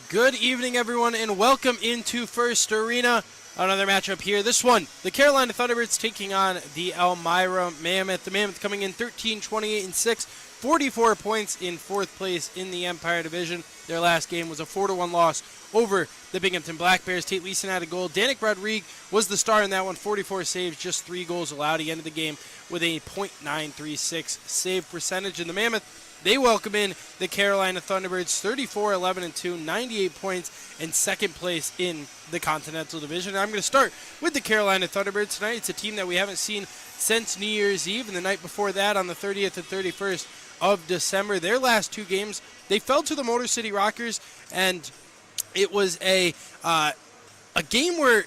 Good evening, everyone, and welcome into First Arena. Another matchup here. This one, the Carolina Thunderbirds taking on the Elmira Mammoth. The Mammoth coming in 13, 28, and 6, 44 points in fourth place in the Empire Division. Their last game was a 4-1 loss over the Binghamton Black Bears. Tate Leeson had a goal. Danik Rodrigue was the star in that one. 44 saves, just 3 goals allowed. He ended the game with a .936 save percentage. And the Mammoth, they welcome in the Carolina Thunderbirds, 34, 11, and 2, 98 points, and second place in the Contenential Division. And I'm going to start with the Carolina Thunderbirds tonight. It's a team that we haven't seen since New Year's Eve, and the night before that on the 30th and 31st of December. Their last two games, they fell to the Motor City Rockers, and it was a game where,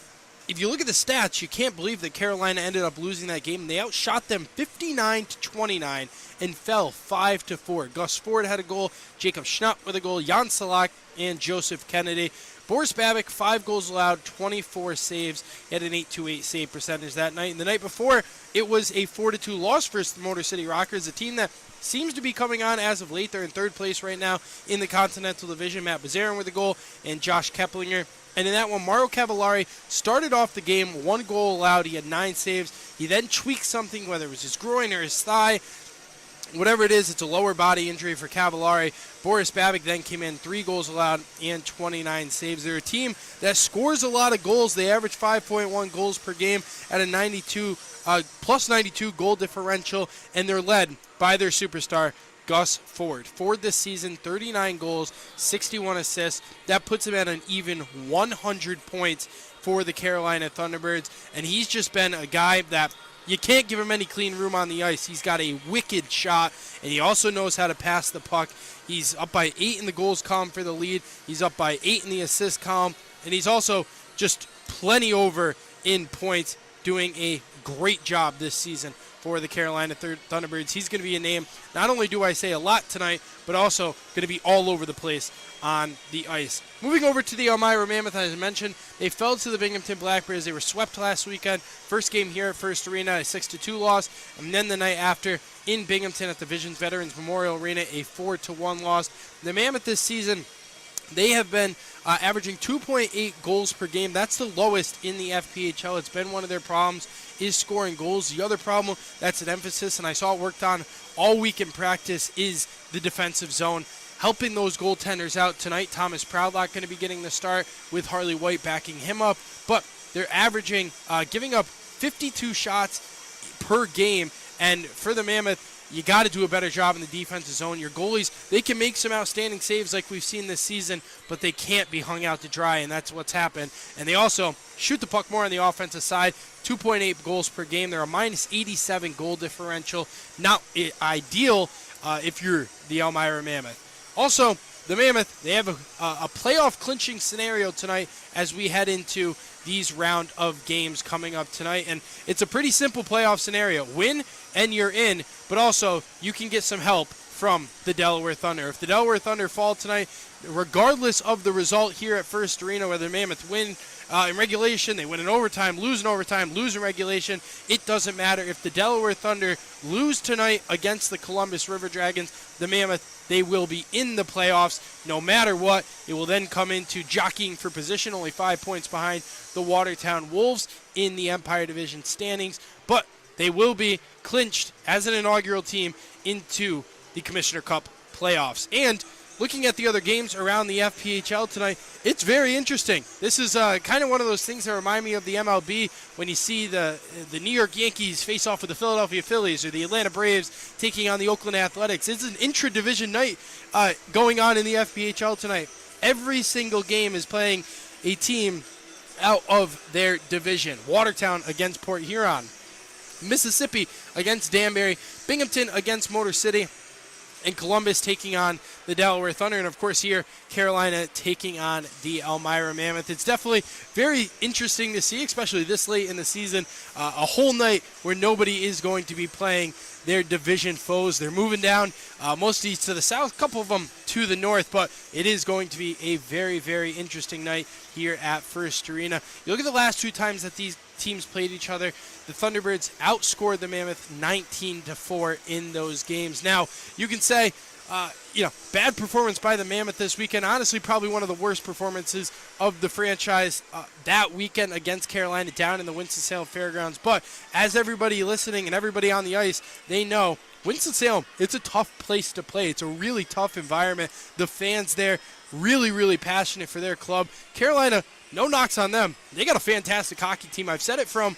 if you look at the stats, you can't believe that Carolina ended up losing that game. They outshot them 59-29 and fell 5-4. Gus Ford had a goal, Jacob Schnupp with a goal, Jan Salak and Joseph Kennedy. Boris Babic, 5 goals allowed, 24 saves. He had an .828 save percentage that night. And the night before, it was a 4-2 loss for the Motor City Rockers, a team that seems to be coming on as of late. They're in third place right now in the Continental Division. Matt Bazarin with a goal and Josh Keplinger. And in that one, Mario Cavallari started off the game, 1 goal allowed. He had 9 saves. He then tweaked something, whether it was his groin or his thigh. Whatever it is, it's a lower body injury for Cavallari. Boris Babic then came in, 3 goals allowed and 29 saves. They're a team that scores a lot of goals. They average 5.1 goals per game at a plus 92 goal differential, and they're led by their superstar, Gus Ford. Ford this season, 39 goals, 61 assists. That puts him at an even 100 points for the Carolina Thunderbirds, and he's just been a guy that you can't give him any clean room on the ice. He's got a wicked shot, and he also knows how to pass the puck. He's up by 8 in the goals column for the lead. He's up by 8 in the assist column, and he's also just plenty over in points, doing a great job this season for the Carolina Thunderbirds. He's going to be a name, not only do I say a lot tonight, but also going to be all over the place on the ice. Moving over to the Elmira Mammoth, as I mentioned, they fell to the Binghamton Black Bears. They were swept last weekend. First game here at First Arena, a 6-2 loss. And then the night after in Binghamton at the Visions Veterans Memorial Arena, a 4-1 loss. The Mammoth this season, they have been averaging 2.8 goals per game. That's the lowest in the FPHL. It's been one of their problems, is scoring goals. The other problem that's an emphasis, and I saw it worked on all week in practice, is the defensive zone. Helping those goaltenders out tonight. Thomas Proudlock going to be getting the start with Harley White backing him up. But they're averaging, giving up 52 shots per game. And for the Mammoth, you got to do a better job in the defensive zone. Your goalies, they can make some outstanding saves like we've seen this season, but they can't be hung out to dry, and that's what's happened. And they also shoot the puck more on the offensive side, 2.8 goals per game. They're a minus 87 goal differential. Not ideal if you're the Elmira Mammoth. Also, the Mammoth, they have a playoff clinching scenario tonight as we head into these round of games coming up tonight. And it's a pretty simple playoff scenario. Win and you're in, but also you can get some help from the Delaware Thunder. If the Delaware Thunder fall tonight, regardless of the result here at First Arena, whether the Mammoth win in regulation, they win in overtime, lose in regulation, it doesn't matter. If the Delaware Thunder lose tonight against the Columbus River Dragons, the Mammoth, they will be in the playoffs no matter what. It will then come into jockeying for position, only 5 points behind the Watertown Wolves in the Empire Division standings, but they will be clinched as an inaugural team into the Commissioner Cup playoffs. And looking at the other games around the FPHL tonight, it's very interesting. This is kind of one of those things that remind me of the MLB when you see the New York Yankees face off with the Philadelphia Phillies or the Atlanta Braves taking on the Oakland Athletics. It's an intra-division night going on in the FPHL tonight. Every single game is playing a team out of their division. Watertown against Port Huron, Mississippi against Danbury, Binghamton against Motor City, and Columbus taking on the Delaware Thunder. And, of course, here, Carolina taking on the Elmira Mammoth. It's definitely very interesting to see, especially this late in the season, a whole night where nobody is going to be playing their division foes. They're moving down, most of these to the south, a couple of them to the north, but it is going to be a very, very interesting night here at First Arena. You look at the last 2 times that these teams played each other, the Thunderbirds outscored the Mammoth 19-4 in those games. Now, you can say, bad performance by the Mammoth this weekend. Honestly, probably one of the worst performances of the franchise that weekend against Carolina down in the Winston-Salem Fairgrounds. But as everybody listening and everybody on the ice, they know Winston-Salem, it's a tough place to play. It's a really tough environment. The fans there, really, really passionate for their club. Carolina, no knocks on them. They got a fantastic hockey team. I've said it from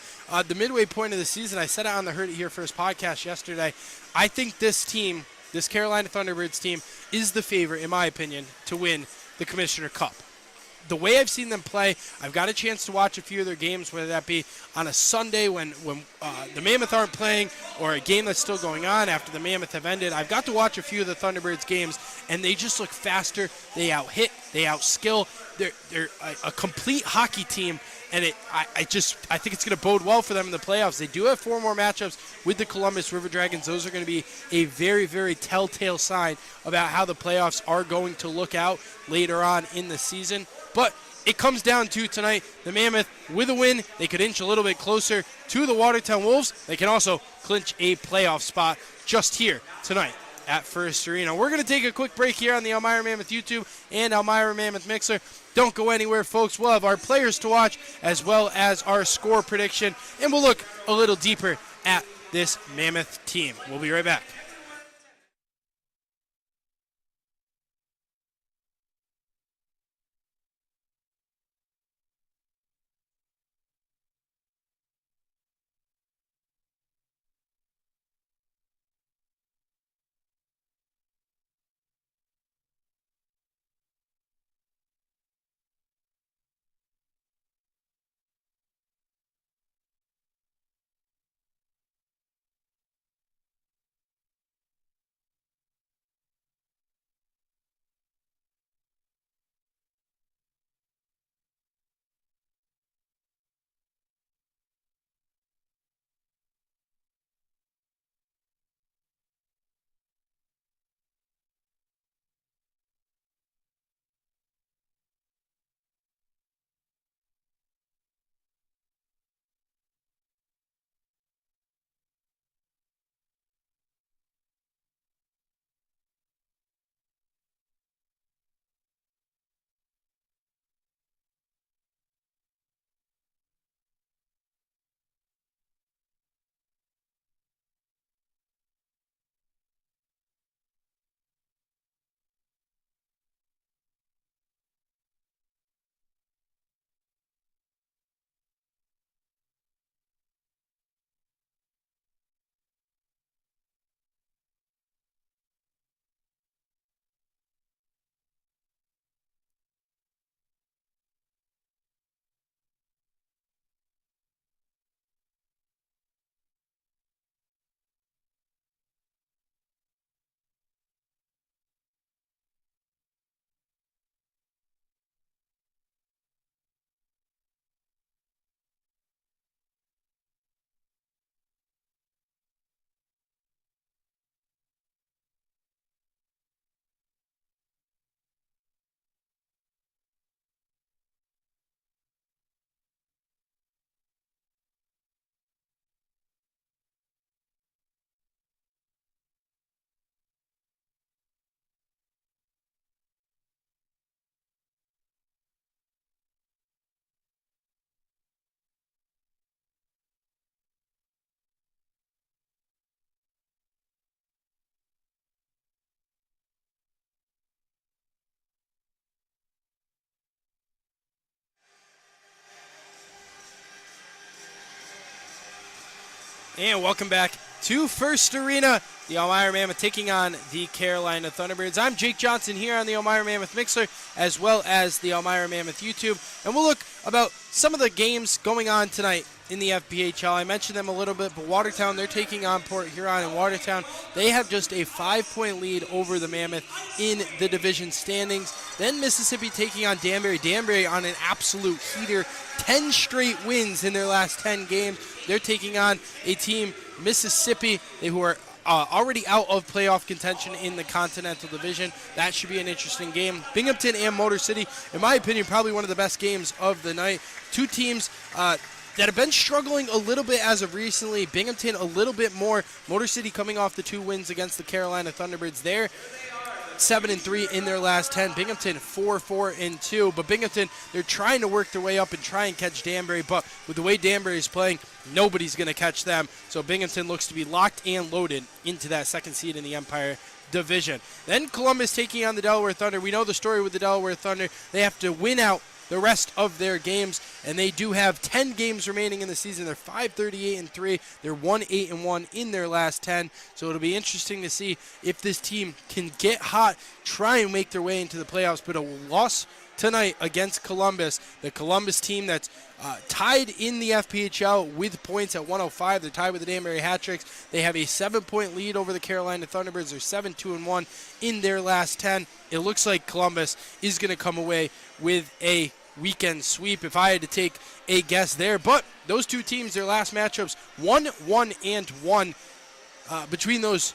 the midway point of the season. I said it on the Heard It Here First podcast yesterday. I think this team, this Carolina Thunderbirds team, is the favorite, in my opinion, to win the Commissioner Cup. The way I've seen them play, I've got a chance to watch a few of their games, whether that be on a Sunday when the Mammoth aren't playing or a game that's still going on after the Mammoth have ended. I've got to watch a few of the Thunderbirds games, and they just look faster. They out-hit. They out-skill. They're a complete hockey team, and I think it's going to bode well for them in the playoffs. They do have 4 more matchups with the Columbus River Dragons. Those are going to be a very, very telltale sign about how the playoffs are going to look out later on in the season. But it comes down to tonight, the Mammoth, with a win, they could inch a little bit closer to the Watertown Wolves. They can also clinch a playoff spot just here tonight at First Arena. We're going to take a quick break here on the Elmira Mammoth YouTube and Elmira Mammoth Mixer. Don't go anywhere, folks. We'll have our players to watch as well as our score prediction, and we'll look a little deeper at this Mammoth team. We'll be right back. And welcome back to First Arena. The Elmira Mammoth taking on the Carolina Thunderbirds. I'm Jake Johnson here on the Elmira Mammoth Mixer as well as the Elmira Mammoth YouTube. And we'll look about some of the games going on tonight in the FPHL. I mentioned them a little bit, but Watertown, they're taking on Port Huron. And Watertown, they have just a 5-point lead over the Mammoth in the division standings. Then Mississippi taking on Danbury. Danbury on an absolute heater. 10 straight wins in their last 10 games. They're taking on a team, Mississippi, who are already out of playoff contention in the Contenential Division. That should be an interesting game. Binghamton and Motor City, in my opinion, probably one of the best games of the night. Two teams that have been struggling a little bit as of recently. Binghamton a little bit more. Motor City coming off the 2 wins against the Carolina Thunderbirds there. 7-3 in their last 10. Binghamton 4-4-2. But Binghamton, they're trying to work their way up and try and catch Danbury. But with the way Danbury is playing, nobody's going to catch them. So Binghamton looks to be locked and loaded into that second seed in the Empire Division. Then Columbus taking on the Delaware Thunder. We know the story with the Delaware Thunder. They have to win out the rest of their games, and they do have 10 games remaining in the season. They're 5-38-3. They're 1-8-1 in their last 10. So it'll be interesting to see if this team can get hot, try and make their way into the playoffs. But a loss tonight against Columbus, the Columbus team that's tied in the FPHL with points at 105. They're tied with the Danbury Hat-Tricks. They have a 7-point lead over the Carolina Thunderbirds. They're 7-2-1 in their last 10. It looks like Columbus is going to come away with a weekend sweep if I had to take a guess there. But those two teams, their last matchups, 1-1 between those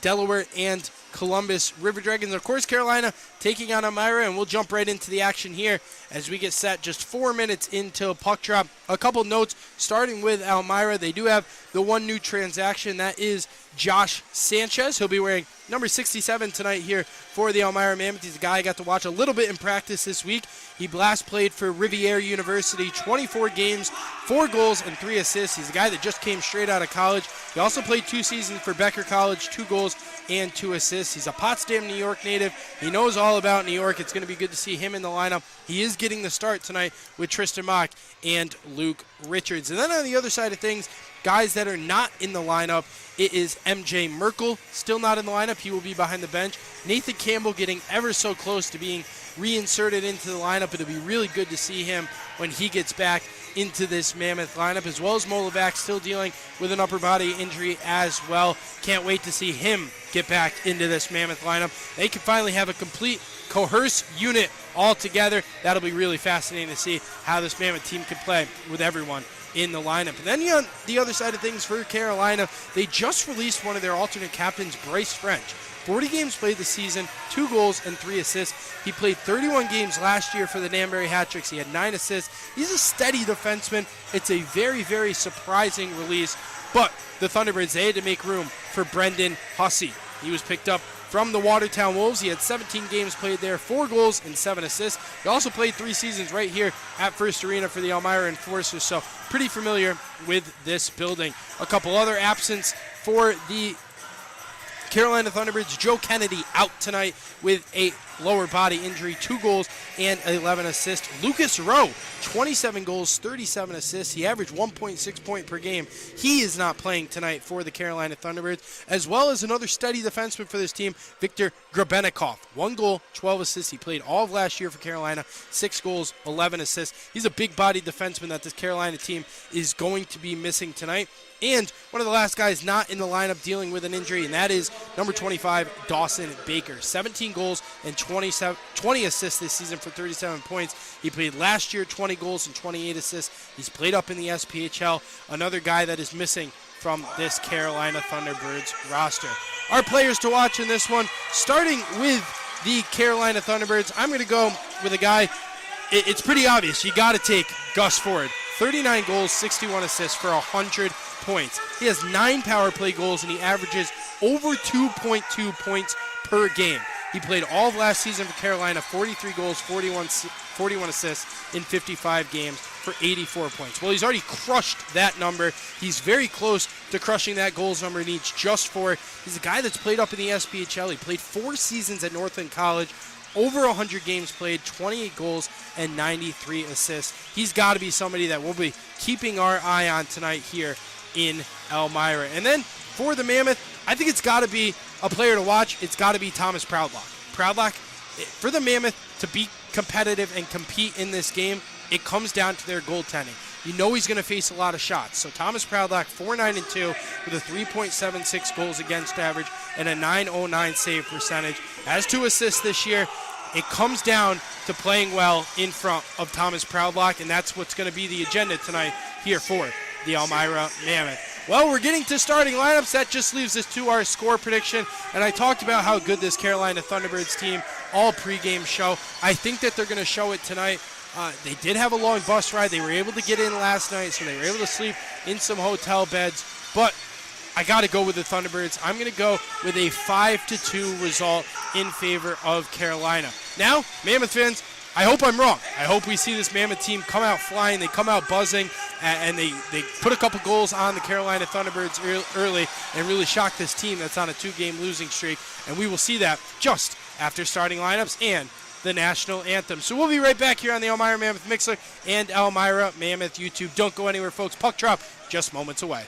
Delaware and Columbus River Dragons. Of course, Carolina taking on Elmira, and we'll jump right into the action here as we get set just 4 minutes until puck drop. A couple notes starting with Elmira. They do have the one new transaction. That is Josh Sanchez. He'll be wearing number 67 tonight here for the Elmira Mammoth. He's a guy I got to watch a little bit in practice this week. He last played for Riviera University, 24 games, 4 goals, and 3 assists. He's a guy that just came straight out of college. He also played 2 seasons for Becker College, 2 goals and 2 assists. He's a Potsdam, New York native. He knows all about New York. It's going to be good to see him in the lineup. He is getting the start tonight with Tristan Mock and Luke Richards. And then on the other side of things, guys that are not in the lineup, it is MJ Merkel, still not in the lineup. He will be behind the bench. Nathan Campbell getting ever so close to being reinserted into the lineup. It'll be really good to see him when he gets back into this Mammoth lineup, as well as Molovac still dealing with an upper body injury as well. Can't wait to see him get back into this Mammoth lineup. They can finally have a complete coerce unit all together. That'll be really fascinating to see how this Mammoth team can play with everyone in the lineup. And then on the other side of things for Carolina, they just released one of their alternate captains, Bryce French. 40 games played this season, 2 goals and 3 assists. He played 31 games last year for the Danbury Hat-Tricks. He had 9 assists. He's a steady defenseman. It's a very, very surprising release. But the Thunderbirds, they had to make room for Brendan Hussey. He was picked up from the Watertown Wolves. He had 17 games played there, 4 goals and 7 assists. He also played 3 seasons right here at First Arena for the Elmira Enforcers, so pretty familiar with this building. A couple other absence for the Carolina Thunderbirds. Joe Kennedy out tonight with a lower body injury, 2 goals and 11 assists. Lucas Rowe, 27 goals, 37 assists. He averaged 1.6 points per game. He is not playing tonight for the Carolina Thunderbirds, as well as another steady defenseman for this team, Victor Grabenikov. 1 goal, 12 assists. He played all of last year for Carolina, 6 goals, 11 assists. He's a big-bodied defenseman that this Carolina team is going to be missing tonight. And one of the last guys not in the lineup dealing with an injury, and that is number 25, Dawson Baker. 17 goals and 20 assists this season for 37 points. He played last year, 20 goals and 28 assists. He's played up in the SPHL. Another guy that is missing from this Carolina Thunderbirds roster. Our players to watch in this one, starting with the Carolina Thunderbirds, I'm going to go with a guy, it's pretty obvious. You got to take Gus Ford. 39 goals, 61 assists for 100 points. He has 9 power play goals, and he averages over 2.2 points per game. He played all of last season for Carolina, 43 goals, 41 assists in 55 games for 84 points. Well, he's already crushed that number. He's very close to crushing that goals number he needs just for. He's a guy that's played up in the SPHL. He played 4 seasons at Northland College, over 100 games played, 28 goals, and 93 assists. He's got to be somebody that we'll be keeping our eye on tonight here in Elmira. And then for the Mammoth, I think it's got to be a player to watch. It's got to be Thomas Proudlock. Proudlock, for the Mammoth to be competitive and compete in this game, it comes down to their goaltending. You know he's going to face a lot of shots. So Thomas Proudlock, 4-9-2 with a 3.76 goals against average and a .909 save percentage. Has 2 assists this year. It comes down to playing well in front of Thomas Proudlock, and that's what's going to be the agenda tonight here for the Elmira Mammoth. Well, we're getting to starting lineups. That just leaves us to our score prediction. And I talked about how good this Carolina Thunderbirds team all pregame show. I think that they're going to show it tonight. They did have a long bus ride. They were able to get in last night, so they were able to sleep in some hotel beds. But I got to go with the Thunderbirds. I'm going to go with a 5-2 result in favor of Carolina. Now, Mammoth fans, I hope I'm wrong. I hope we see this Mammoth team come out flying. They come out buzzing, and they put a couple goals on the Carolina Thunderbirds early and really shock this team that's on a 2-game losing streak. And we will see that just after starting lineups and the national anthem. So we'll be right back here on the Elmira Mammoth Mixer and Elmira Mammoth YouTube. Don't go anywhere, folks. Puck drop just moments away.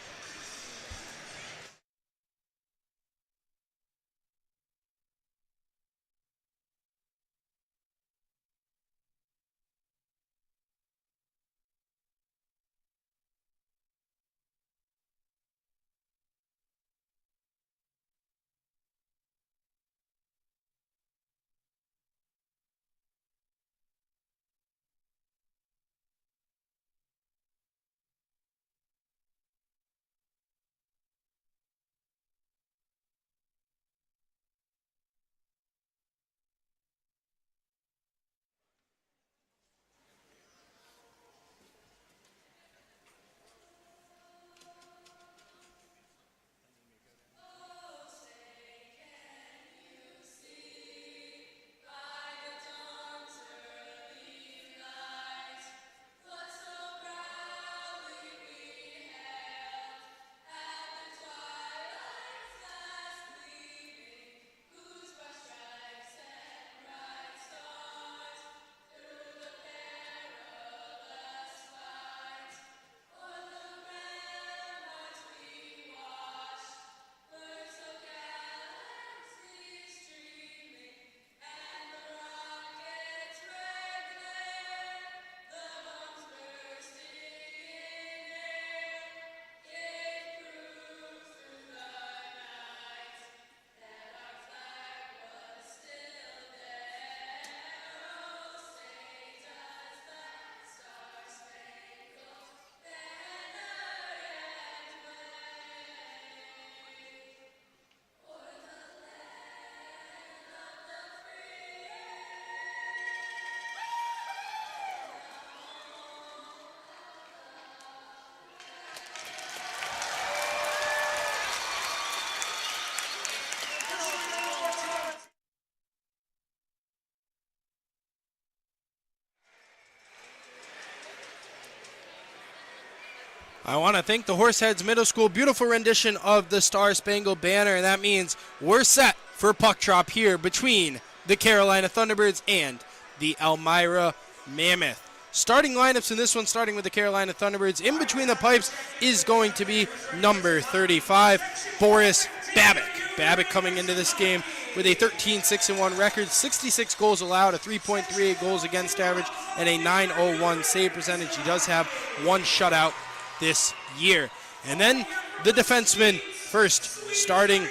I want to thank the Horseheads Middle School. Beautiful rendition of the Star Spangled Banner, and that means we're set for puck drop here between the Carolina Thunderbirds and the Elmira Mammoth. Starting lineups in this one, starting with the Carolina Thunderbirds. In between the pipes is going to be number 35, Boris Babic. Babic coming into this game with a 13-6-1 record, 66 goals allowed, a 3.38 goals against average, and a .901 save percentage. He does have one shutout this year. And then the defensemen first, starting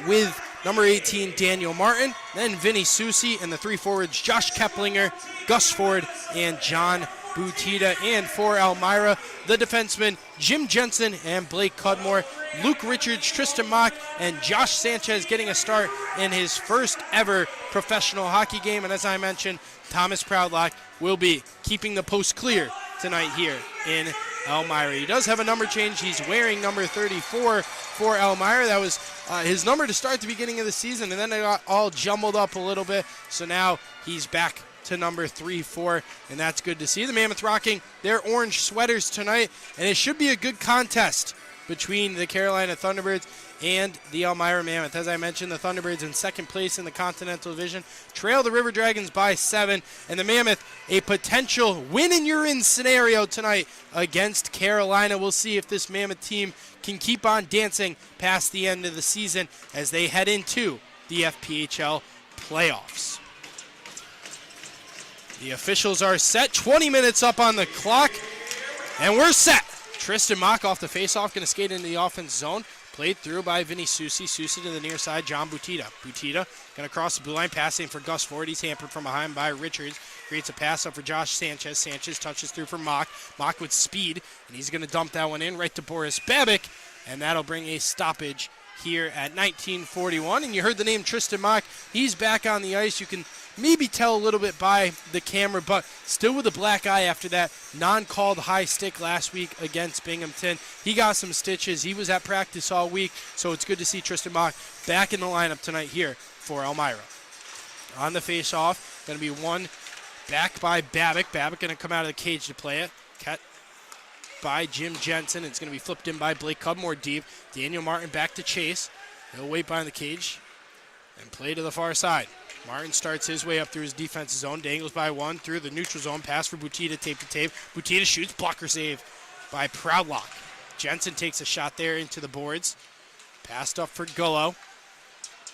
with number 18, Daniel Martin, then Vinny Susi, and the three forwards, Josh Keplinger, Gus Ford, and John Butita. And for Elmira, the defensemen, Jim Jensen and Blake Cudmore, Luke Richards, Tristan Mock, and Josh Sanchez getting a start in his first ever professional hockey game. And as I mentioned, Thomas Proudlock will be keeping the post clear tonight here in Elmira. He does have a number change. He's wearing number 34 for Elmira. That was his number to start the beginning of the season, and then it got all jumbled up a little bit. So now he's back to number 3-4, and that's good to see. The Mammoth rocking their orange sweaters tonight, and it should be a good contest between the Carolina Thunderbirds and the Elmira Mammoth. As I mentioned, the Thunderbirds in second place in the Contenential Division, trail the River Dragons by 7, and the Mammoth a potential win-and-you're-in scenario tonight against Carolina. We'll see if this Mammoth team can keep on dancing past the end of the season as they head into the FPHL playoffs. The officials are set, 20 minutes up on the clock, and we're set. Tristan Mock off the faceoff, going to skate into the offense zone. Played through by Vinny Susi. Susi to the near side, John Butita. Butita going to cross the blue line, passing for Gus Ford. He's hampered from behind by Richards. Creates a pass up for Josh Sanchez. Sanchez touches through for Mock. Mock with speed, and he's going to dump that one in right to Boris Babic, and that'll bring a stoppage here at 1941. And you heard the name Tristan Mock. He's back on the ice. You can maybe tell a little bit by the camera, but still with a black eye after that non-called high stick last week against Binghamton. He got some stitches. He was at practice all week, so it's good to see Tristan Mock back in the lineup tonight here for Elmira. On the face-off, going to be one back by Babick. Babick going to come out of the cage to play it. Cut by Jim Jensen. It's going to be flipped in by Blake Cudmore deep. Daniel Martin back to chase. He'll wait behind the cage and play to the far side. Martin starts his way up through his defensive zone, dangles by one through the neutral zone, pass for Butita, tape to tape. Butita shoots, blocker save by Proudlock. Jensen takes a shot there into the boards. Passed up for Gullo.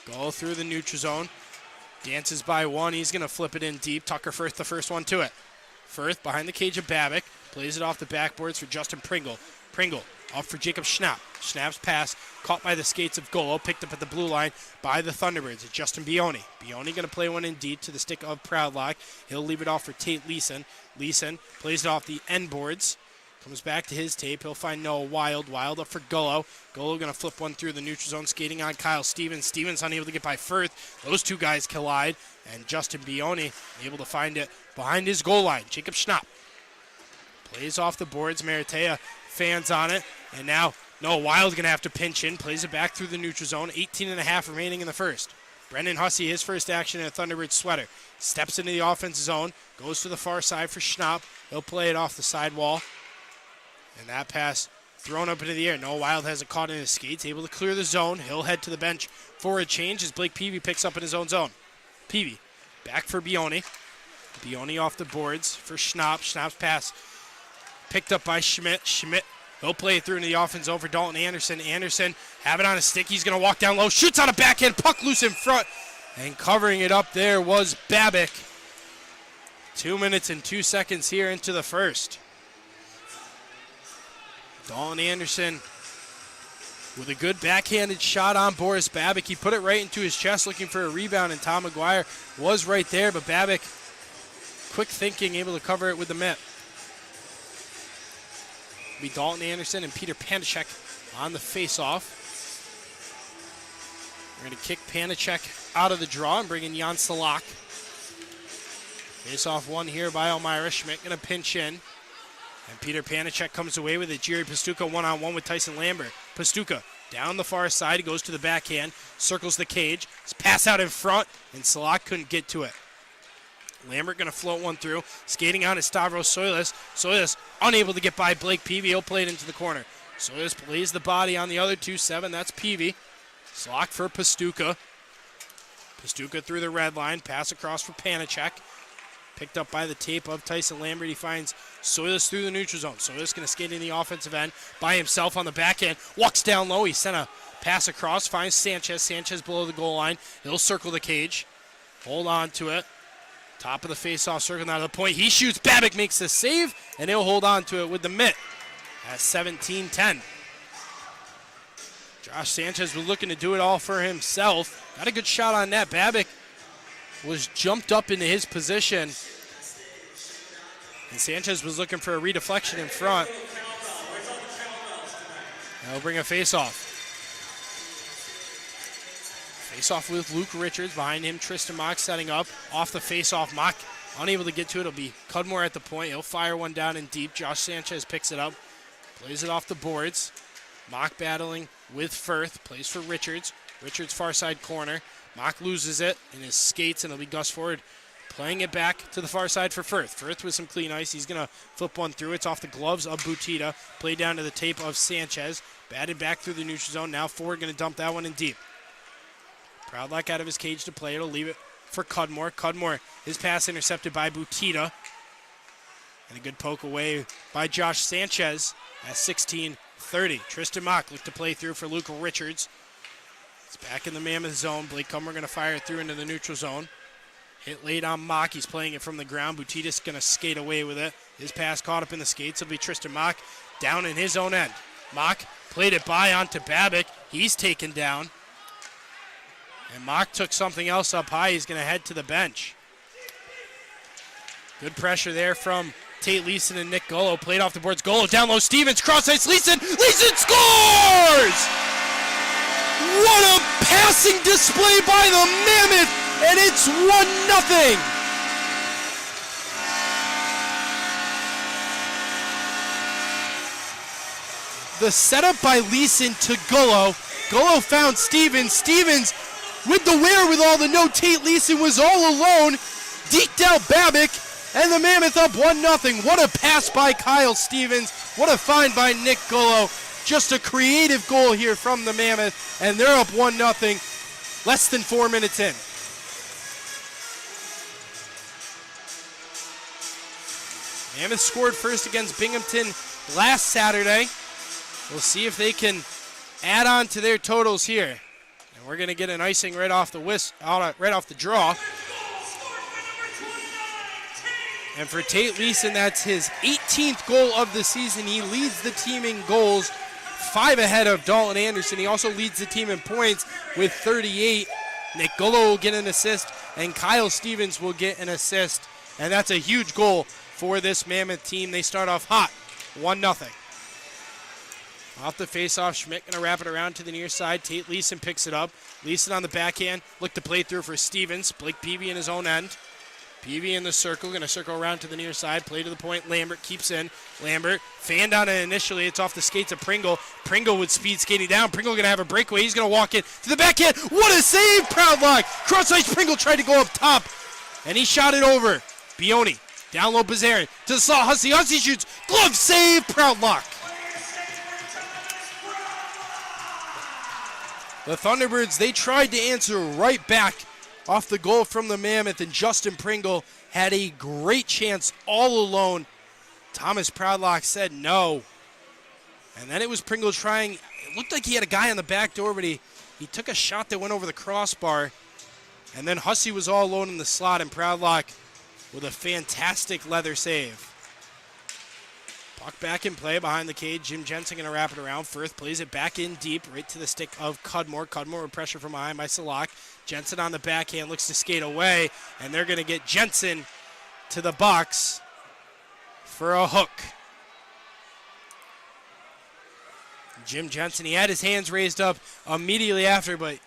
Gullo through the neutral zone, dances by one. He's going to flip it in deep. Tucker Firth, the first one to it. Firth behind the cage of Babick, plays it off the backboards for Justin Pringle. Pringle off for Jacob Schnapp. Schnapp's pass caught by the skates of Gullo, picked up at the blue line by the Thunderbirds. It's Justin Bioni. Bioni going to play one in deep to the stick of Proudlock. He'll leave it off for Tate Leeson. Leeson plays it off the end boards. Comes back to his tape. He'll find Noah Wild. Wild up for Gullo. Gullo going to flip one through the neutral zone, skating on Kyle Stevens. Stevens unable to get by Firth. Those two guys collide, and Justin Bioni able to find it behind his goal line. Jacob Schnapp plays off the boards. Maratea fans on it, and now Noah Wild's going to have to pinch in. Plays it back through the neutral zone. 18.5 remaining in the first. Brendan Hussey, his first action in a Thunderbird sweater. Steps into the offensive zone. Goes to the far side for Schnapp. He'll play it off the sidewall. And that pass thrown up into the air. Noah Wild has it caught in his skates. Able to clear the zone. He'll head to the bench for a change as Blake Peavy picks up in his own zone. Peavy back for Bioni. Bioni off the boards for Schnapp. Schnapp's pass picked up by Schmidt. Schmidt, he'll play it through into the offense over Dalton Anderson. Anderson have it on a stick. He's going to walk down low. Shoots on a backhand. Puck loose in front. And covering it up there was Babick. 2 minutes and 2 seconds here into the first. Dalton Anderson with a good backhanded shot on Boris Babick. He put it right into his chest looking for a rebound, and Tom McGuire was right there, but Babick, quick thinking, able to cover it with the mitt. It'll be Dalton Anderson and Peter Panachek on the face-off. We're going to kick Panachek out of the draw and bring in Jan Salak. Face-off one here by Elmira. Schmidt going to pinch in. And Peter Panachek comes away with it. Jerry Pastuca one-on-one with Tyson Lambert. Pastuca down the far side. He goes to the backhand. Circles the cage. His pass out in front. And Salak couldn't get to it. Lambert going to float one through. Skating on is Stavros Soilis. Soilis unable to get by Blake Peavy. He'll play it into the corner. Soilis plays the body on the other 2-7. That's Peavy. Salak for Pastuca. Pastuca through the red line. Pass across for Panachek. Picked up by the tape of Tyson Lambert. He finds Soilis through the neutral zone. Soilis going to skate in the offensive end by himself on the backhand. Walks down low. He sent a pass across. Finds Sanchez. Sanchez below the goal line. He'll circle the cage. Hold on to it. Top of the face-off circle now to the point. He shoots. Babick makes the save, and he'll hold on to it with the mitt at 17-10. Josh Sanchez was looking to do it all for himself. Got a good shot on that. Babick was jumped up into his position, and Sanchez was looking for a redeflection in front. They'll bring a face-off. Face-off with Luke Richards. Behind him, Tristan Mock setting up. Off the face-off, Mock unable to get to it. It'll be Cudmore at the point. He'll fire one down in deep. Josh Sanchez picks it up. Plays it off the boards. Mock battling with Firth. Plays for Richards. Richards far side corner. Mock loses it in his skates, and it'll be Gus Ford playing it back to the far side for Firth. Firth with some clean ice. He's going to flip one through. It's off the gloves of Butita. Played down to the tape of Sanchez. Batted back through the neutral zone. Now Ford going to dump that one in deep. Proudlock out of his cage to play. It'll leave it for Cudmore. Cudmore, his pass intercepted by Butita. And a good poke away by Josh Sanchez at 16-30. Tristan Mock looked to play through for Luke Richards. It's back in the Mammoth zone. Blake Cudmore going to fire it through into the neutral zone. Hit late on Mock. He's playing it from the ground. Butita's going to skate away with it. His pass caught up in the skates. It'll be Tristan Mock down in his own end. Mock played it by onto Babick. He's taken down. And Mock took something else up high. He's going to head to the bench. Good pressure there from Tate Leeson and Nick Gullo. Played off the boards. Gullo down low. Stevens cross ice. Leeson. Leeson scores! What a passing display by the Mammoth, and it's 1-0. The setup by Leeson to Gullo. Gullo found Stevens. Stevens with the wherewithal to know Tate Leeson was all alone. Deked out Babick, and the Mammoth up 1-0. What a pass by Kyle Stevens. What a find by Nick Gullo. Just a creative goal here from the Mammoth, and they're up 1-0, less than 4 minutes in. Mammoth scored first against Binghamton last Saturday. We'll see if they can add on to their totals here. And we're going to get an icing right off the right off the draw. And for Tate Leeson, that's his 18th goal of the season. He leads the team in goals, 5 ahead of Dalton Anderson. He also leads the team in points with 38. Nick Gullo will get an assist, and Kyle Stevens will get an assist. And that's a huge goal for this Mammoth team. They start off hot, 1-0. Off the face-off, Schmidt going to wrap it around to the near side. Tate Leeson picks it up. Leeson on the backhand, look to play through for Stevens. Blake Peavy in his own end. Peavy in the circle, going to circle around to the near side. Play to the point, Lambert keeps in. Lambert fanned on it initially. It's off the skates of Pringle. Pringle with speed skating down. Pringle going to have a breakaway. He's going to walk in to the backhand. What a save, Proudlock. Cross-ice Pringle tried to go up top, and he shot it over. Bioni, down low Bazarian to the slot. Hussey shoots. Glove save, Proudlock. The Thunderbirds, they tried to answer right back off the goal from the Mammoth, and Justin Pringle had a great chance all alone. Thomas Proudlock said no. And then it was Pringle trying. It looked like he had a guy on the back door, but he took a shot that went over the crossbar. And then Hussey was all alone in the slot, and Proudlock with a fantastic leather save. Puck back in play behind the cage. Jim Jensen going to wrap it around. Firth plays it back in deep, right to the stick of Cudmore. Cudmore with pressure from behind by Salak. Jensen on the backhand looks to skate away, and they're going to get Jensen to the box for a hook. Jim Jensen, he had his hands raised up immediately after, but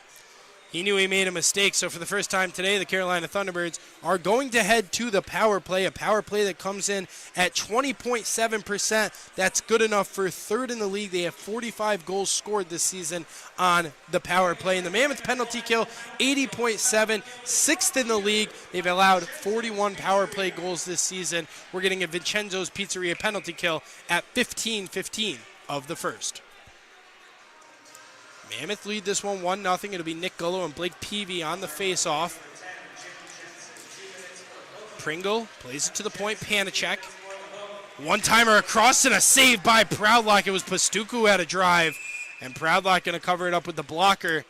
he knew he made a mistake. So for the first time today, the Carolina Thunderbirds are going to head to the power play, a power play that comes in at 20.7%. That's good enough for third in the league. They have 45 goals scored this season on the power play. And the Mammoth penalty kill, 80.7, sixth in the league. They've allowed 41 power play goals this season. We're getting a Vincenzo's Pizzeria penalty kill at 15-15 of the first. Mammoth lead this one 1-0. It'll be Nick Gullo and Blake Peavy on the face-off. Pringle plays it to the point. Panacek. One-timer across and a save by Proudlock. It was Pastuca who had a drive. And Proudlock going to cover it up with the blocker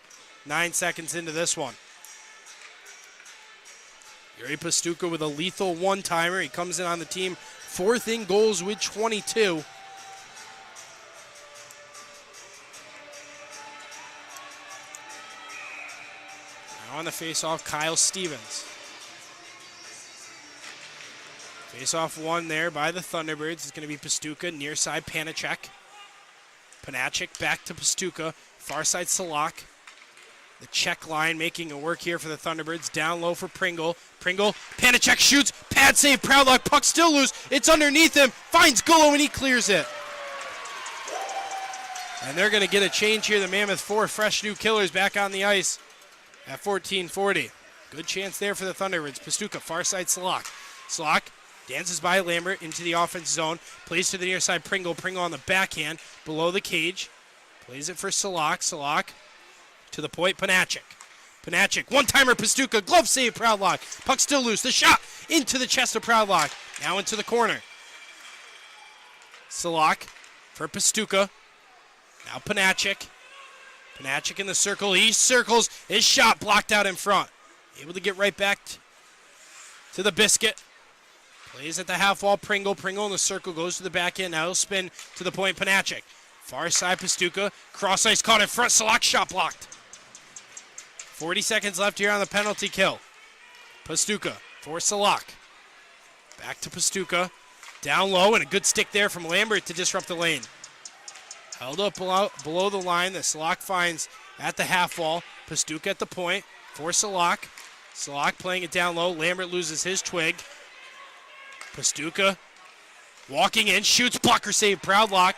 9 seconds into this one. Yuri Pastuca with a lethal one-timer. He comes in on the team fourth in goals with 22. On the face-off, Kyle Stevens. Face-off one there by the Thunderbirds. It's going to be Pastuca, near side Panacek. Panacek back to Pastuca, far side Salak. The check line making it work here for the Thunderbirds. Down low for Pringle. Pringle, Panacek shoots, pad save, Proudlock, puck still loose. It's underneath him, finds Gullo and he clears it. And they're going to get a change here. The Mammoth, 4 fresh new killers back on the ice at 14:40. Good chance there for the Thunderbirds. Pastuca, far side Salak. Salak dances by Lambert into the offense zone. Plays to the near side Pringle. Pringle on the backhand below the cage. Plays it for Salak. Salak to the point. Panacek. Panacek. One-timer Pastuca. Glove save Proudlock. Puck still loose. The shot into the chest of Proudlock. Now into the corner. Salak for Pastuca. Now Panacek. Panacek in the circle. He circles. His shot blocked out in front. Able to get right back to the biscuit. Plays at the half wall. Pringle. Pringle in the circle. Goes to the back end. Now he'll spin to the point. Panacek. Far side Pastuca. Cross ice caught in front. Salak shot blocked. 40 seconds left here on the penalty kill. Pastuca for Salak. Back to Pastuca. Down low and a good stick there from Lambert to disrupt the lane. Held up below the line that Salak finds at the half wall. Pastuca at the point for Salak. Salak playing it down low. Lambert loses his twig. Pastuca walking in, shoots, blocker save, Proudlock.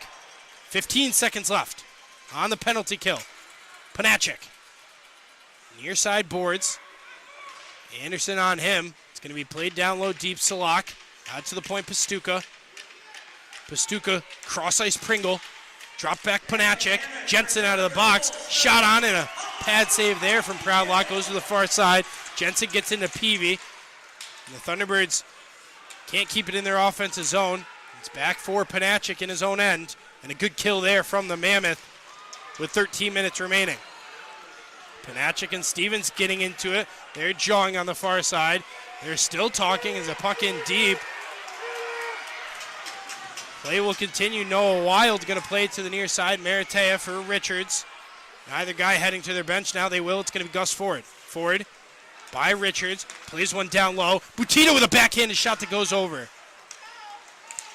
15 seconds left on the penalty kill. Panachik. Near side boards. Anderson on him. It's going to be played down low deep. Salak out to the point. Pastuca. Pastuca cross ice Pringle. Drop back Panachik. Jensen out of the box. Shot on and a pad save there from Proudlock. Goes to the far side. Jensen gets into Peavy. And the Thunderbirds can't keep it in their offensive zone. It's back for Panachik in his own end. And a good kill there from the Mammoth with 13 minutes remaining. Panachik and Stevens getting into it. They're jawing on the far side. They're still talking as a puck in deep. Play will continue. Noah Wild going to play to the near side. Maratea for Richards. Neither guy heading to their bench. Now they will. It's going to be Gus Ford. Ford by Richards. Plays one down low. Butita with a backhanded shot that goes over.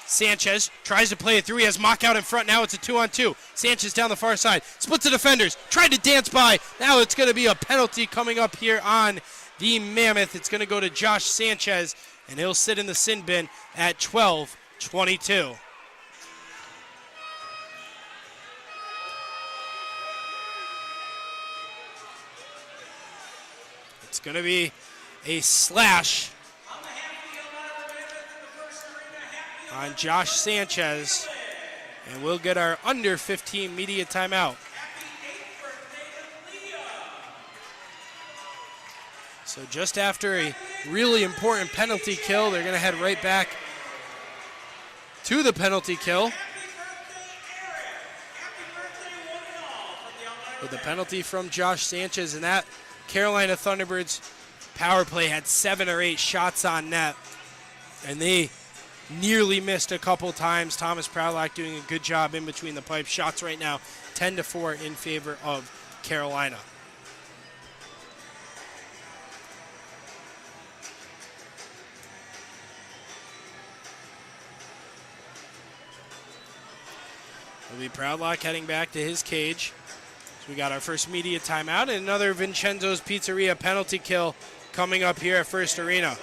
Sanchez tries to play it through. He has Mock out in front. Now it's a 2-on-2. Sanchez down the far side. Splits the defenders. Tried to dance by. Now it's going to be a penalty coming up here on the Mammoth. It's going to go to Josh Sanchez, and he'll sit in the sin bin at 12:22. It's going to be a slash on Josh Sanchez, and we'll get our under 15 media timeout. So just after a really important penalty kill, they're going to head right back to the penalty kill. With the penalty from Josh Sanchez, and that Carolina Thunderbirds power play had 7 or 8 shots on net, and they nearly missed a couple times. Thomas Proudlock doing a good job in between the pipes. Shots right now 10-4 in favor of Carolina. It'll be Proudlock heading back to his cage. So we got our first media timeout and another Vincenzo's Pizzeria penalty kill coming up here at First Arena.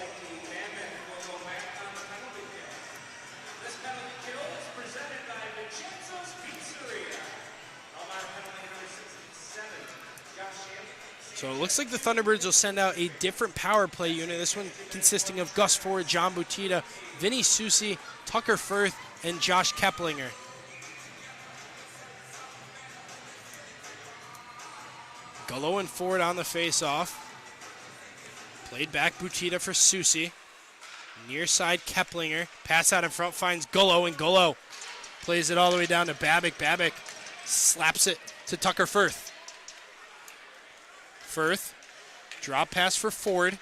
So it looks like the Thunderbirds will send out a different power play unit. This one consisting of Gus Ford, John Butita, Vinny Susi, Tucker Firth, and Josh Keplinger. Gullo and Ford on the face-off. Played back Butita for Susi. Near side Keplinger. Pass out in front, finds Gullo, and Gullo plays it all the way down to Babick. Babick slaps it to Tucker Firth. Firth, drop pass for Ford.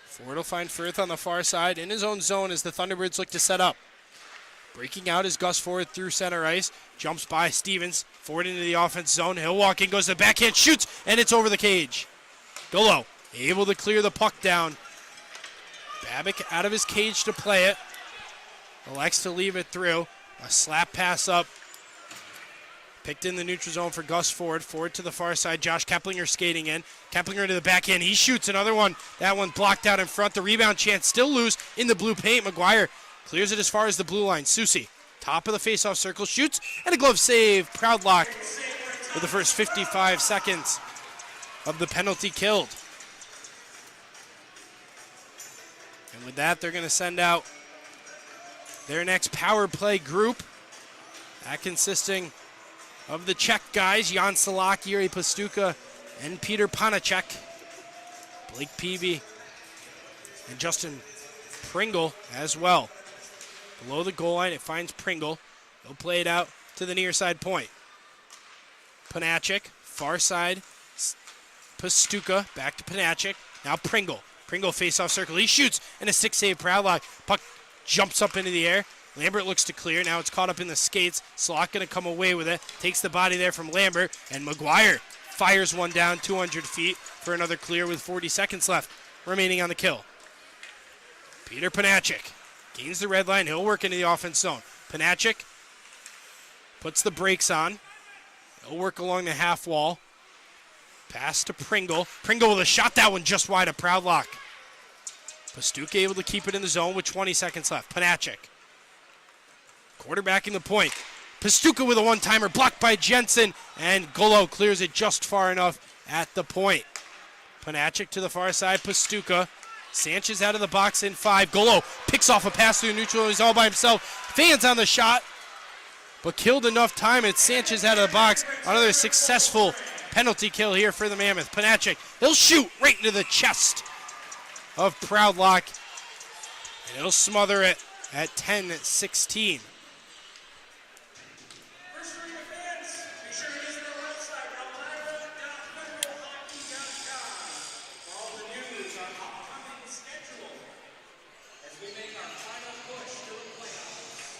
Ford will find Firth on the far side in his own zone as the Thunderbirds look to set up. Breaking out is Gus Ford through center ice. Jumps by Stevens. Ford into the offense zone. He'll walk in, goes to the backhand, shoots, and it's over the cage. Gullo able to clear the puck down. Babick out of his cage to play it. Elects to leave it through. A slap pass up. Picked in the neutral zone for Gus Ford. Ford to the far side. Josh Keplinger skating in. Keplinger to the backhand. He shoots another one. That one blocked out in front. The rebound chance still loose in the blue paint. McGuire clears it as far as the blue line. Susi, top of the faceoff circle, shoots, and a glove save. Proudlock for the first 55 seconds of the penalty killed. And with that, they're going to send out their next power play group. That consisting of the Czech guys, Jan Salak, Yuri Pastuca, and Peter Panachek. Blake Peavy and Justin Pringle as well. Below the goal line, it finds Pringle. He'll play it out to the near side point. Panachek, far side. Pastuca, back to Panachek. Now Pringle. Pringle face-off circle. He shoots, and a 6-save Proudlock. Puck jumps up into the air. Lambert looks to clear. Now it's caught up in the skates. Slot going to come away with it. Takes the body there from Lambert. And McGuire fires one down 200 feet for another clear with 40 seconds left remaining on the kill. Peter Panachek gains the red line. He'll work into the offense zone. Panachek puts the brakes on. He'll work along the half wall. Pass to Pringle. Pringle with a shot, that one just wide of Proudlock. Pastuca able to keep it in the zone with 20 seconds left. Panachik. Quarterbacking the point. Pastuca with a one-timer blocked by Jensen, and Golo clears it just far enough at the point. Panachik to the far side. Pastuca. Sanchez out of the box in 5. Golo picks off a pass through neutral. He's all by himself. Fans on the shot, but killed enough time. It's Sanchez out of the box. Another successful penalty kill here for the Mammoth. Panachik, he'll shoot right into the chest of Proudlock, and he'll smother it at 10-16.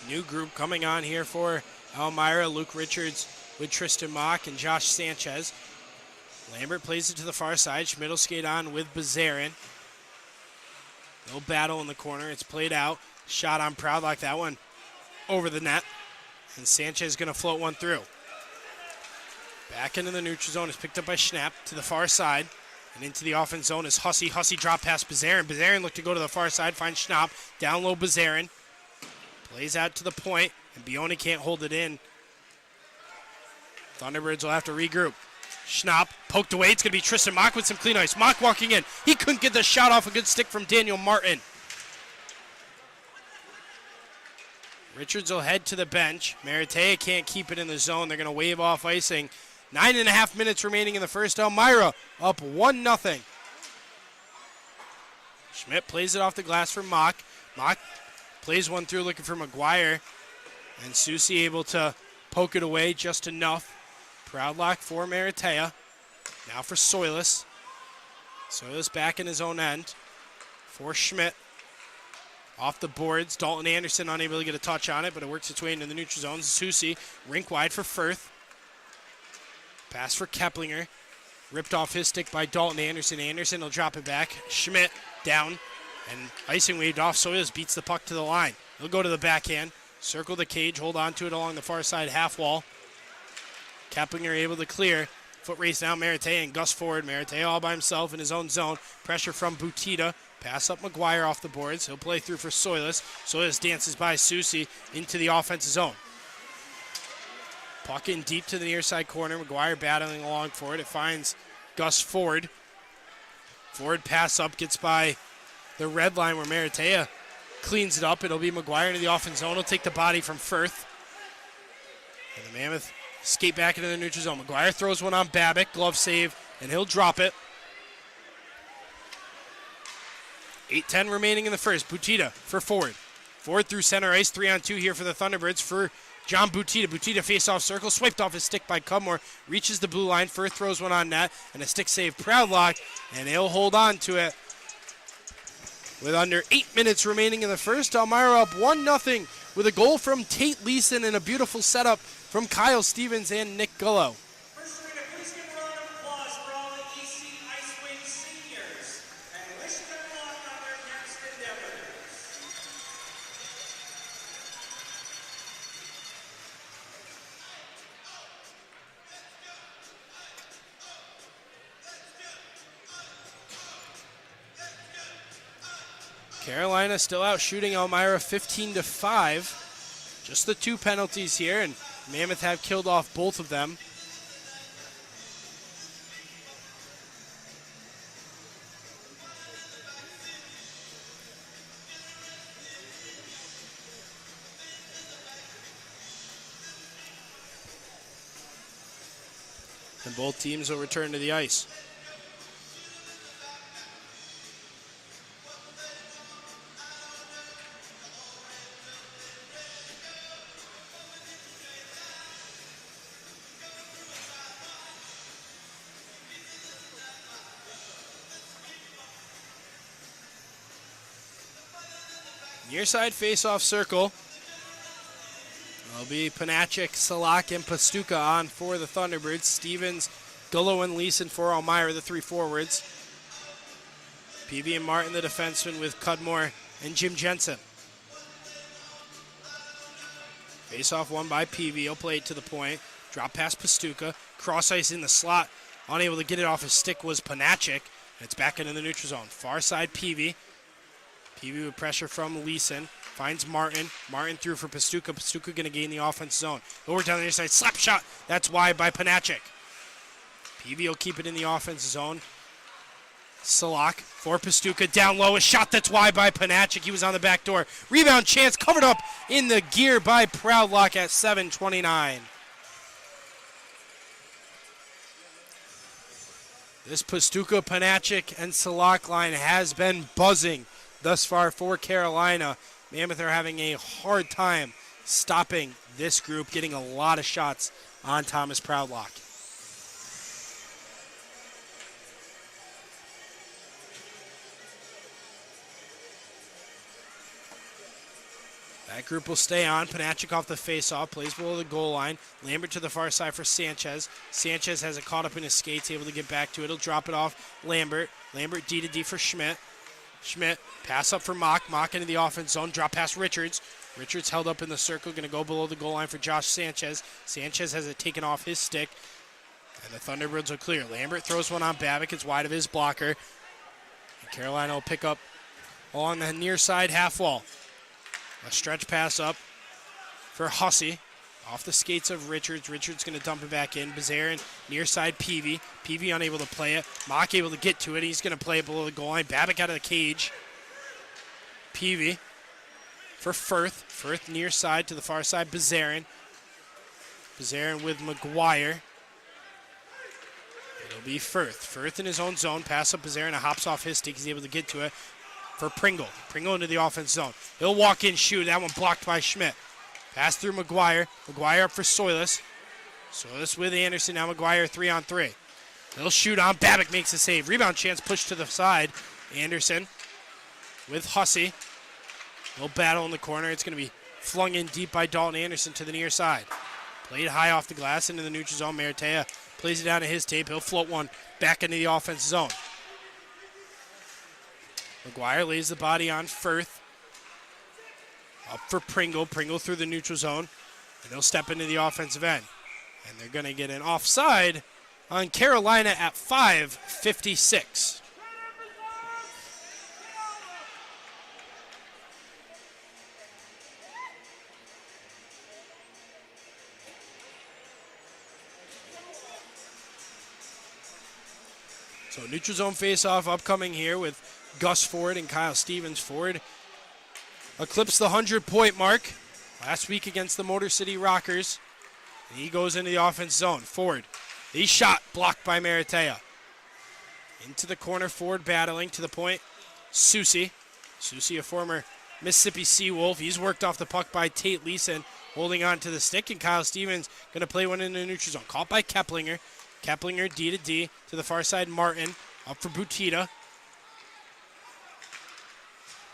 New group coming on here for Elmira. Luke Richards with Tristan Mock and Josh Sanchez. Lambert plays it to the far side. Schmidt will skate on with Bazarin. No battle in the corner. It's played out. Shot on Proudlock. That one over the net. And Sanchez is going to float one through. Back into the neutral zone. It's picked up by Schnapp to the far side. And into the offense zone is Hussey. Hussey drop past Bazarin. Bazarin looked to go to the far side. Finds Schnapp. Down low Bazarin. Plays out to the point, and Bioni can't hold it in. Thunderbirds will have to regroup. Schnapp poked away. It's going to be Tristan Mock with some clean ice. Mock walking in. He couldn't get the shot off. A good stick from Daniel Martin. Richards will head to the bench. Maratea can't keep it in the zone. They're going to wave off icing. 9.5 minutes remaining in the first. Elmira up 1-0. Schmidt plays it off the glass for Mock. Mock plays one through looking for McGuire. And Susi able to poke it away just enough. Proudlock for Maratea. Now for Soilis. Soilis back in his own end for Schmidt. Off the boards. Dalton Anderson unable to get a touch on it, but it works its way into the neutral zone. Susi rink wide for Firth. Pass for Keplinger. Ripped off his stick by Dalton Anderson. Anderson will drop it back. Schmidt down. And icing waved off. Soilis beats the puck to the line. He'll go to the backhand. Circle the cage. Hold on to it along the far side half wall. Keplinger able to clear. Foot race down Maratea and Gus forward. Maratea all by himself in his own zone. Pressure from Butita. Pass up McGuire off the boards. He'll play through for Soilis. Soilis dances by Susi into the offensive zone. Puck in deep to the near side corner. McGuire battling along for it. It finds Gus Ford. Ford pass up, gets by the red line where Maratea cleans it up. It'll be McGuire into the offense zone. He'll take the body from Firth. And the Mammoth skate back into the neutral zone. McGuire throws one on Babbitt. Glove save, and he'll drop it. 8:10 remaining in the first. Butita for Ford. Ford through center ice. 3-on-2 here for the Thunderbirds for John Butita. Butita face-off circle. Swiped off his stick by Cudmore. Reaches the blue line. Firth throws one on net. And a stick save Proudlock. And he'll hold on to it. With under 8 minutes remaining in the first, Elmira up 1-0 with a goal from Tate Leeson and a beautiful setup from Kyle Stevens and Nick Gullo. First Arena, please give a round of applause for all the EC Ice Wing seniors and wish them luck on their next endeavors. Carolina still out shooting Elmira 15-5. Just the 2 penalties here, and Mammoth have killed off both of them. And both teams will return to the ice. Near side face-off circle. It'll be Panachik, Salak, and Pastuca on for the Thunderbirds. Stevens, Gullo, and Leeson for Elmira, the 3 forwards. PB and Martin, the defenseman, with Cudmore and Jim Jensen. Face-off won by PB. He'll play it to the point. Drop past Pastuca. Cross ice in the slot Unable to get it off his stick was Panachik. It's back into the neutral zone. Far side, Peavy. Peavy with pressure from Leeson. Finds Martin. Martin through for Pastuca. Pastuca going to gain the offense zone. He'll work down the near side. Slap shot. That's wide by Panachik. Peavy will keep it in the offense zone. Salak for Pastuca. Down low. A shot that's wide by Panachik. He was on the back door. Rebound chance covered up in the gear by Proudlock at 7:29. This Pastuca, Panachik, and Salak line has been buzzing thus far for Carolina. Mammoth are having a hard time stopping this group, getting a lot of shots on Thomas Proudlock. That group will stay on. Panachik off the faceoff, plays below the goal line. Lambert to the far side for Sanchez. Sanchez has it caught up in his skates, able to get back to it. He'll drop it off Lambert. Lambert D to D for Schmidt. Schmidt, pass up for Mock. Mock into the offense zone. Drop past Richards. Richards held up in the circle, going to go below the goal line for Josh Sanchez. Sanchez has it taken off his stick, and the Thunderbirds will clear. Lambert throws one on Babic. It's wide of his blocker. And Carolina will pick up along the near side half wall. A stretch pass up for Hussey. Off the skates of Richards. Richards going to dump it back in. Bazarin near side Peavy. Peavy unable to play it. Mock able to get to it. He's going to play it below the goal line. Babic out of the cage. Peavy for Firth. Firth near side to the far side. Bazarin. Bazarin with McGuire. It'll be Firth. Firth in his own zone. Pass up Bazarin. Hops off his stick. He's able to get to it for Pringle. Pringle into the offense zone. He'll walk in, shoot. That one blocked by Schmidt. Pass through McGuire. McGuire up for Soilis. Soilis with Anderson. Now McGuire 3-on-3. He'll shoot on. Babic makes a save. Rebound chance pushed to the side. Anderson with Hussey. He'll battle in the corner. It's going to be flung in deep by Dalton Anderson to the near side. Played high off the glass into the neutral zone. Maratea plays it down to his tape. He'll float one back into the offense zone. McGuire lays the body on Firth. Up for Pringle. Pringle through the neutral zone. And he'll step into the offensive end. And they're going to get an offside on Carolina at 5:56. So neutral zone face-off upcoming here with Gus Ford and Kyle Stevens. Ford eclipsed the 100-point mark last week against the Motor City Rockers. And he goes into the offense zone. Ford, the shot blocked by Maratea. Into the corner, Ford battling to the point. Susi, a former Mississippi Seawolf. He's worked off the puck by Tate Leeson, holding on to the stick, and Kyle Stevens going to play one in the neutral zone. Caught by Keplinger. Keplinger D to D to the far side. Martin up for Butita.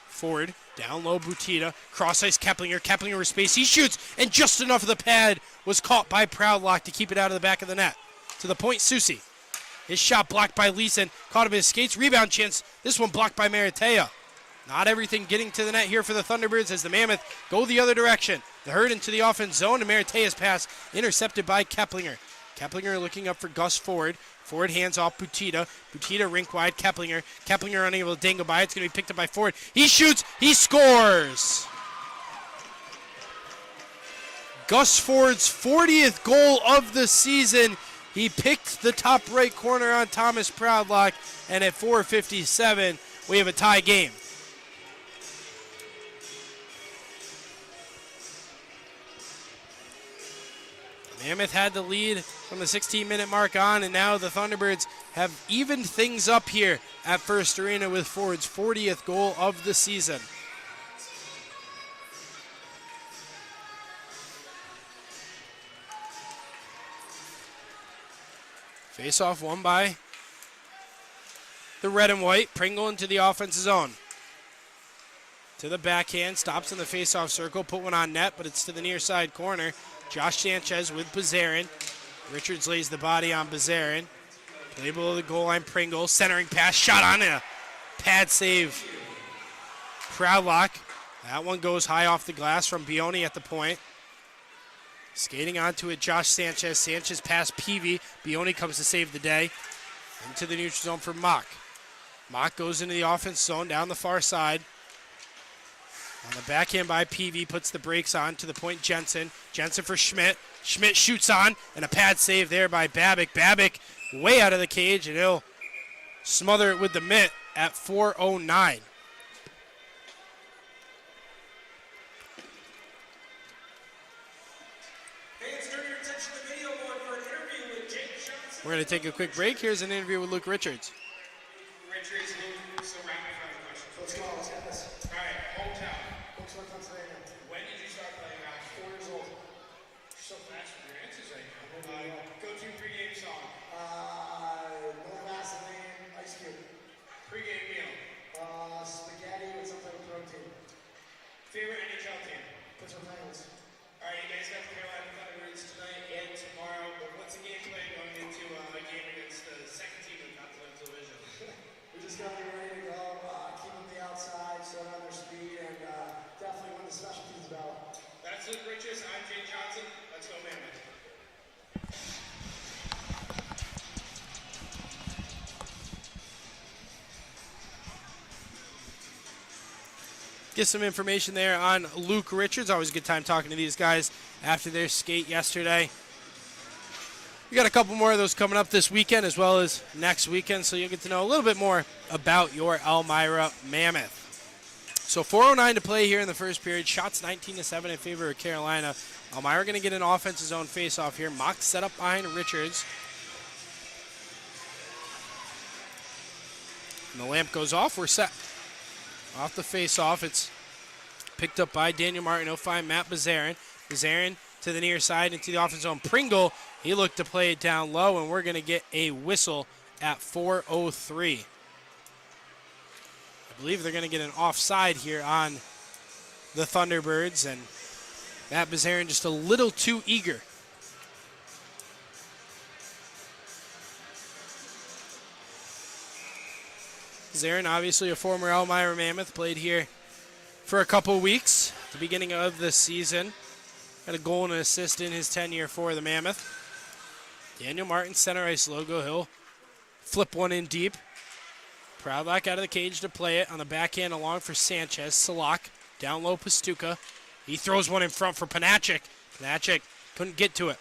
Ford down low. Butita cross ice. Keplinger. Keplinger with space. He shoots, and just enough of the pad was caught by Proudlock to keep it out of the back of the net. To the point, Susi. His shot blocked by Leeson. Caught him in his skates. Rebound chance. This one blocked by Maratea. Not everything getting to the net here for the Thunderbirds as the Mammoth go the other direction. The herd into the offense zone, and Maratea's pass intercepted by Keplinger. Keplinger looking up for Gus Ford. Ford hands off Butita. Butita rink wide. Keplinger. Keplinger unable to dangle by. It's going to be picked up by Ford. He shoots. He scores. Gus Ford's 40th goal of the season. He picked the top right corner on Thomas Proudlock. And at 4:57, we have a tie game. Mammoth had the lead from the 16-minute mark on, and now the Thunderbirds have evened things up here at First Arena with Ford's 40th goal of the season. Face-off won by the red and white. Pringle into the offensive zone. To the backhand, stops in the face-off circle, put one on net, but it's to the near side corner. Josh Sanchez with Bazarin. Richards lays the body on Bazarin. Play below the goal line, Pringle. Centering pass, shot on a pad save. Proudlock. That one goes high off the glass from Bioni at the point. Skating onto it, Josh Sanchez. Sanchez past Peavy. Bioni comes to save the day. Into the neutral zone for Mock. Mock goes into the offense zone down the far side. On the backhand by Peavy, puts the brakes on to the point Jensen. Jensen for Schmidt. Schmidt shoots on, and a pad save there by Babick. Babick way out of the cage, and he'll smother it with the mitt at 4:09. We're going to take a quick break. Here's an interview with Luke Richards. Richards, Luke, so rapid fire questions. Let's go, let's get this. All right, hometown. Brooksville, Pennsylvania. When did you start playing golf? 4 years old. You're so fast with your answers right now. Go-to pregame song. No Vaseline, Ice Cube. Pregame meal. Spaghetti with some type of protein. Favorite NHL team? Pittsburgh Penguins. All right, you guys got the Carolina Thunderbirds tonight and tomorrow, but what's the game plan going into a game against the second team in the Contenential Division? We just got to be ready to go, keep them the outside, slow down their speed, and definitely win the special teams battle. That's Luke Richards. I'm Jay Johnson. Let's go, Mammoth. Get some information there on Luke Richards. Always a good time talking to these guys after their skate yesterday. We got a couple more of those coming up this weekend as well as next weekend, so you'll get to know a little bit more about your Elmira Mammoth. So 4:09 to play here in the first period. Shots 19-7 in favor of Carolina. Elmira going to get an offensive zone face-off here. Mock set up behind Richards. And the lamp goes off. We're set. Off the face-off, it's picked up by Daniel Martin. He'll find Matt Bazarin. Bazarin to the near side into the offensive zone. Pringle, he looked to play it down low, and we're going to get a whistle at 4:03. I believe they're going to get an offside here on the Thunderbirds, and Matt Bazarin just a little too eager. Zarin, obviously a former Elmira Mammoth, played here for a couple weeks at the beginning of the season. Had a goal and an assist in his tenure for the Mammoth. Daniel Martin, center ice logo. He'll flip one in deep. Proudlock out of the cage to play it on the backhand along for Sanchez. Salak down low, Pastuca. He throws one in front for Panachik. Panachik couldn't get to it.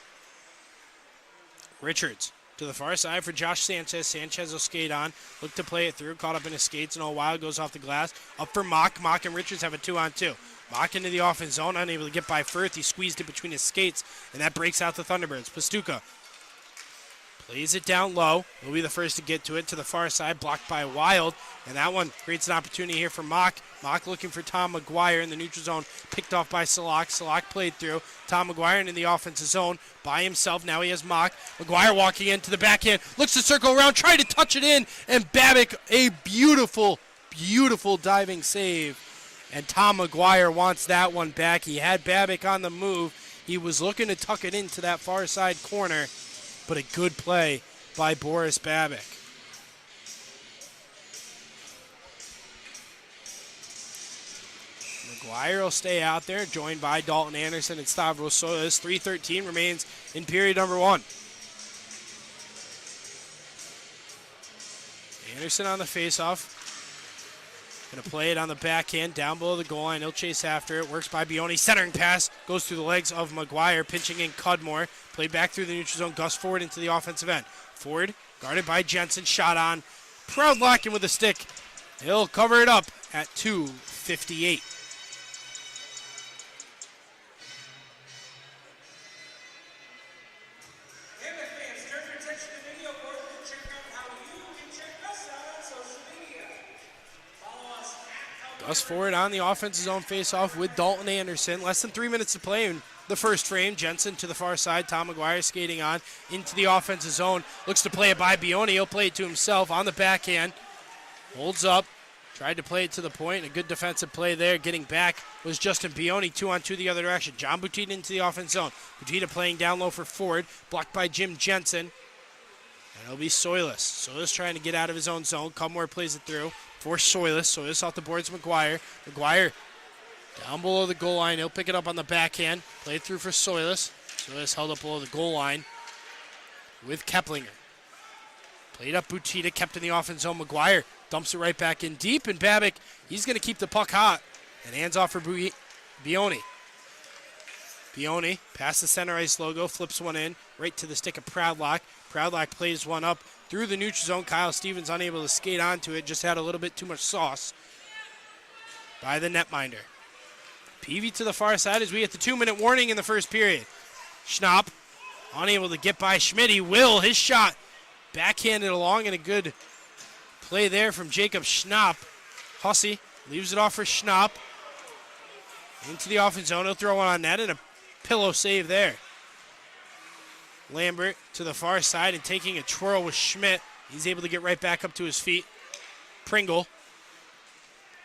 Richards to the far side for Josh Sanchez. Sanchez will skate on. Look to play it through. Caught up in his skates and all wild. Goes off the glass. Up for Mock. Mock and Richards have a 2-on-2. Mock into the offense zone. Unable to get by Firth. He squeezed it between his skates. And that breaks out the Thunderbirds. Pastuca plays it down low. He'll be the first to get to it. To the far side. Blocked by Wild. And that one creates an opportunity here for Mock. Mock looking for Tom McGuire in the neutral zone. Picked off by Salak. Salak played through. Tom McGuire into the offensive zone by himself. Now he has Mock. McGuire walking into the backhand. Looks to circle around. Tried to touch it in. And Babick, a beautiful, beautiful diving save. And Tom McGuire wants that one back. He had Babick on the move. He was looking to tuck it into that far side corner. But a good play by Boris Babick. McGuire will stay out there, joined by Dalton Anderson and Stavros Solis. 3:13 remains in period number 1. Anderson on the faceoff. Going to play it on the backhand, down below the goal line. He'll chase after it. Works by Bioni. Centering pass goes through the legs of McGuire. Pinching in Cudmore. Played back through the neutral zone. Gus Ford into the offensive end. Ford guarded by Jensen. Shot on. Proudlock with a stick. He'll cover it up at 2:58. Gus Ford on the offensive zone face-off with Dalton Anderson. Less than 3 minutes to play in the first frame. Jensen to the far side. Tom McGuire skating on into the offensive zone. Looks to play it by Bioni. He'll play it to himself on the backhand. Holds up. Tried to play it to the point. A good defensive play there. Getting back was Justin Bioni. 2-on-2 the other direction. John Butita into the offensive zone. Butita playing down low for Ford. Blocked by Jim Jensen. And it'll be Soilis. Soilis trying to get out of his own zone. Cudmore plays it through for Soilis. Soilis off the boards, McGuire. McGuire down below the goal line. He'll pick it up on the backhand. Play it through for Soilis. So it's held up below the goal line with Keplinger. Played up Butita, kept in the offense zone. McGuire dumps it right back in deep, and Babick, he's going to keep the puck hot. And hands off for Bioni. Bioni, past the center ice logo, flips one in, right to the stick of Proudlock. Proudlock plays one up through the neutral zone. Kyle Stevens unable to skate onto it, just had a little bit too much sauce by the netminder. Peavy to the far side as we hit the 2-minute warning in the first period. Schnapp unable to get by Schmidt. He will. His shot backhanded along, and a good play there from Jacob Schnapp. Hussey leaves it off for Schnapp. Into the offense zone. He'll throw one on net, and a pillow save there. Lambert to the far side and taking a twirl with Schmidt. He's able to get right back up to his feet. Pringle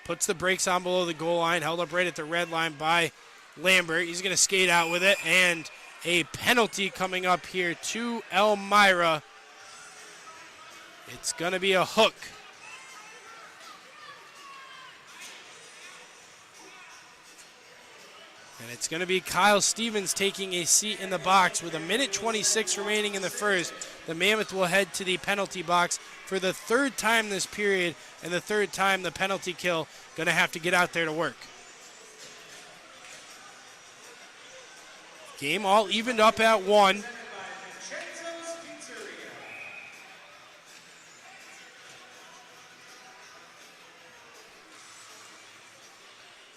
puts the brakes on below the goal line, held up right at the red line by Lambert. He's going to skate out with it, and a penalty coming up here to Elmira. It's going to be a hook. And it's going to be Kyle Stevens taking a seat in the box with 1:26 remaining in the first. The Mammoth will head to the penalty box for the third time this period, and the third time the penalty kill going to have to get out there to work. Game all evened up at 1.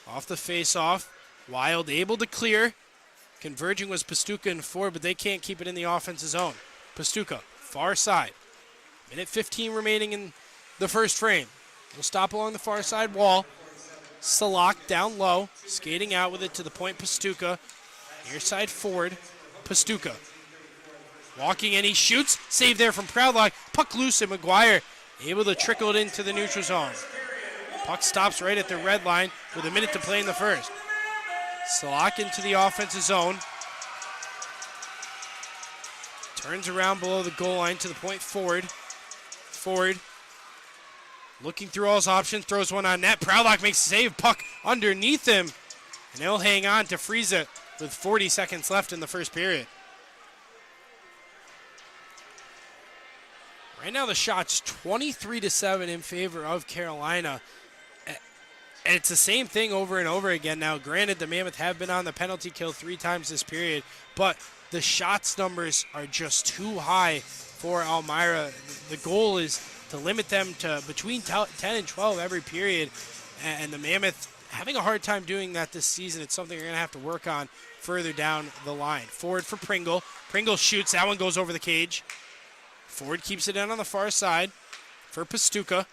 Off the face-off. Wild able to clear. Converging was Pastuca and Ford, but they can't keep it in the offensive zone. Pastuca, far side. 1:15 remaining in the first frame. We'll stop along the far side wall. Salak down low, skating out with it to the point. Pastuca, near side Ford. Pastuca walking in, he shoots. Save there from Proudlock. Puck loose, and McGuire able to trickle it into the neutral zone. Puck stops right at the red line with a minute to play in the first. Salak into the offensive zone. Turns around below the goal line to the point Ford. Ford looking through all his options, throws one on net. Proudlock makes a save, puck underneath him, and he'll hang on to freeze it with 40 seconds left in the first period. Right now the shot's 23-7 in favor of Carolina. And it's the same thing over and over again. Now, granted, the Mammoth have been on the penalty kill 3 times this period, but the shots numbers are just too high for Elmira. The goal is to limit them to between 10 and 12 every period, and the Mammoth having a hard time doing that this season. It's something you're going to have to work on further down the line. Forward for Pringle. Pringle shoots. That one goes over the cage. Ford keeps it in on the far side for Pastuca.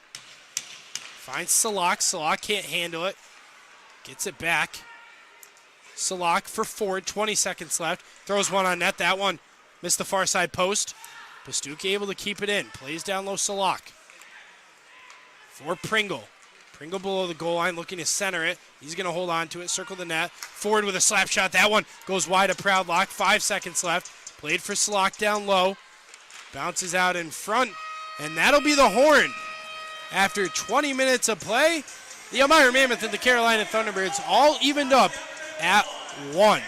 Finds Salak. Salak can't handle it. Gets it back. Salak for Ford. 20 seconds left. Throws one on net. That one missed the far side post. Pastuca able to keep it in. Plays down low Salak. For Pringle. Pringle below the goal line looking to center it. He's going to hold on to it. Circle the net. Ford with a slap shot. That one goes wide of Proudlock. 5 seconds left. Played for Salak down low. Bounces out in front. And that'll be the horn. After 20 minutes of play, the Elmira Mammoth and the Carolina Thunderbirds all evened up at 1.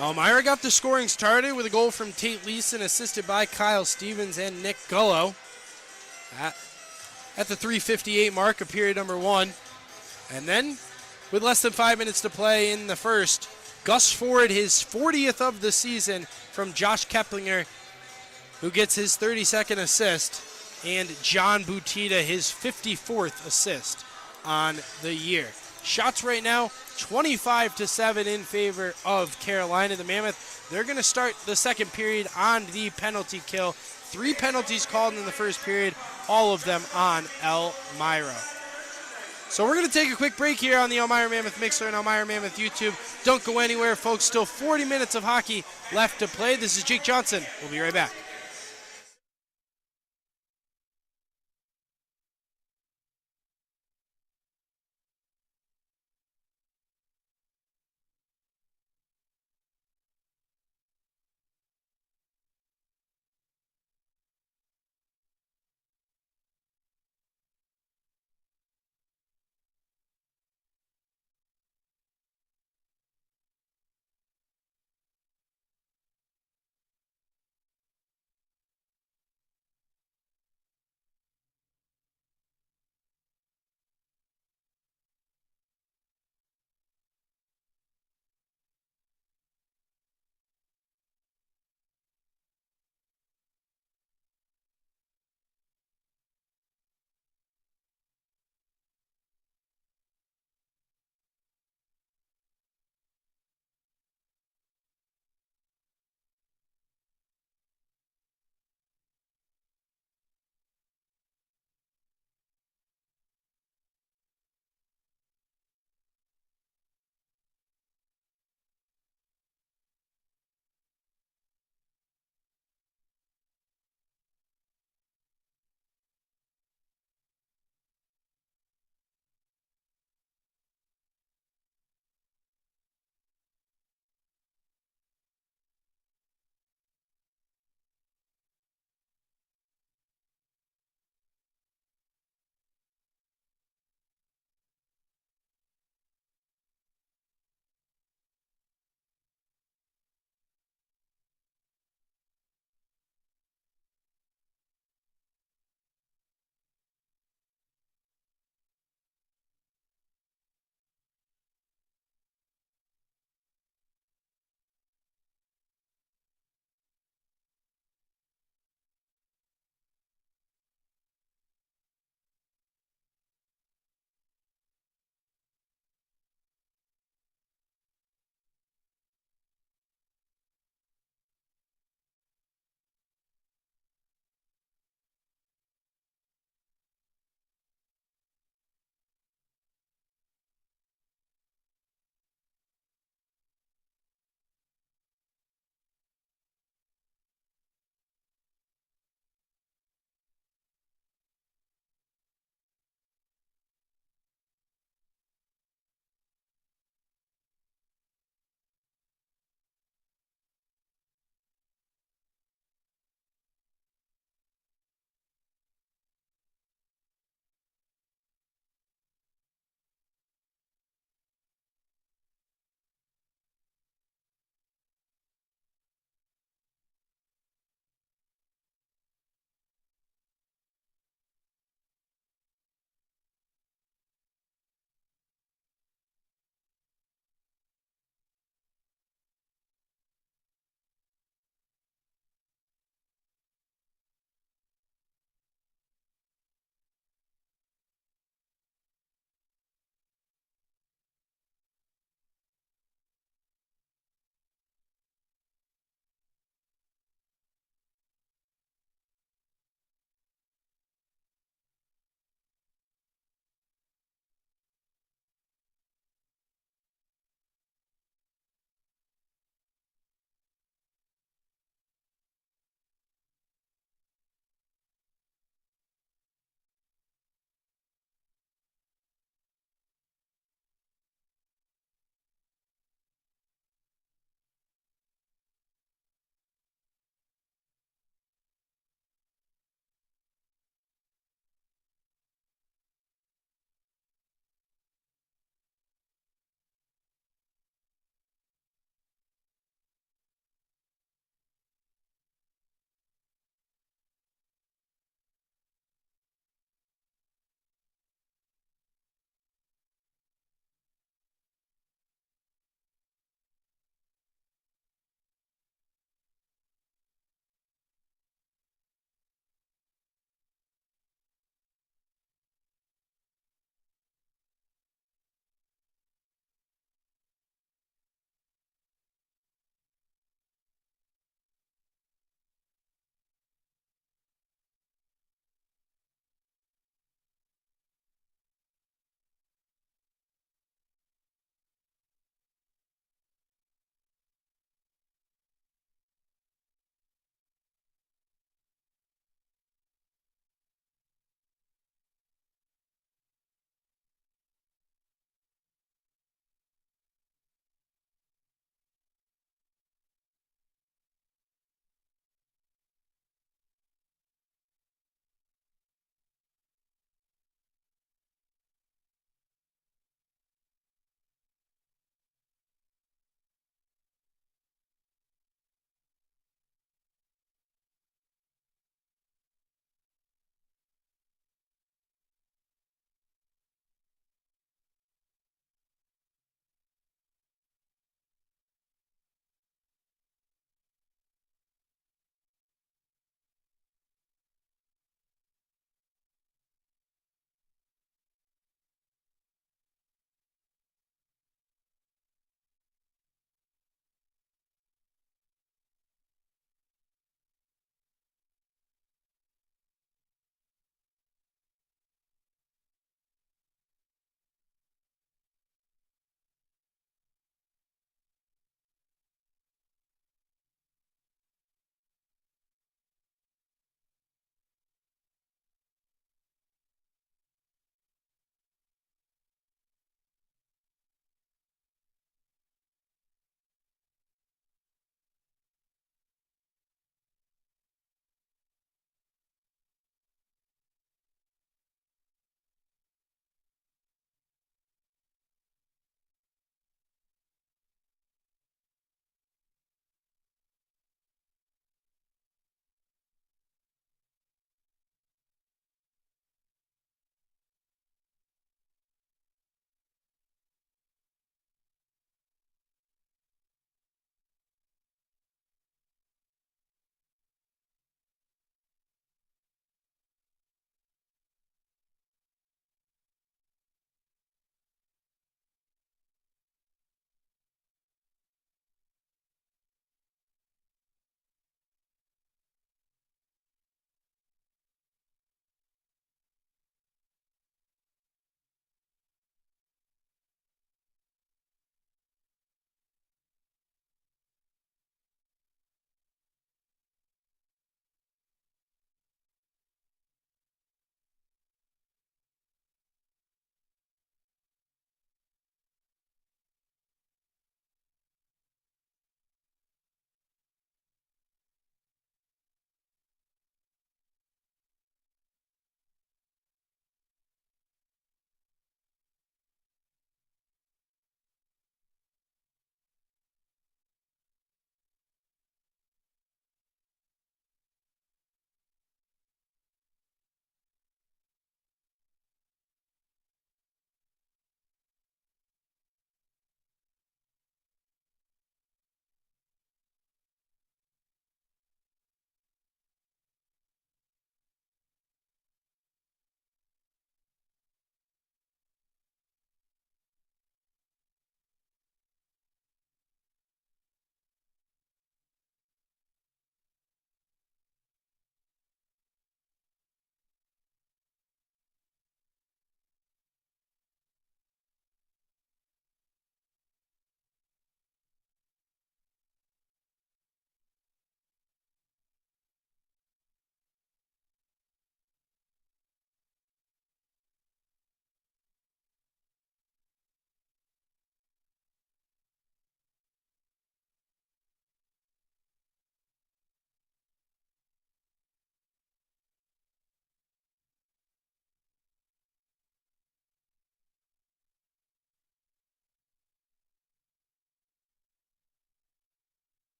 Elmira got the scoring started with a goal from Tate Leeson, assisted by Kyle Stevens and Nick Gullo. At the 3:58 mark of period number 1. And then, with less than 5 minutes to play in the first, Gus Ford, his 40th of the season from Josh Keplinger, who gets his 32nd assist, and John Butita, his 54th assist on the year. Shots right now, 25-7 in favor of Carolina. The Mammoth, they're going to start the second period on the penalty kill. 3 penalties called in the first period, all of them on Elmira. So we're going to take a quick break here on the Elmira Mammoth Mixer and Elmira Mammoth YouTube. Don't go anywhere, folks. Still 40 minutes of hockey left to play. This is Jake Johnson. We'll be right back.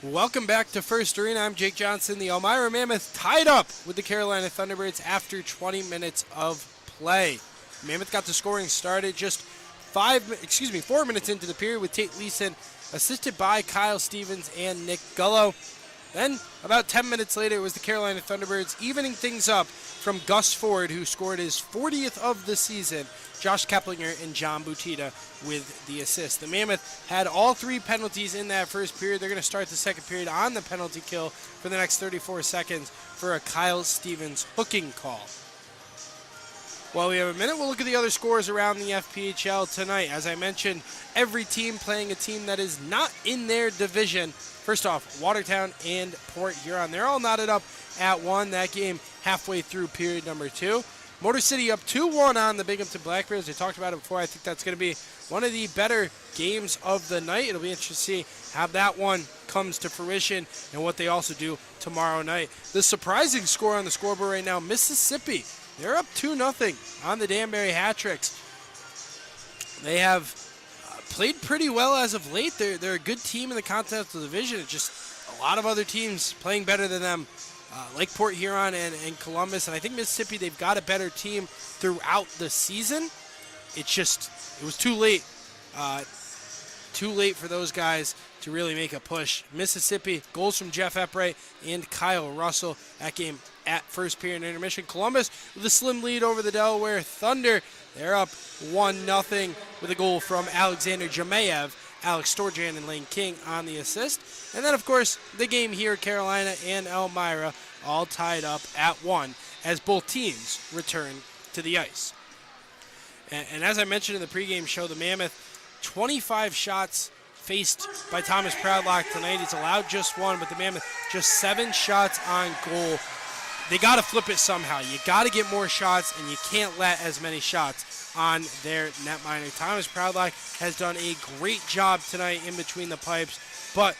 Welcome back to First Arena. I'm Jake Johnson. The Elmira Mammoth tied up with the Carolina Thunderbirds after 20 minutes of play. Mammoth got the scoring started just 4 minutes into the period with Tate Leeson assisted by Kyle Stevens and Nick Gullo. Then, about 10 minutes later, it was the Carolina Thunderbirds evening things up from Gus Ford, who scored his 40th of the season, Josh Keplinger and John Butita with the assist. The Mammoth had all 3 penalties in that first period. They're going to start the second period on the penalty kill for the next 34 seconds for a Kyle Stevens hooking call. While we have a minute, we'll look at the other scores around the FPHL tonight. As I mentioned, every team playing a team that is not in their division. First off, Watertown and Port Huron. They're all knotted up at 1. That game halfway through period number 2. Motor City up 2-1 on the Binghamton Blackbears. I talked about it before. I think that's going to be one of the better games of the night. It'll be interesting to see how that one comes to fruition and what they also do tomorrow night. The surprising score on the scoreboard right now, Mississippi. They're up 2-0 on the Danbury Hat-Tricks. They have played pretty well as of late. They're a good team in the Contenential Division. It's just a lot of other teams playing better than them, like Port Huron and Columbus. And I think Mississippi, they've got a better team throughout the season. It was too late. Too late for those guys to really make a push. Mississippi, goals from Jeff Eppright and Kyle Russell. That game at first period intermission. Columbus with a slim lead over the Delaware Thunder. They're up 1-0 with a goal from Alexander Jamayev, Alex Storjan, and Lane King on the assist. And then, of course, the game here, Carolina and Elmira, all tied up at 1 as both teams return to the ice. And as I mentioned in the pregame show, the Mammoth, 25 shots faced by Thomas Proudlock tonight. He's allowed just 1, but the Mammoth just 7 shots on goal. They got to flip it somehow. You got to get more shots, and you can't let as many shots on their netminder. Thomas Proudlock has done a great job tonight in between the pipes, but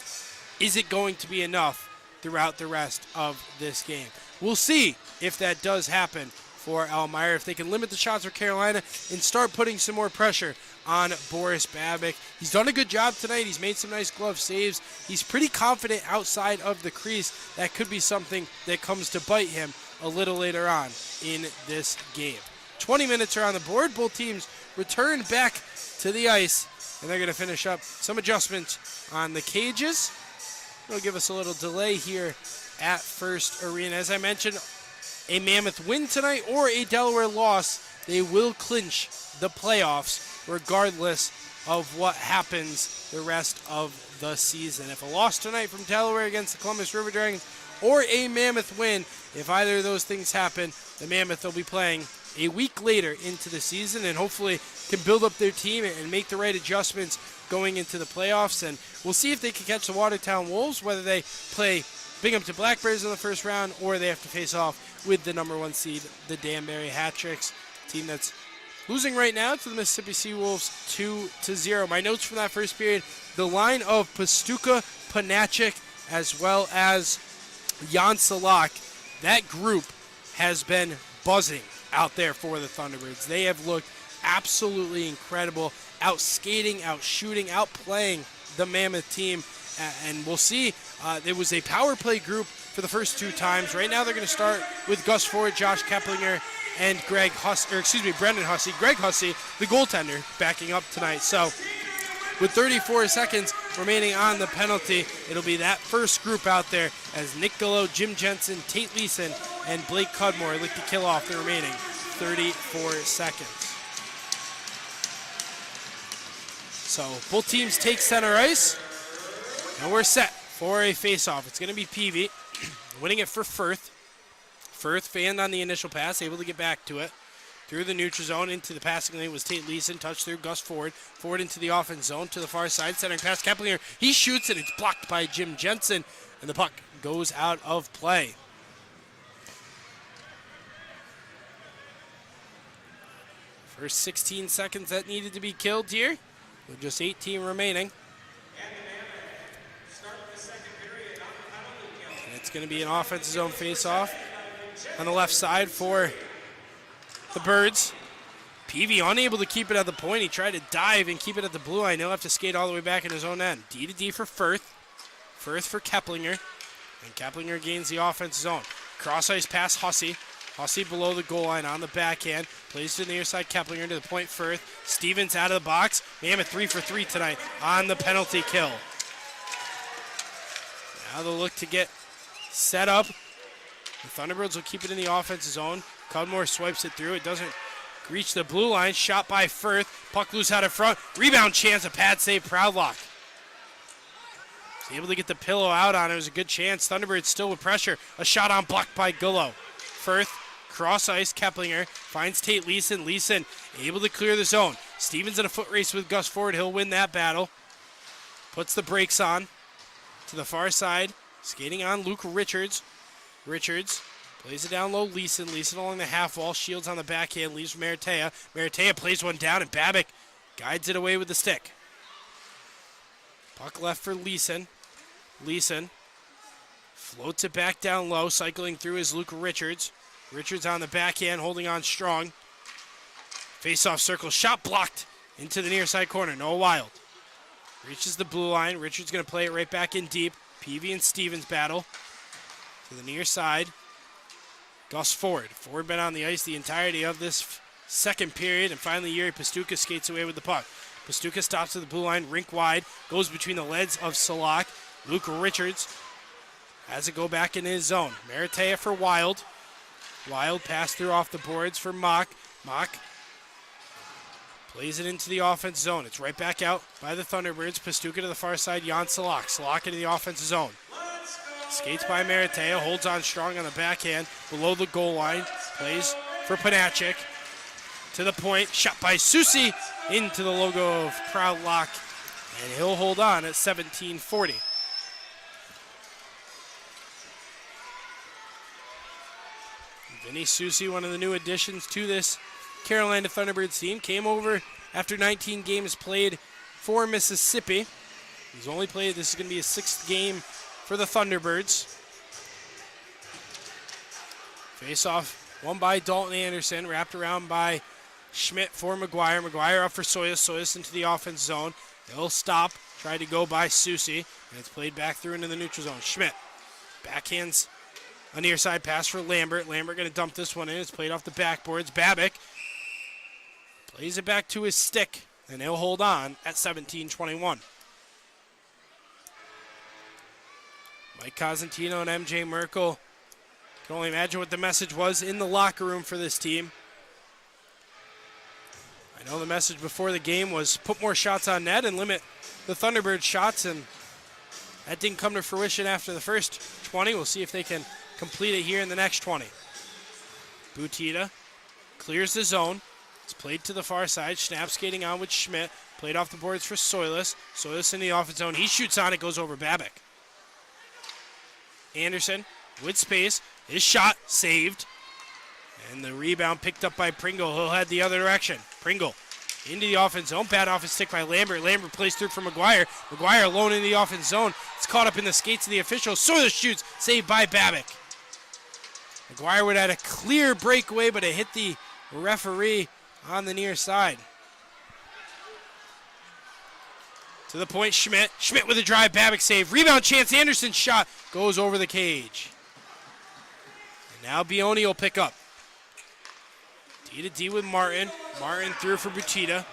is it going to be enough throughout the rest of this game? We'll see if that does happen for Elmira, if they can limit the shots for Carolina and start putting some more pressure on Boris Babic. He's done a good job tonight. He's made some nice glove saves. He's pretty confident outside of the crease. That could be something that comes to bite him a little later on in this game. 20 minutes are on the board. Both teams return back to the ice, and they're going to finish up some adjustments on the cages. It'll give us a little delay here at First Arena. As I mentioned, a Mammoth win tonight or a Delaware loss, they will clinch the playoffs regardless of what happens the rest of the season. If a loss tonight from Delaware against the Columbus River Dragons or a Mammoth win, if either of those things happen, the Mammoth will be playing a week later into the season and hopefully can build up their team and make the right adjustments going into the playoffs. And we'll see if they can catch the Watertown Wolves, whether they play Binghamton Blackbears in the first round or they have to face off with the number 1 seed, the Danbury Hat-Tricks, team that's losing right now to the Mississippi Seawolves 2-0. My notes from that first period, the line of Pastuka, Panachik, as well as Jan Salak, that group has been buzzing out there for the Thunderbirds. They have looked absolutely incredible, out skating, out shooting, out playing the Mammoth team. And we'll see. There was a power play group for the first 2 times. Right now they're going to start with Gus Ford, Josh Keplinger, and Brendan Hussey. Greg Hussey, the goaltender, backing up tonight. So with 34 seconds remaining on the penalty, it'll be that first group out there as Nick Gullo, Jim Jensen, Tate Leeson, and Blake Cudmore look to kill off the remaining 34 seconds. So both teams take center ice, and we're set for a face-off. It's going to be Peavy winning it for Firth. Firth fanned on the initial pass, able to get back to it. Through the neutral zone into the passing lane was Tate Leeson. Touched through Gus Ford. Ford into the offense zone to the far side. Centering pass Keplinger. He shoots it. It's blocked by Jim Jensen. And the puck goes out of play. First 16 seconds that needed to be killed here. With just 18 remaining. And it's going to be an offensive zone face-off on the left side for the Birds. Peavy unable to keep it at the point. He tried to dive and keep it at the blue line. He'll have to skate all the way back in his own end. D to D for Firth. Firth for Keplinger. And Keplinger gains the offense zone. Cross ice pass Hussey. Hussey below the goal line on the backhand. Plays to the near side, Keplinger to the point Firth. Stevens out of the box. Mammoth 3 for 3 tonight on the penalty kill. Now they'll look to get set up. The Thunderbirds will keep it in the offensive zone. Cudmore swipes it through. It doesn't reach the blue line. Shot by Firth. Puck loose out in front. Rebound chance. A pad save. Proudlock. Was able to get the pillow out on it. It was a good chance. Thunderbirds still with pressure. A shot on blocked by Gullo. Firth. Cross ice. Keplinger. Finds Tate Leeson. Leeson able to clear the zone. Stevens in a foot race with Gus Ford. He'll win that battle. Puts the brakes on. To the far side. Skating on Luke Richards. Richards plays it down low. Leeson along the half wall. Shields on the backhand. Leaves for Maratea. Maratea plays one down, and Babick guides it away with the stick. Puck left for Leeson. Leeson floats it back down low. Cycling through is Luke Richards. Richards on the backhand, holding on strong. Face-off circle. Shot blocked into the near side corner. Noah Wild reaches the blue line. Richards going to play it right back in deep. Peavy and Stevens battle. To the near side, Gus Ford. Ford been on the ice the entirety of this second period, and finally Yuri Pastuka skates away with the puck. Pastuka stops at the blue line, rink wide, goes between the legs of Salak. Luke Richards has it go back in his zone. Maratea for Wild. Wild pass through off the boards for Mock. Mock plays it into the offense zone. It's right back out by the Thunderbirds. Pastuka to the far side, Jan Salak. Salak into the offensive zone. Skates by Maratea, holds on strong on the backhand, below the goal line, plays for Panachik. To the point, shot by Susi, into the logo of Proudlock, and he'll hold on at 17:40. Vinny Susi, one of the new additions to this Carolina Thunderbirds team, came over after 19 games played for Mississippi. He's only played, this is going to be his 6th game for the Thunderbirds. Face-off won by Dalton Anderson, wrapped around by Schmidt for McGuire. McGuire up for Soyas. Soyas into the offense zone. They'll stop, try to go by Susi, and it's played back through into the neutral zone. Schmidt backhands a near side pass for Lambert. Lambert going to dump this one in. It's played off the backboards. Babick plays it back to his stick, and he'll hold on at 17:21. Mike Cosentino and MJ Merkel can only imagine what the message was in the locker room for this team. I know the message before the game was put more shots on net and limit the Thunderbird shots, and that didn't come to fruition after the first 20. We'll see if they can complete it here in the next 20. Butita clears the zone. It's played to the far side. Schnapp skating on with Schmidt. Played off the boards for Soilis. Soilis in the offense zone. He shoots on it, goes over Babick. Anderson with space. His shot saved. And the rebound picked up by Pringle. He'll head the other direction. Pringle into the offense zone. Bad off his stick by Lambert. Lambert plays through for McGuire. McGuire alone in the offense zone. It's caught up in the skates of the officials. Soilis shoots. Saved by Babick. McGuire would have had a clear breakaway, but it hit the referee on the near side. To the point, Schmidt. Schmidt with a drive, Babick save. Rebound chance, Anderson's shot goes over the cage. And now Bioni will pick up. D to D with Martin. Martin through for Butita.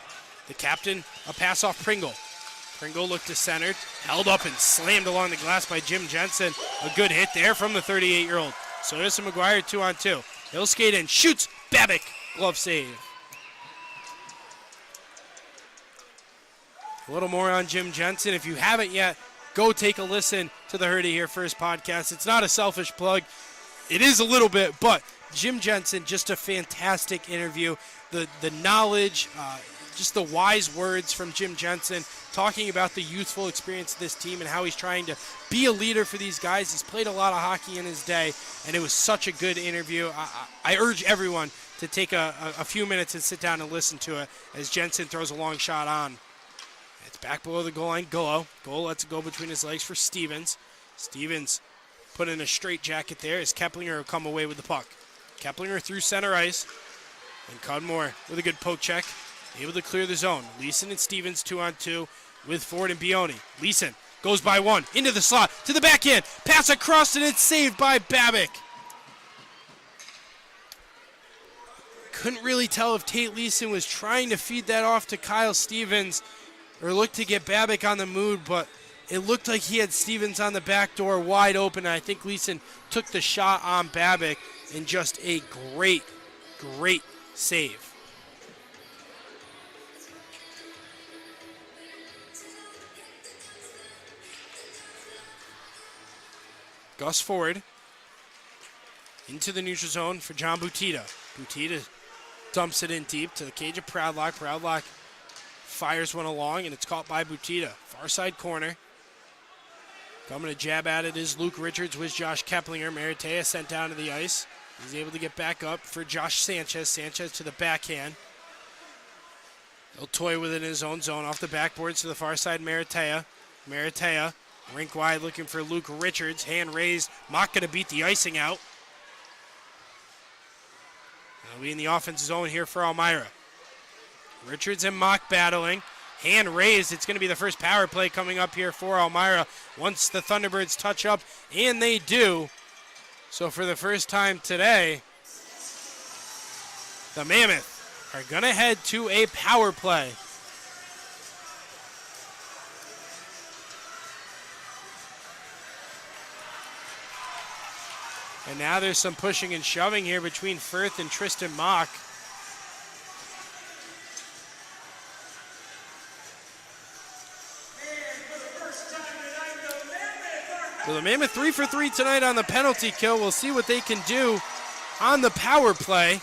The captain, a pass off Pringle. Pringle looked to center, held up and slammed along the glass by Jim Jensen. A good hit there from the 38-year-old. Soilis and McGuire 2-on-2. He'll skate in, shoots, Babick, glove save. A little more on Jim Jensen. If you haven't yet, go take a listen to the Heard It Here First podcast. It's not a selfish plug. It is a little bit, but Jim Jensen, just a fantastic interview. The knowledge, just the wise words from Jim Jensen, talking about the youthful experience of this team and how he's trying to be a leader for these guys. He's played a lot of hockey in his day, and it was such a good interview. I urge everyone to take a few minutes and sit down and listen to it as Jensen throws a long shot on. It's back below the goal line. Gullo lets it go between his legs for Stevens. Stevens put in a straight jacket there as Keplinger will come away with the puck. Keplinger through center ice. And Cudmore with a good poke check. Able to clear the zone. Leeson and Stevens 2-on-2 with Ford and Bioni. Leeson Goes by one. Into the slot. To the backhand. Pass across and it's saved by Babick. Couldn't really tell if Tate Leeson was trying to feed that off to Kyle Stevens or looked to get Babick on the move, but it looked like he had Stevens on the back door wide open. And I think Leeson took the shot on Babick and just a great, great save. Gus forward into the neutral zone for John Butita. Butita dumps it in deep to the cage of Proudlock. Proudlock fires one along, and it's caught by Butita. Far side corner. Coming to jab at it is Luke Richards with Josh Keplinger. Maratea sent down to the ice. He's able to get back up for Josh Sanchez. Sanchez to the backhand. He'll toy with it in his own zone. Off the backboards to the far side, Maratea. Maratea, rink wide looking for Luke Richards. Hand raised. Mock going to beat the icing out. They'll be in the offensive zone here for Elmira. Richards and Mock battling. Hand raised. It's going to be the first power play coming up here for Elmira once the Thunderbirds touch up, and they do. So for the first time today, the Mammoth are going to head to a power play. And now there's some pushing and shoving here between Firth and Tristan Mock. So the Mammoth 3 for 3 tonight on the penalty kill. We'll see what they can do on the power play.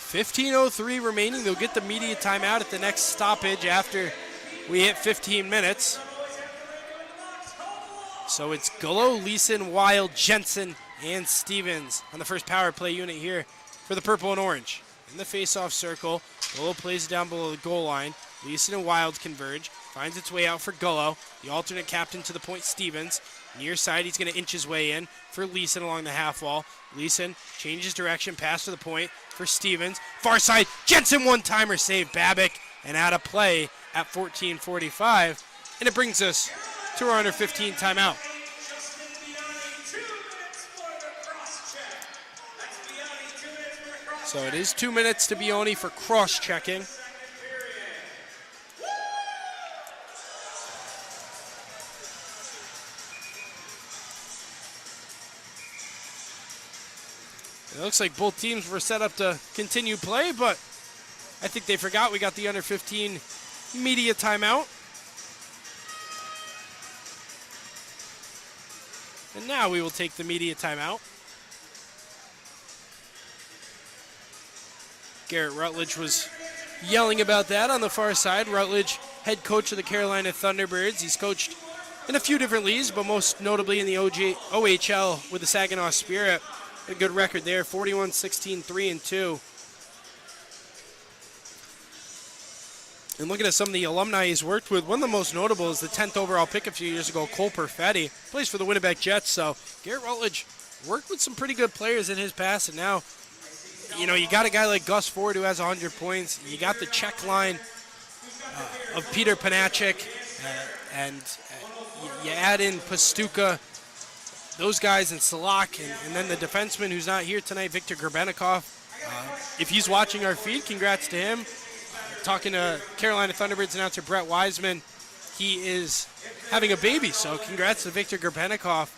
15:03 remaining. They'll get the media timeout at the next stoppage after we hit 15 minutes. So it's Gullo, Leeson, Wild, Jensen, and Stevens on the first power play unit here for the purple and orange. In the face-off circle, Gullo plays it down below the goal line. Leeson and Wild converge. Finds its way out for Gullo. The alternate captain to the point, Stevens. Near side, he's going to inch his way in for Leeson along the half wall. Leeson changes direction, pass to the point for Stevens. Far side, Jensen one-timer save Babick, and out of play at 14:45. And it brings us to our under 15 timeout. So it is 2 minutes to Bioni for cross-checking. It looks like both teams were set up to continue play, but I think they forgot we got the under 15 media timeout. And now we will take the media timeout. Garrett Rutledge was yelling about that on the far side. Rutledge, head coach of the Carolina Thunderbirds. He's coached in a few different leagues, but most notably in the OHL with the Saginaw Spirit. A good record there, 41-16-3-2. And looking at some of the alumni he's worked with, one of the most notable is the 10th overall pick a few years ago, Cole Perfetti. Plays for the Winnipeg Jets, so Garrett Rutledge worked with some pretty good players in his past, and now, you know, you got a guy like Gus Ford who has 100 points. You got the check line of Peter Panachik, and you add in Pastuca, those guys, and Salak, and then the defenseman who's not here tonight, Victor Gerbenikov. If he's watching our feed, congrats to him. Talking to Carolina Thunderbirds announcer Brett Wiseman, he is having a baby, so congrats to Victor Gerbenikov.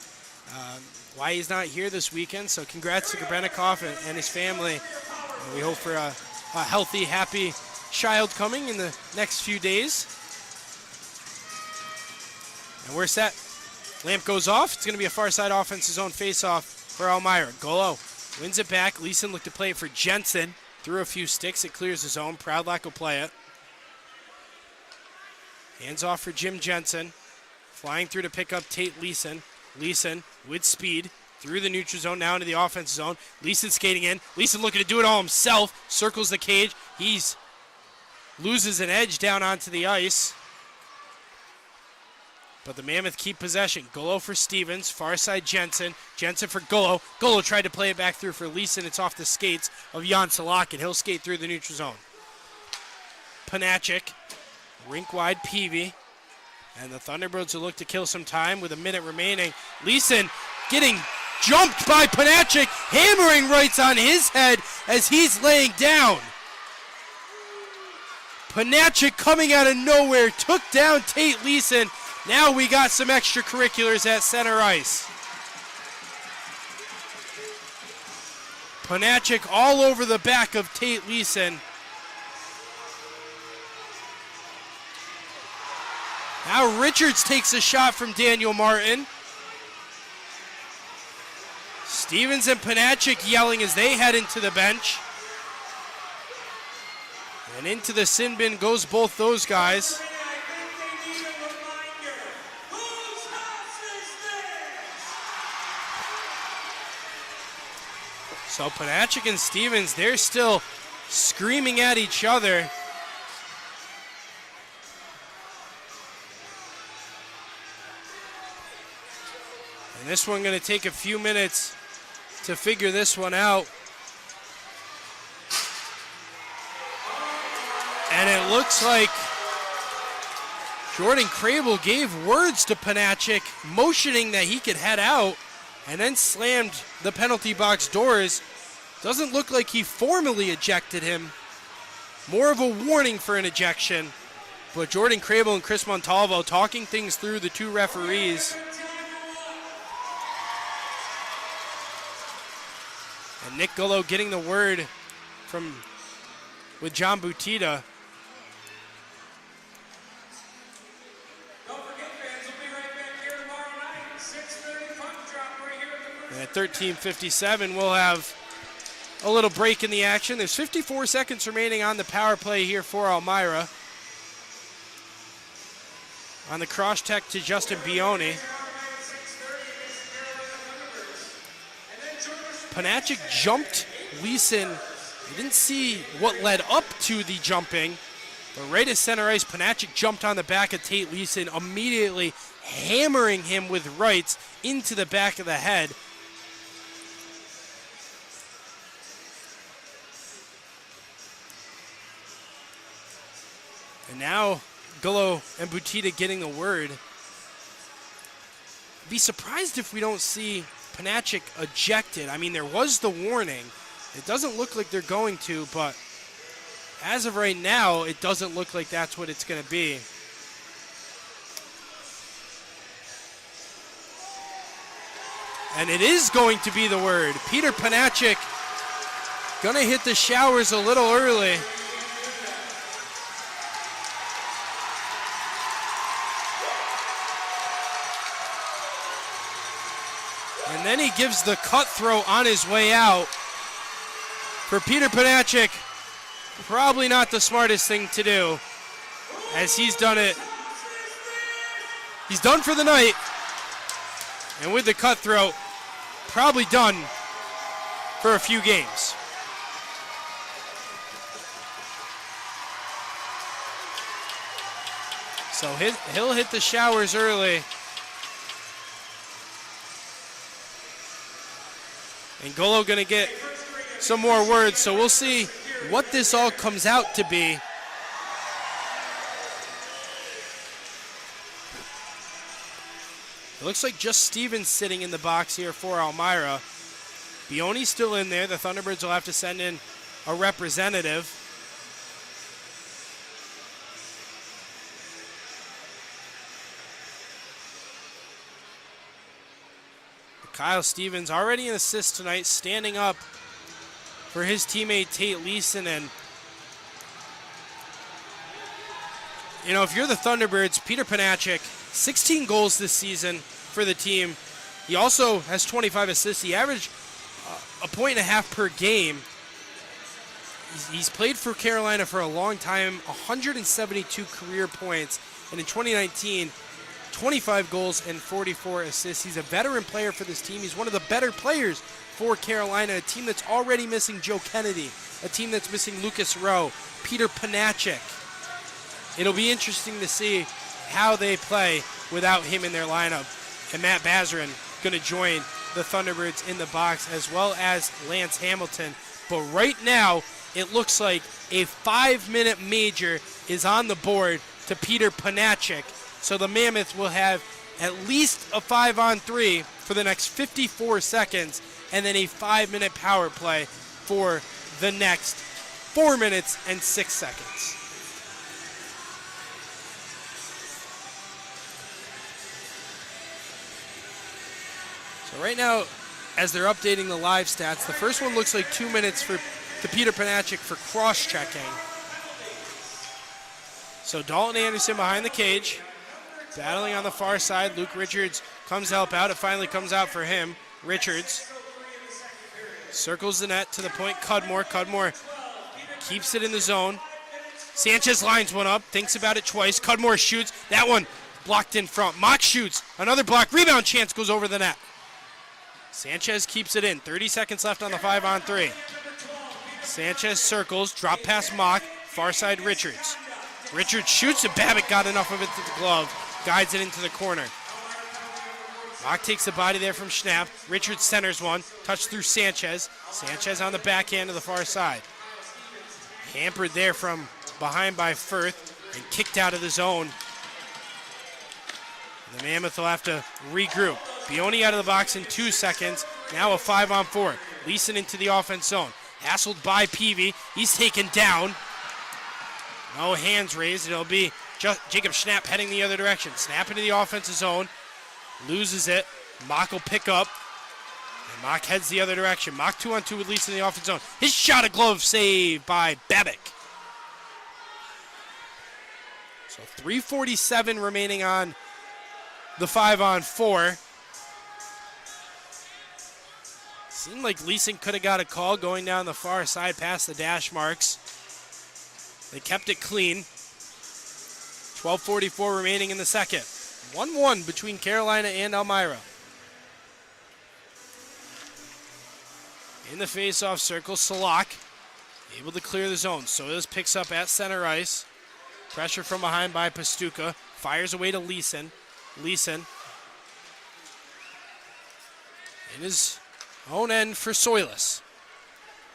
Why he's not here this weekend, so congrats to Gerbenikov and his family. We hope for a healthy, happy child coming in the next few days. And we're set. Lamp goes off. It's going to be a far side offensive zone face-off for Elmira. Gullo wins it back. Leeson looked to play it for Jensen. Threw a few sticks. It clears the zone. Proudlock will play it. Hands off for Jim Jensen. Flying through to pick up Tate Leeson. Leeson with speed through the neutral zone, now into the offensive zone. Leeson skating in. Leeson looking to do it all himself. Circles the cage. He's loses an edge down onto the ice. But the Mammoth keep possession. Gullo for Stevens. Far side Jensen. Jensen for Gullo. Gullo tried to play it back through for Leeson. It's off the skates of Jan Salak, and he'll skate through the neutral zone. Panachik. Rink wide Peavy. And the Thunderbirds will look to kill some time with a minute remaining. Leeson getting jumped by Panachik, hammering rights on his head as he's laying down. Panachik coming out of nowhere, took down Tate Leeson. Now we got some extracurriculars at center ice. Panachik all over the back of Tate Leeson. Now Richards takes a shot from Daniel Martin. Stevens and Panachik yelling as they head into the bench. And into the sin bin goes both those guys. So Panachik and Stevens, they're still screaming at each other. And this one going to take a few minutes to figure this one out. And it looks like Jordan Crable gave words to Panachik, motioning that he could head out, and then slammed the penalty box doors. Doesn't look like he formally ejected him. More of a warning for an ejection. But Jordan Crable and Chris Montalvo talking things through, the two referees. And Nick Gullo getting the word with John Butita. And at 13:57, we'll have a little break in the action. There's 54 seconds remaining on the power play here for Elmira. On the cross-check to Justin Bioni. Panachik jumped Leeson. You didn't see what led up to the jumping. But right at center ice, Panachik jumped on the back of Tate Leeson, immediately hammering him with rights into the back of the head. And now Gullo and Butita getting the word. Be surprised if we don't see Panachik ejected. I mean, there was the warning. It doesn't look like they're going to, but as of right now, it doesn't look like that's what it's going to be. And it is going to be the word. Peter Panachik going to hit the showers a little early. And then he gives the cutthroat on his way out. For Peter Panachik, probably not the smartest thing to do, as he's done it. He's done for the night. And with the cutthroat, probably done for a few games. So he'll hit the showers early. And Gullo going to get some more words, so we'll see what this all comes out to be. It looks like just Stevens sitting in the box here for Elmira. Bioni's still in there. The Thunderbirds will have to send in a representative. Kyle Stevens already an assist tonight, standing up for his teammate Tate Leeson. And, you know, if you're the Thunderbirds, Peter Panachik, 16 goals this season for the team. He also has 25 assists. He averaged a point and a half per game. He's played for Carolina for a long time, 172 career points. And in 2019, 25 goals and 44 assists. He's a veteran player for this team. He's one of the better players for Carolina, a team that's already missing Joe Kennedy, a team that's missing Lucas Rowe, Peter Panachik. It'll be interesting to see how they play without him in their lineup. And Matt Bazarin going to join the Thunderbirds in the box, as well as Lance Hamilton. But right now, it looks like a 5-minute major is on the board to Peter Panachik. So the Mammoth will have at least a 5-on-3 for the next 54 seconds, and then a 5-minute power play for the next 4 minutes and 6 seconds. So right now, as they're updating the live stats, the first one looks like 2 minutes to Peter Panachik for cross-checking. So Dalton Anderson behind the cage, battling on the far side. Luke Richards comes to help out. It finally comes out for him. Richards circles the net to the point. Cudmore keeps it in the zone. Sanchez lines one up, thinks about it twice. Cudmore shoots. That one blocked in front. Mock shoots. Another block. Rebound chance goes over the net. Sanchez keeps it in. 30 seconds left on the 5-on-3. Sanchez circles. Drop pass Mock. Far side Richards. Richards shoots and Babbitt got enough of it to the glove. Guides it into the corner. Mock takes the body there from Schnapp. Richards centers one. Touch through Sanchez. Sanchez on the backhand to the far side. Hampered there from behind by Firth and kicked out of the zone. The Mammoth will have to regroup. Bioni out of the box in 2 seconds. Now a 5-on-4. Leeson into the offense zone. Hassled by Peavy. He's taken down. No hands raised. It'll be Jacob Schnapp heading the other direction. Snap into the offensive zone. Loses it. Mock will pick up. And Mock heads the other direction. Mock 2-on-2 with Leeson in the offensive zone. His shot, a glove save by Babbitt. So 3:47 remaining on the 5-on-4. Seemed like Leeson could have got a call going down the far side past the dash marks. They kept it clean. 12:44 remaining in the second. 1-1 between Carolina and Elmira. In the face-off circle, Salak able to clear the zone. Solis picks up at center ice. Pressure from behind by Pastuca. Fires away to Leeson. Leeson in his own end for Soilis.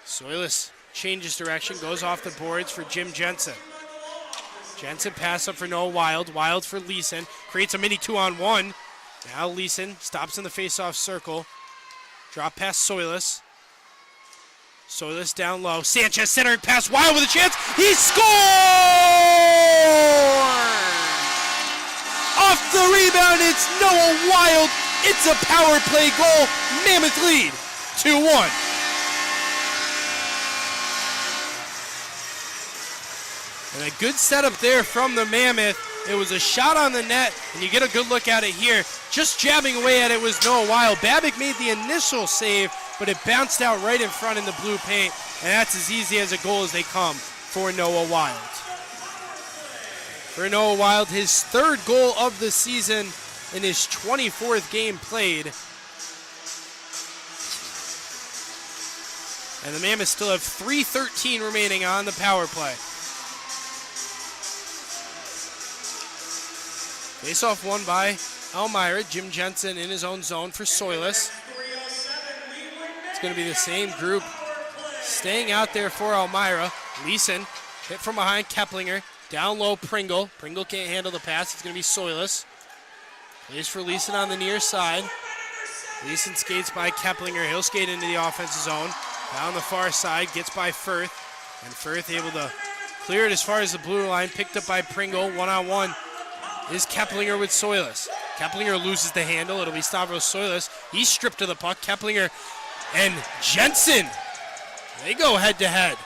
Soilis changes direction, goes off the boards for Jim Jensen. Jensen pass up for Noah Wild. Wild for Leeson. Creates a mini 2-on-1. Now Leeson stops in the face-off circle. Drop past Soilis. Soilis down low. Sanchez centering pass. Wild with a chance. He scores! Off the rebound, it's Noah Wild. It's a power play goal. Mammoth lead, 2-1. And a good setup there from the Mammoth. It was a shot on the net, and you get a good look at it here. Just jabbing away at it was Noah Wild. Babbitt made the initial save, but it bounced out right in front in the blue paint, and that's as easy as a goal as they come for Noah Wild. For Noah Wild, his third goal of the season in his 24th game played. And the Mammoths still have 3:13 remaining on the power play. Face-off won by Elmira. Jim Jensen in his own zone for Soilis. It's going to be the same group staying out there for Elmira. Leeson hit from behind Keplinger. Down low Pringle. Pringle can't handle the pass. It's going to be Soilis. Plays for Leeson on the near side. Leeson skates by Keplinger. He'll skate into the offensive zone. Down the far side. Gets by Firth. And Firth able to clear it as far as the blue line. Picked up by Pringle. 1-on-1 is Keplinger with Soilis. Keplinger loses the handle. It'll be Stavros Soilis. He's stripped of the puck. Keplinger and Jensen. They go head to head.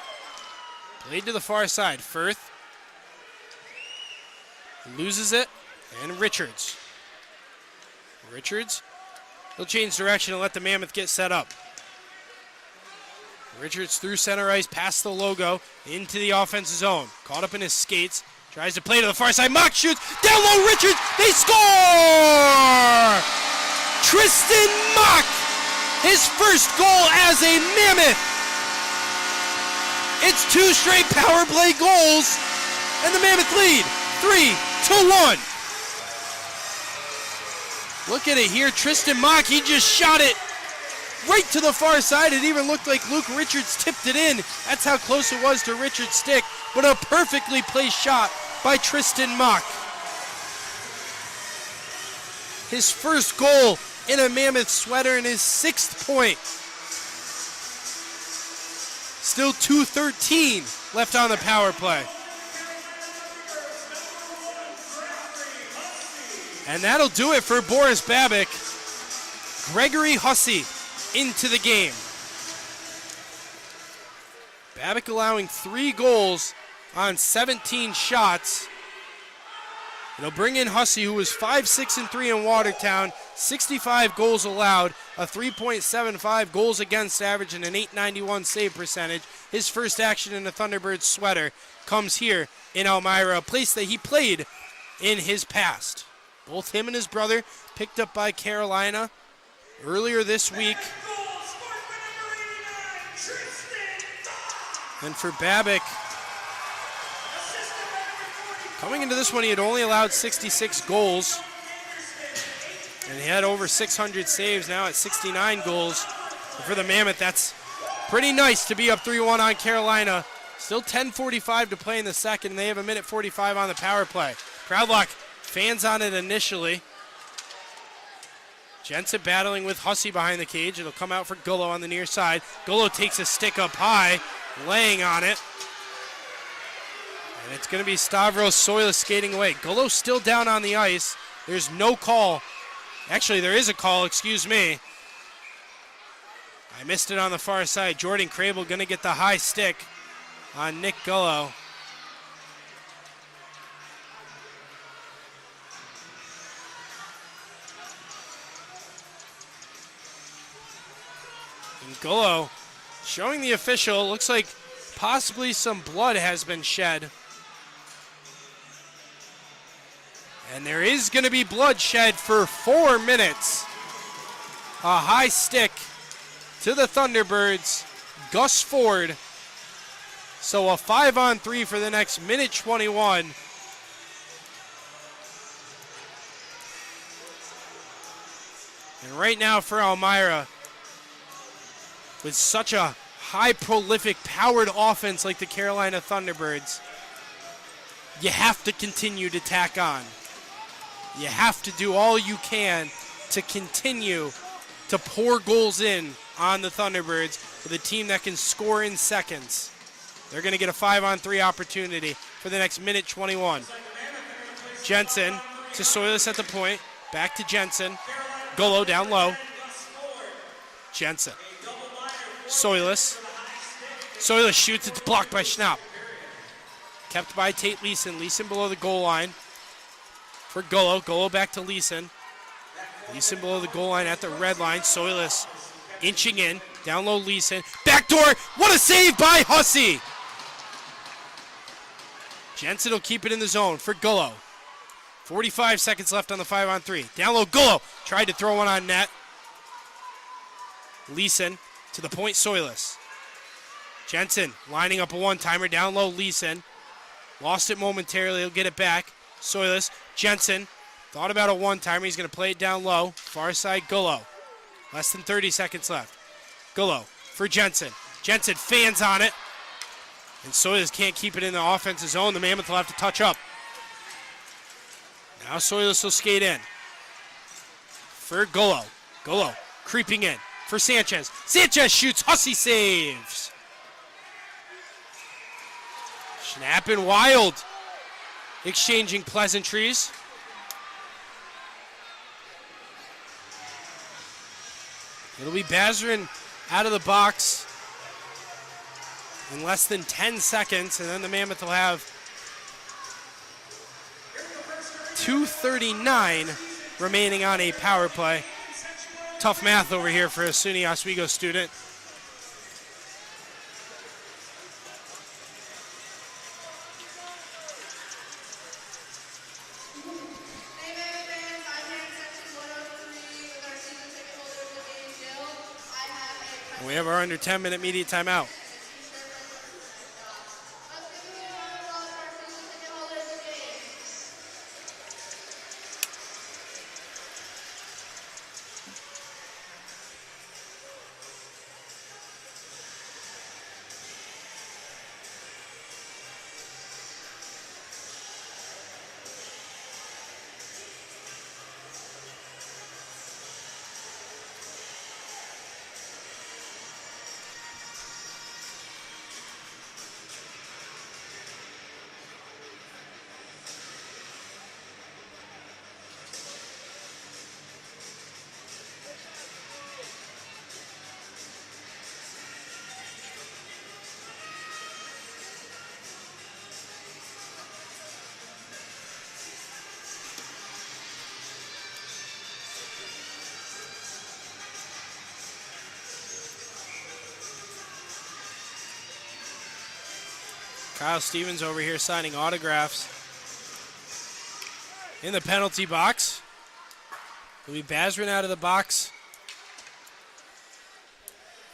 Played to the far side. Firth loses it. And Richards. He'll change direction and let the Mammoth get set up. Richards through center ice, past the logo, into the offensive zone. Caught up in his skates. Tries to play to the far side. Mock shoots. Down low, Richards. They score! Tristan Mock. His first goal as a Mammoth. It's 2 straight power play goals. And the Mammoth lead 3-1. Look at it here. Tristan Mock, he just shot it right to the far side. It even looked like Luke Richards tipped it in. That's how close it was to Richards' stick. But a perfectly placed shot by Tristan Mock. his first goal in a Mammoth sweater and his 6th point. Still 2:13 left on the power play. And that'll do it for Boris Babic. Gregory Hussey into the game. Babic allowing 3 goals on 17 shots. It'll bring in Hussey, who was 5-6-3 in Watertown, 65 goals allowed, a 3.75 goals against average, and an .891 save percentage. His first action in the Thunderbirds sweater comes here in Elmira, a place that he played in his past. Both him and his brother picked up by Carolina earlier this week. And for Babic, coming into this one, he had only allowed 66 goals. And he had over 600 saves, now at 69 goals. And for the Mammoth, that's pretty nice to be up 3-1 on Carolina. Still 10:45 to play in the second, and they have a minute 45 on the power play. Proudlock fans on it initially. Jensen battling with Hussey behind the cage. It'll come out for Gullo on the near side. Gullo takes a stick up high, laying on it. And it's going to be Stavros Soilis skating away. Gullo still down on the ice. There's no call. Actually, there is a call, excuse me. I missed it on the far side. Jordan Crable going to get the high stick on Nick Gullo. And Gullo showing the official, looks like possibly some blood has been shed. And there is going to be bloodshed for 4 minutes. A high stick to the Thunderbirds, Gus Ford. So a 5-on-3 for the next minute 21. And right now for Elmira, with such a high prolific powered offense like the Carolina Thunderbirds, you have to continue to tack on. You have to do all you can to continue to pour goals in on the Thunderbirds with a team that can score in seconds. They're going to get a 5-on-3 opportunity for the next minute 21. Jensen to Soilis at the point. Back to Jensen. Gullo down low. Jensen. Soilis. Soilis shoots. It's blocked by Schnapp. Kept by Tate Leeson. Leeson below the goal line for Gullo. Gullo back to Leeson. Leeson below the goal line at the red line. Soilis inching in. Down low Leeson. Backdoor. What a save by Hussey. Jensen will keep it in the zone for Gullo. 45 seconds left on the 5-on-3. Down low Gullo. Tried to throw one on net. Leeson to the point Soilis. Jensen lining up a one-timer. Down low Leeson. Lost it momentarily. He'll get it back. Soilis. Jensen thought about a one-timer. He's going to play it down low. Far side Gullo. Less than 30 seconds left. Gullo for Jensen. Jensen fans on it. And Soilis can't keep it in the offensive zone. The Mammoth will have to touch up. Now Soilis will skate in. For Gullo. Gullo creeping in. For Sanchez. Sanchez shoots. Hussey saves. Schnapp and Wild exchanging pleasantries. It'll be Bazarin out of the box in less than 10 seconds, and then the Mammoth will have 2:39 remaining on a power play. Tough math over here for a SUNY Oswego student. We have our under 10-minute media timeout. Kyle Stevens over here signing autographs. In the penalty box, it'll be Bazrin out of the box.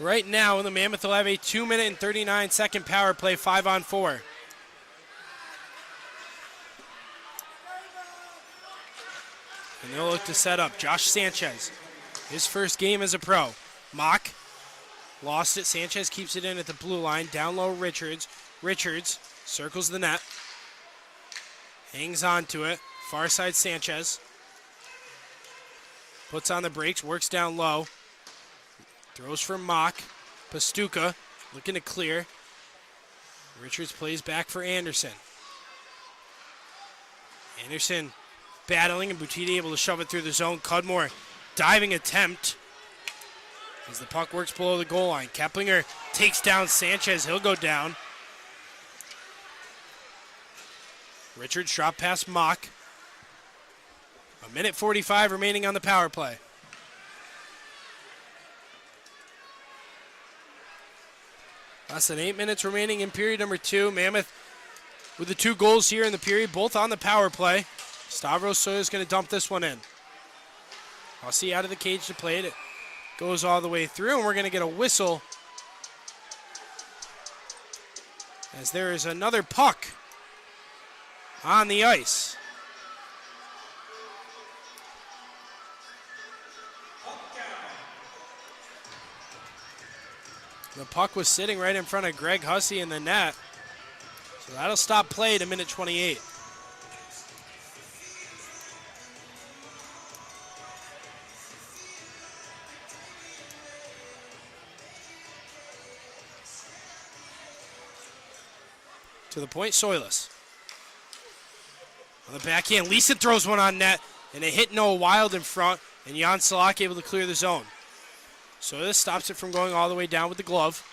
Right now, the Mammoth will have a 2-minute and 39-second power play, 5-on-4. And they'll look to set up. Josh Sanchez, his first game as a pro. Mock, lost it. Sanchez keeps it in at the blue line. Down low, Richards. Richards circles the net. Hangs on to it. Far side, Sanchez. Puts on the brakes, works down low. Throws for Mock. Pastuca looking to clear. Richards plays back for Anderson. Anderson battling and Butiti able to shove it through the zone. Cudmore diving attempt as the puck works below the goal line. Keplinger takes down Sanchez. He'll go down. Richards drop past Mock. 1:45 remaining on the power play. Less than 8 minutes remaining in period number 2. Mammoth with the 2 goals here in the period, both on the power play. Stavros Soya is going to dump this one in. Hussey out of the cage to play it. It goes all the way through, and we're going to get a whistle as there is another puck on the ice. The puck was sitting right in front of Greg Hussey in the net. So that'll stop play at 1:28. To the point, Soilis. On the backhand, Leeson throws one on net, and it hit Noah Wild in front, and Jan Salak able to clear the zone. So this stops it from going all the way down with the glove.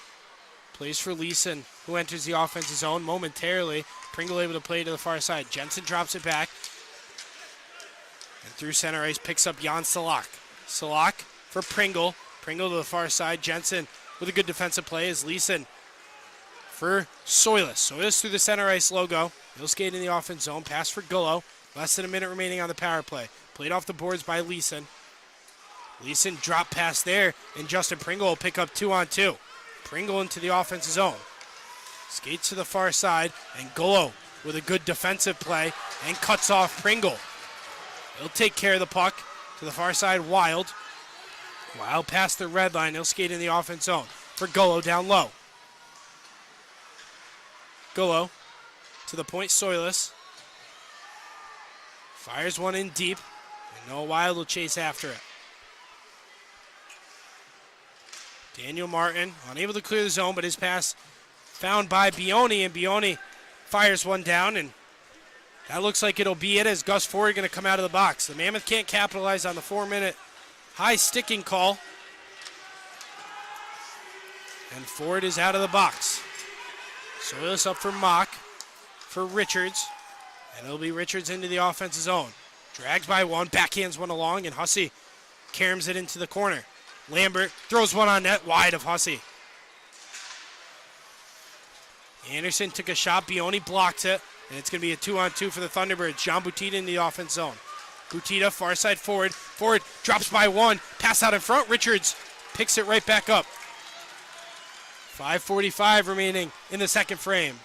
Plays for Leeson, who enters the offensive zone momentarily. Pringle able to play to the far side. Jensen drops it back. And through center ice, picks up Jan Salak. Salak for Pringle. Pringle to the far side. Jensen with a good defensive play as Leeson for Soilis. Soilis through the center ice logo. He'll skate in the offense zone. Pass for Gullo. Less than a minute remaining on the power play. Played off the boards by Leeson. Leeson drop pass there, and Justin Pringle will pick up 2-on-2. Pringle into the offensive zone. Skates to the far side, and Gullo with a good defensive play and cuts off Pringle. He'll take care of the puck to the far side, Wild. Wild past the red line. He'll skate in the offense zone for Gullo down low. Gullo to the point, Soilis. Fires one in deep, and Noah Wild will chase after it. Daniel Martin unable to clear the zone, but his pass found by Bioni, and Bioni fires one down, and that looks like it'll be it as Gus Ford going to come out of the box. The Mammoth can't capitalize on the 4-minute high sticking call, and Ford is out of the box. So this up for Mock, for Richards, and it'll be Richards into the offensive zone. Drags by one, backhands one along, and Hussey caroms it into the corner. Lambert throws one on net, wide of Hussey. Anderson took a shot, Bioni blocks it, and it's going to be a 2-on-2 for the Thunderbirds. John Butita in the offense zone. Butita, far side forward. Forward drops by one, pass out in front. Richards picks it right back up. 5:45 remaining in the second frame.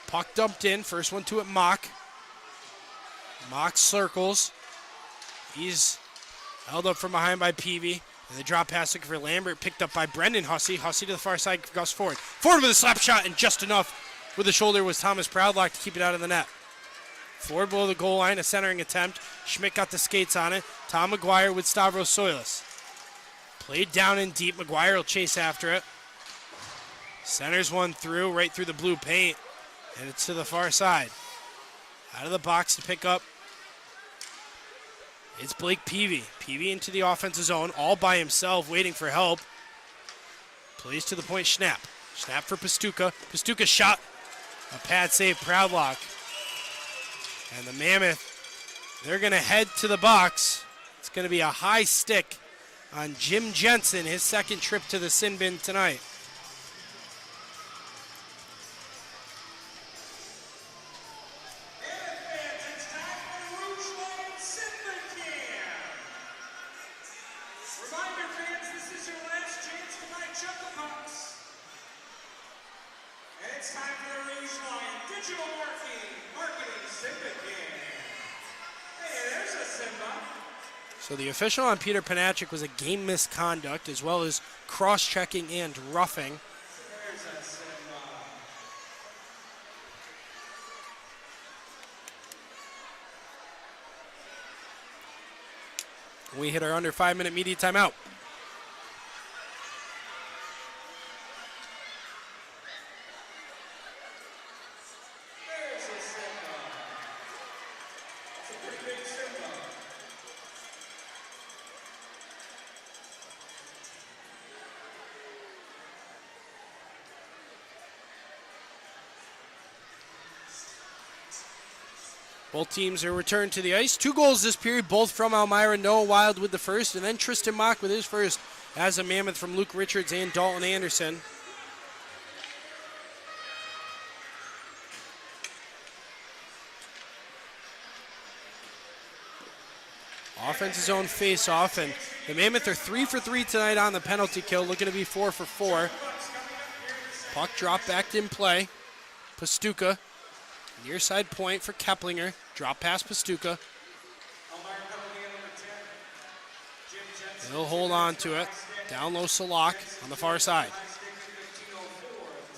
Puck dumped in, first one to it, Mock. Mock circles. He's held up from behind by Peavy. And the drop pass looking for Lambert, picked up by Brendan Hussey. Hussey to the far side, Gus Ford. Ford with a slap shot, and just enough with the shoulder was Thomas Proudlock to keep it out of the net. Ford below the goal line, a centering attempt. Schmidt got the skates on it. Tom McGuire with Stavros Soilis. Played down in deep. McGuire will chase after it. Centers one through, right through the blue paint. And it's to the far side. Out of the box to pick up. It's Blake Peavy. Peavy into the offensive zone, all by himself, waiting for help. Plays to the point, Schnapp. Schnapp for Pastuca. Pastuca shot. A pad save, Proudlock. And the Mammoth, they're going to head to the box. It's going to be a high stick on Jim Jensen, his second trip to the sin bin tonight. And it's time for the regional and digital marketing syndicate. Hey, there's a Simba. So the official on Peter Panachik was a game misconduct as well as cross-checking and roughing. There's a Simba. We hit our under 5-minute media timeout. There's a Simba. That's a pretty big Simba. Both teams are returned to the ice. 2 goals this period, both from Elmira. Noah Wild with the first, and then Tristan Mock with his first as a Mammoth from Luke Richards and Dalton Anderson. Offensive zone face-off, and the Mammoth are 3 for 3 tonight on the penalty kill, looking to be 4 for 4. Puck drop back in play. Pastuka, near side point for Keplinger. Drop pass Pastuka. He'll hold on to it. Down low Salak on the far side.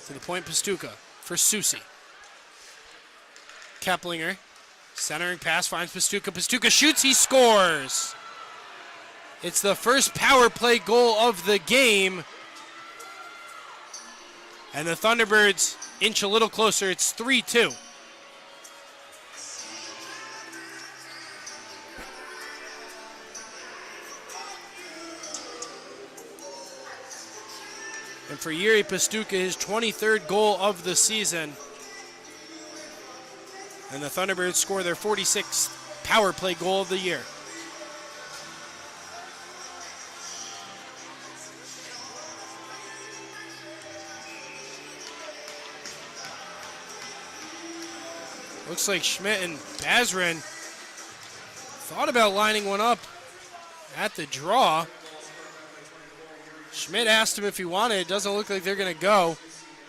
To the point Pastuka for Susi. Keplinger, centering pass, finds Pastuka. Pastuka shoots, he scores. It's the first power play goal of the game. And the Thunderbirds inch a little closer. It's 3-2. And for Yuri Pastuka, his 23rd goal of the season. And the Thunderbirds score their 46th power play goal of the year. Looks like Schmidt and Bazrin thought about lining one up at the draw. Schmidt asked him if he wanted. It doesn't look like they're going to go.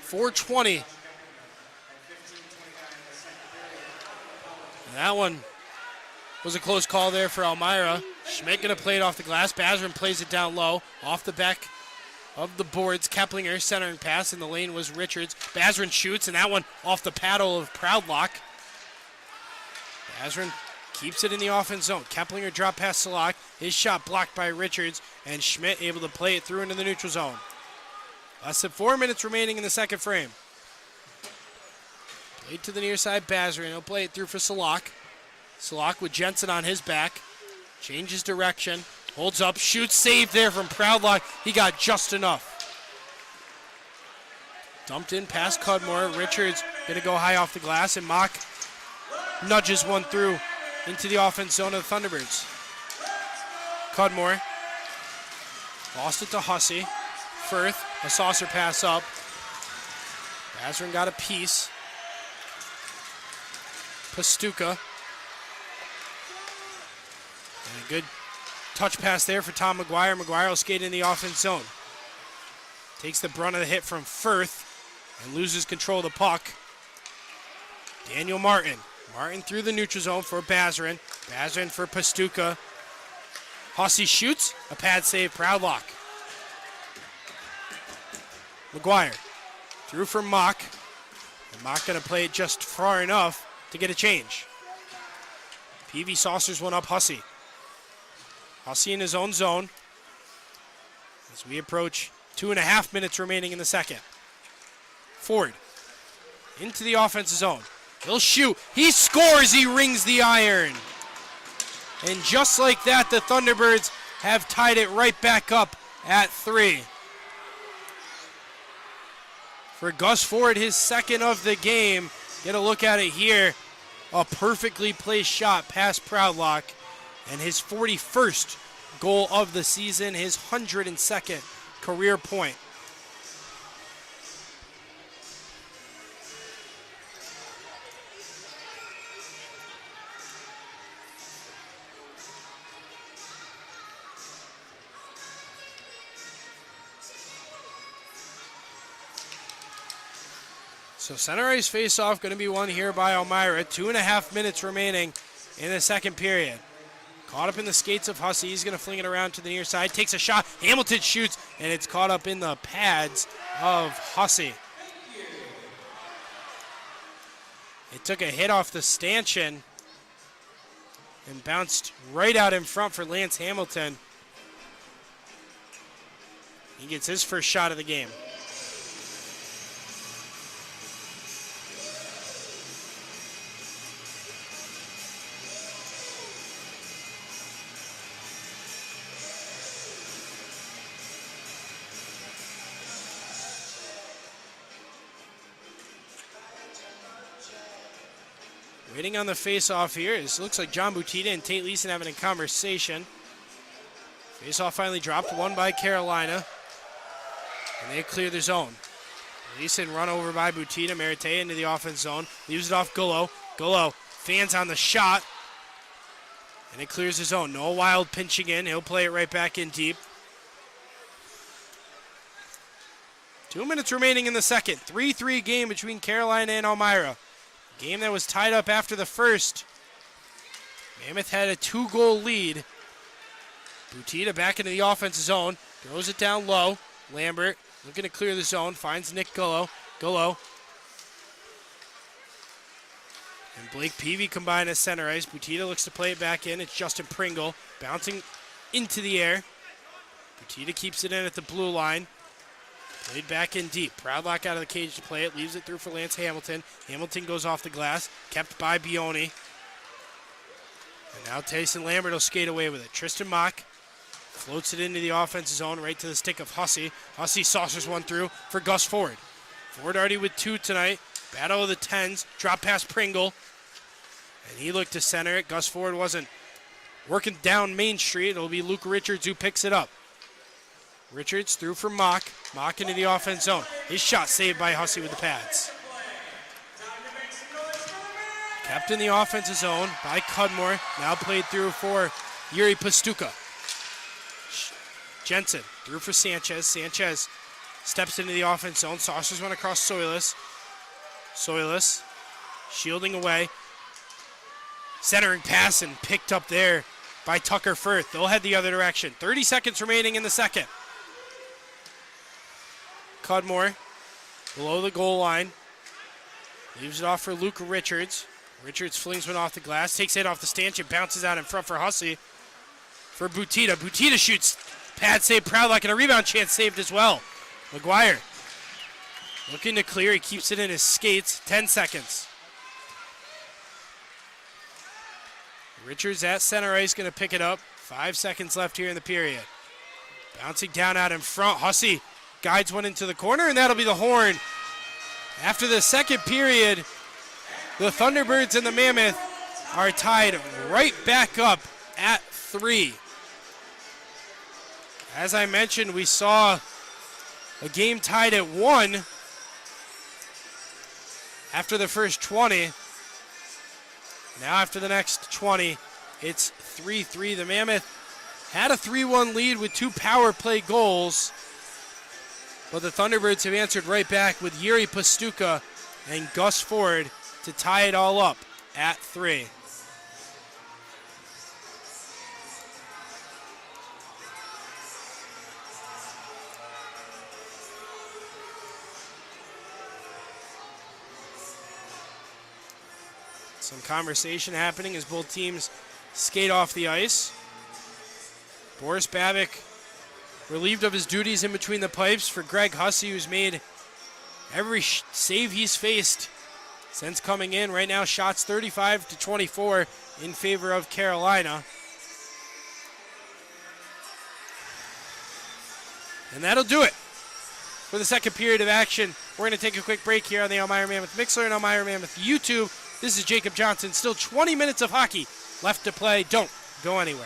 4:20. That one was a close call there for Elmira. Schmidt going to play it off the glass. Bazrin plays it down low. Off the back of the boards. Keplinger centering pass. In the lane was Richards. Bazrin shoots, and that one off the paddle of Proudlock. Bazrin keeps it in the offense zone. Keplinger drop past Salak. His shot blocked by Richards, and Schmidt able to play it through into the neutral zone. Less than 4 minutes remaining in the second frame. Played to the near side, Bazrin. He'll play it through for Salak. Salak with Jensen on his back. Changes direction. Holds up, shoots, save there from Proudlock. He got just enough. Dumped in past Cudmore. Richards going to go high off the glass, and Mock nudges one through into the offense zone of the Thunderbirds. Cudmore lost it to Hussey. Firth, a saucer pass up. Bazrin got a piece. Pastuka. And a good touch pass there for Tom McGuire. McGuire will skate in the offense zone. Takes the brunt of the hit from Firth and loses control of the puck. Daniel Martin. Martin through the neutral zone for Bazrin. Bazrin for Pastuka. Hussey shoots. A pad save, Proudlock. McGuire through for Mock. And Mock going to play it just far enough to get a change. PV saucers one up Hussey. Hussey in his own zone as we approach 2.5 minutes remaining in the second. Ford into the offensive zone. He'll shoot. He scores. He rings the iron. And just like that, the Thunderbirds have tied it right back up at 3. For Gus Ford, his second of the game. Get a look at it here. A perfectly placed shot past Proudlock. And his 41st goal of the season, his 102nd career point. So center ice face-off going to be won here by Elmira. 2.5 minutes remaining in the second period. Caught up in the skates of Hussey. He's going to fling it around to the near side. Takes a shot. Hamilton shoots, and it's caught up in the pads of Hussey. It took a hit off the stanchion and bounced right out in front for Lance Hamilton. He gets his first shot of the game. Waiting on the face-off here. It looks like John Butita and Tate Leeson having a conversation. Face-off finally dropped, won by Carolina. And they clear the zone. Leeson run over by Butita. Merite into the offense zone. Leaves it off Gullo. Gullo fans on the shot. And it clears the zone. No Wild pinching in. He'll play it right back in deep. 2 minutes remaining in the second. 3-3 game between Carolina and Elmira. Game that was tied up after the first. Mammoth had a 2-goal lead. Butita back into the offensive zone. Throws it down low. Lambert looking to clear the zone. Finds Nick Gullo. Gullo. And Blake Peavy combined as center ice. Butita looks to play it back in. It's Justin Pringle bouncing into the air. Butita keeps it in at the blue line. Played back in deep. Proudlock out of the cage to play it. Leaves it through for Lance Hamilton. Hamilton goes off the glass. Kept by Bioni. And now Tyson Lambert will skate away with it. Tristan Mock floats it into the offensive zone right to the stick of Hussey. Hussey saucers one through for Gus Ford. Ford already with 2 tonight. Battle of the 10s. Drop past Pringle. And he looked to center it. Gus Ford wasn't working down Main Street. It'll be Luke Richards who picks it up. Richards through for Mock. Mock into the offense zone. His shot saved by Hussey with the pads. Kept in the offensive zone by Cudmore. Now played through for Yuri Pastuka. Jensen through for Sanchez. Sanchez steps into the offense zone. Saucers one across Soilis. Soilis shielding away. Centering pass and picked up there by Tucker Firth. They'll head the other direction. 30 seconds remaining in the second. Cudmore below the goal line. Leaves it off for Luke Richards. Richards flings one off the glass. Takes it off the stanchion. Bounces out in front for Hussey. For Butita. Butita shoots. Pad save. Proudlock and a rebound chance saved as well. McGuire looking to clear. He keeps it in his skates. 10 seconds. Richards at center ice going to pick it up. 5 seconds left here in the period. Bouncing down out in front. Hussey guides one into the corner, and that'll be the horn. After the second period, the Thunderbirds and the Mammoth are tied right back up at 3. As I mentioned, we saw a game tied at 1 after the first 20. Now after the next 20, it's 3-3. The Mammoth had a 3-1 lead with 2 power play goals, but the Thunderbirds have answered right back with Yuri Pastuka and Gus Ford to tie it all up at 3. Some conversation happening as both teams skate off the ice. Boris Babick relieved of his duties in between the pipes for Greg Hussey, who's made every save he's faced since coming in. Right now, shots 35-24 in favor of Carolina. And that'll do it for the second period of action. We're going to take a quick break here on the Elmira Mammoth Mixler and Elmira Mammoth YouTube. This is Jacob Johnson. Still 20 minutes of hockey left to play. Don't go anywhere.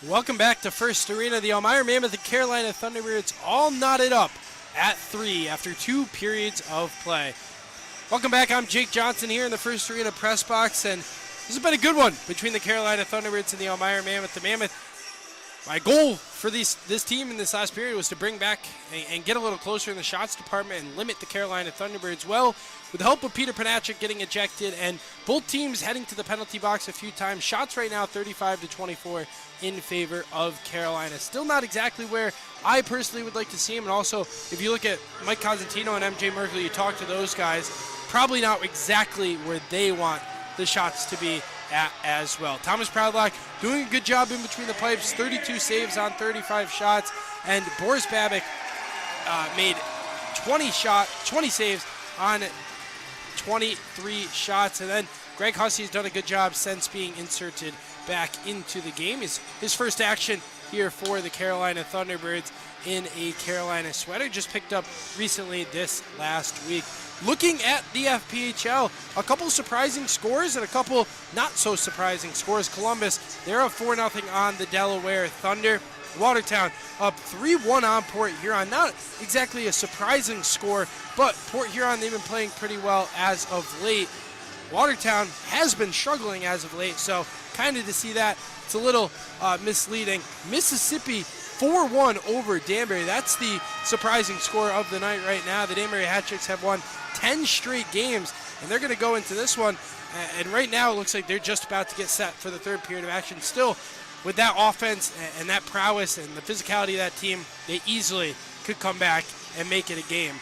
Welcome back to First Arena. The Elmira Mammoth and Carolina Thunderbirds all knotted up at 3 after 2 periods of play. Welcome back. I'm Jake Johnson here in the First Arena press box, and this has been a good one between the Carolina Thunderbirds and the Elmira Mammoth. The Mammoth, my goal for this team in this last period was to bring back and get a little closer in the shots department and limit the Carolina Thunderbirds. Well, with the help of Peter Panachik getting ejected and both teams heading to the penalty box a few times, shots right now 35-24 in favor of Carolina. Still not exactly where I personally would like to see him. And also, if you look at Mike Cosentino and MJ Merkley, you talk to those guys, probably not exactly where they want the shots to be at as well. Thomas Proudlock doing a good job in between the pipes, 32 saves on 35 shots, and Boris Babik made 20 saves on 23 shots, and then Greg Hussey has done a good job since being inserted back into the game. His first action here for the Carolina Thunderbirds in a Carolina sweater, just picked up recently this last week. Looking at the FPHL, a couple surprising scores and a couple not so surprising scores. Columbus, they're up 4-0 on the Delaware Thunder. Watertown up 3-1 on Port Huron. Not exactly a surprising score, but Port Huron, they've been playing pretty well as of late. Watertown has been struggling as of late, so kind of to see that, it's a little misleading. Mississippi 4-1 over Danbury. That's the surprising score of the night right now. The Danbury Hatchicks have won 10 straight games, and they're going to go into this one. And right now it looks like they're just about to get set for the third period of action. Still, with that offense and that prowess and the physicality of that team, they easily could come back and make it a game.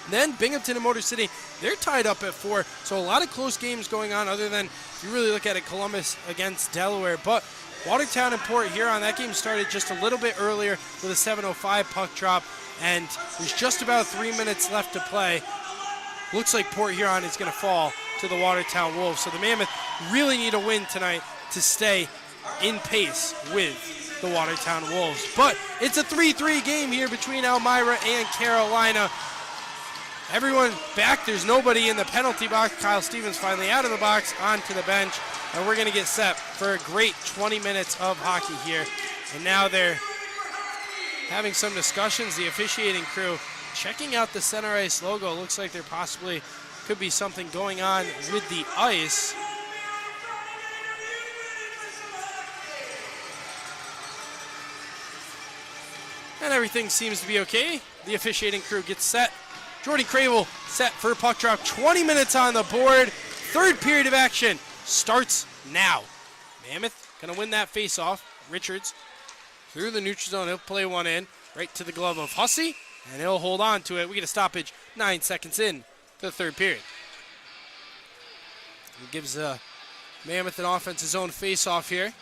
Then Binghamton and Motor City, they're tied up at 4, so a lot of close games going on other than, if you really look at it, Columbus against Delaware. But Watertown and Port Huron, that game started just a little bit earlier with a 7:05 puck drop, and there's just about 3 minutes left to play. Looks like Port Huron is going to fall to the Watertown Wolves. So the Mammoth really need a win tonight to stay in pace with the Watertown Wolves. But it's a 3-3 game here between Elmira and Carolina. Everyone back. There's nobody in the penalty box. Kyle Stevens finally out of the box, onto the bench. And we're going to get set for a great 20 minutes of hockey here. And now they're having some discussions, the officiating crew, checking out the center ice logo. Looks like there possibly could be something going on with the ice. And everything seems to be okay. The officiating crew gets set. Jordy Cravel set for a puck drop. 20 minutes on the board. Third period of action starts now. Mammoth going to win that face-off. Richards through the neutral zone. He'll play one in right to the glove of Hussey, and he'll hold on to it. We get a stoppage 9 seconds in to the third period. He gives Mammoth an offensive zone face-off here.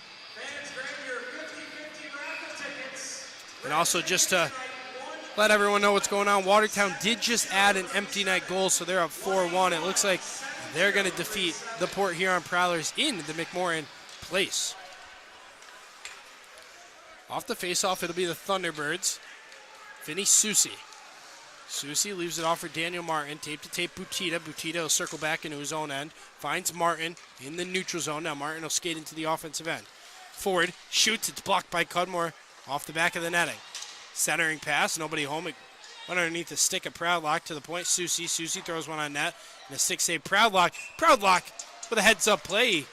And also just to let everyone know what's going on, Watertown did just add an empty net goal, so they're up 4-1. It looks like they're going to defeat the Port Huron Prowlers in the McMorran Place. Off the face-off, it'll be the Thunderbirds. Vinny Susi. Susi leaves it off for Daniel Martin. Tape-to-tape Butita. Butita will circle back into his own end. Finds Martin in the neutral zone. Now Martin will skate into the offensive end. Forward, shoots. It's blocked by Cudmore off the back of the netting. Centering pass, nobody home. It went underneath the stick of Proudlock to the point. Susi throws one on net. And a stick save. Proudlock with a heads-up play.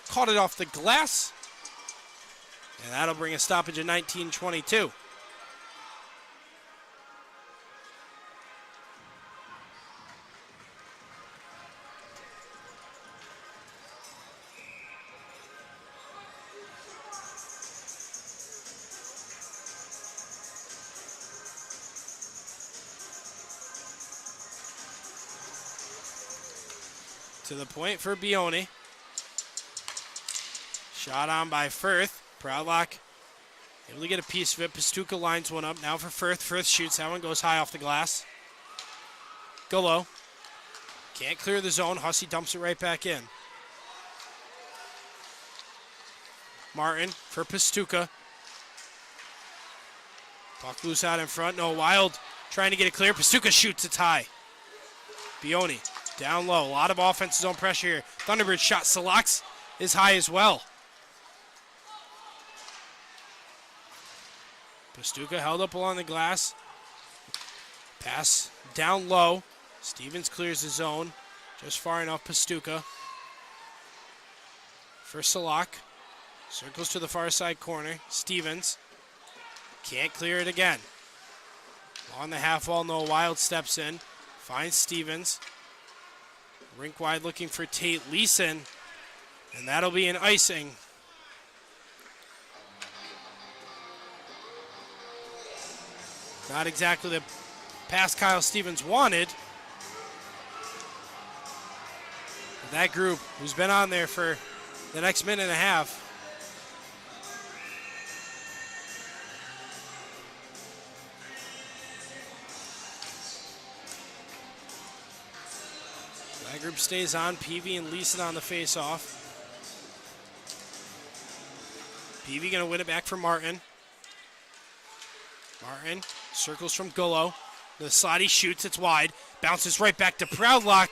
Caught it off the glass. And that'll bring a stoppage of 19:22. To the point for Bioni. Shot on by Firth. Proudlock able to get a piece of it. Pastuca lines one up now for Firth. Firth shoots. That one goes high off the glass. Go low. Can't clear the zone. Hussey dumps it right back in. Martin for Pastuca. Puck loose out in front. No, Wild trying to get it clear. Pastuca shoots. It's high. Bioni down low. A lot of offensive zone pressure here. Thunderbird shot. Salaks is high as well. Pastuca held up along the glass. Pass down low. Stevens clears the zone. Just far enough. Pastuca. For Salak. Circles to the far side corner. Stevens. Can't clear it again. On the half wall, Noah Wild steps in. Finds Stevens. Rink wide looking for Tate Leeson. And that'll be an icing. Not exactly the pass Kyle Stevens wanted. But that group, who's been on there for the next minute and a half, that group stays on. Peavy and Leeson on the face-off. Peavy going to win it back for Martin. Martin circles from Gullo. The slot he shoots, it's wide. Bounces right back to Proudlock,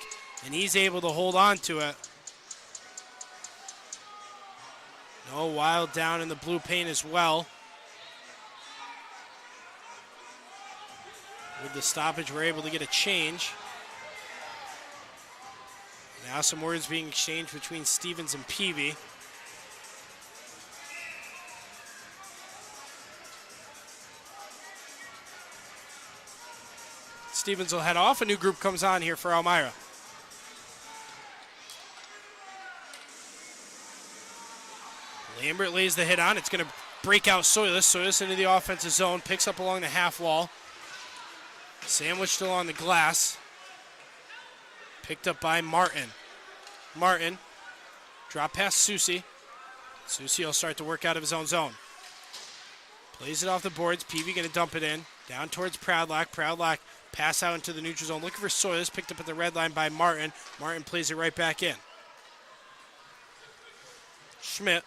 and he's able to hold on to it. No Wild down in the blue paint as well. With the stoppage, we're able to get a change. Now some words being exchanged between Stevens and Peavy. Stevens will head off. A new group comes on here for Elmira. Lambert lays the hit on. It's going to break out Soilus. Soilus into the offensive zone. Picks up along the half wall. Sandwiched along the glass. Picked up by Martin. Martin. Drop past Susi. Susi will start to work out of his own zone. Plays it off the boards. Peavy going to dump it in. Down towards Proudlock. Proudlock pass out into the neutral zone. Looking for Soilus. Picked up at the red line by Martin. Martin plays it right back in. Schmidt.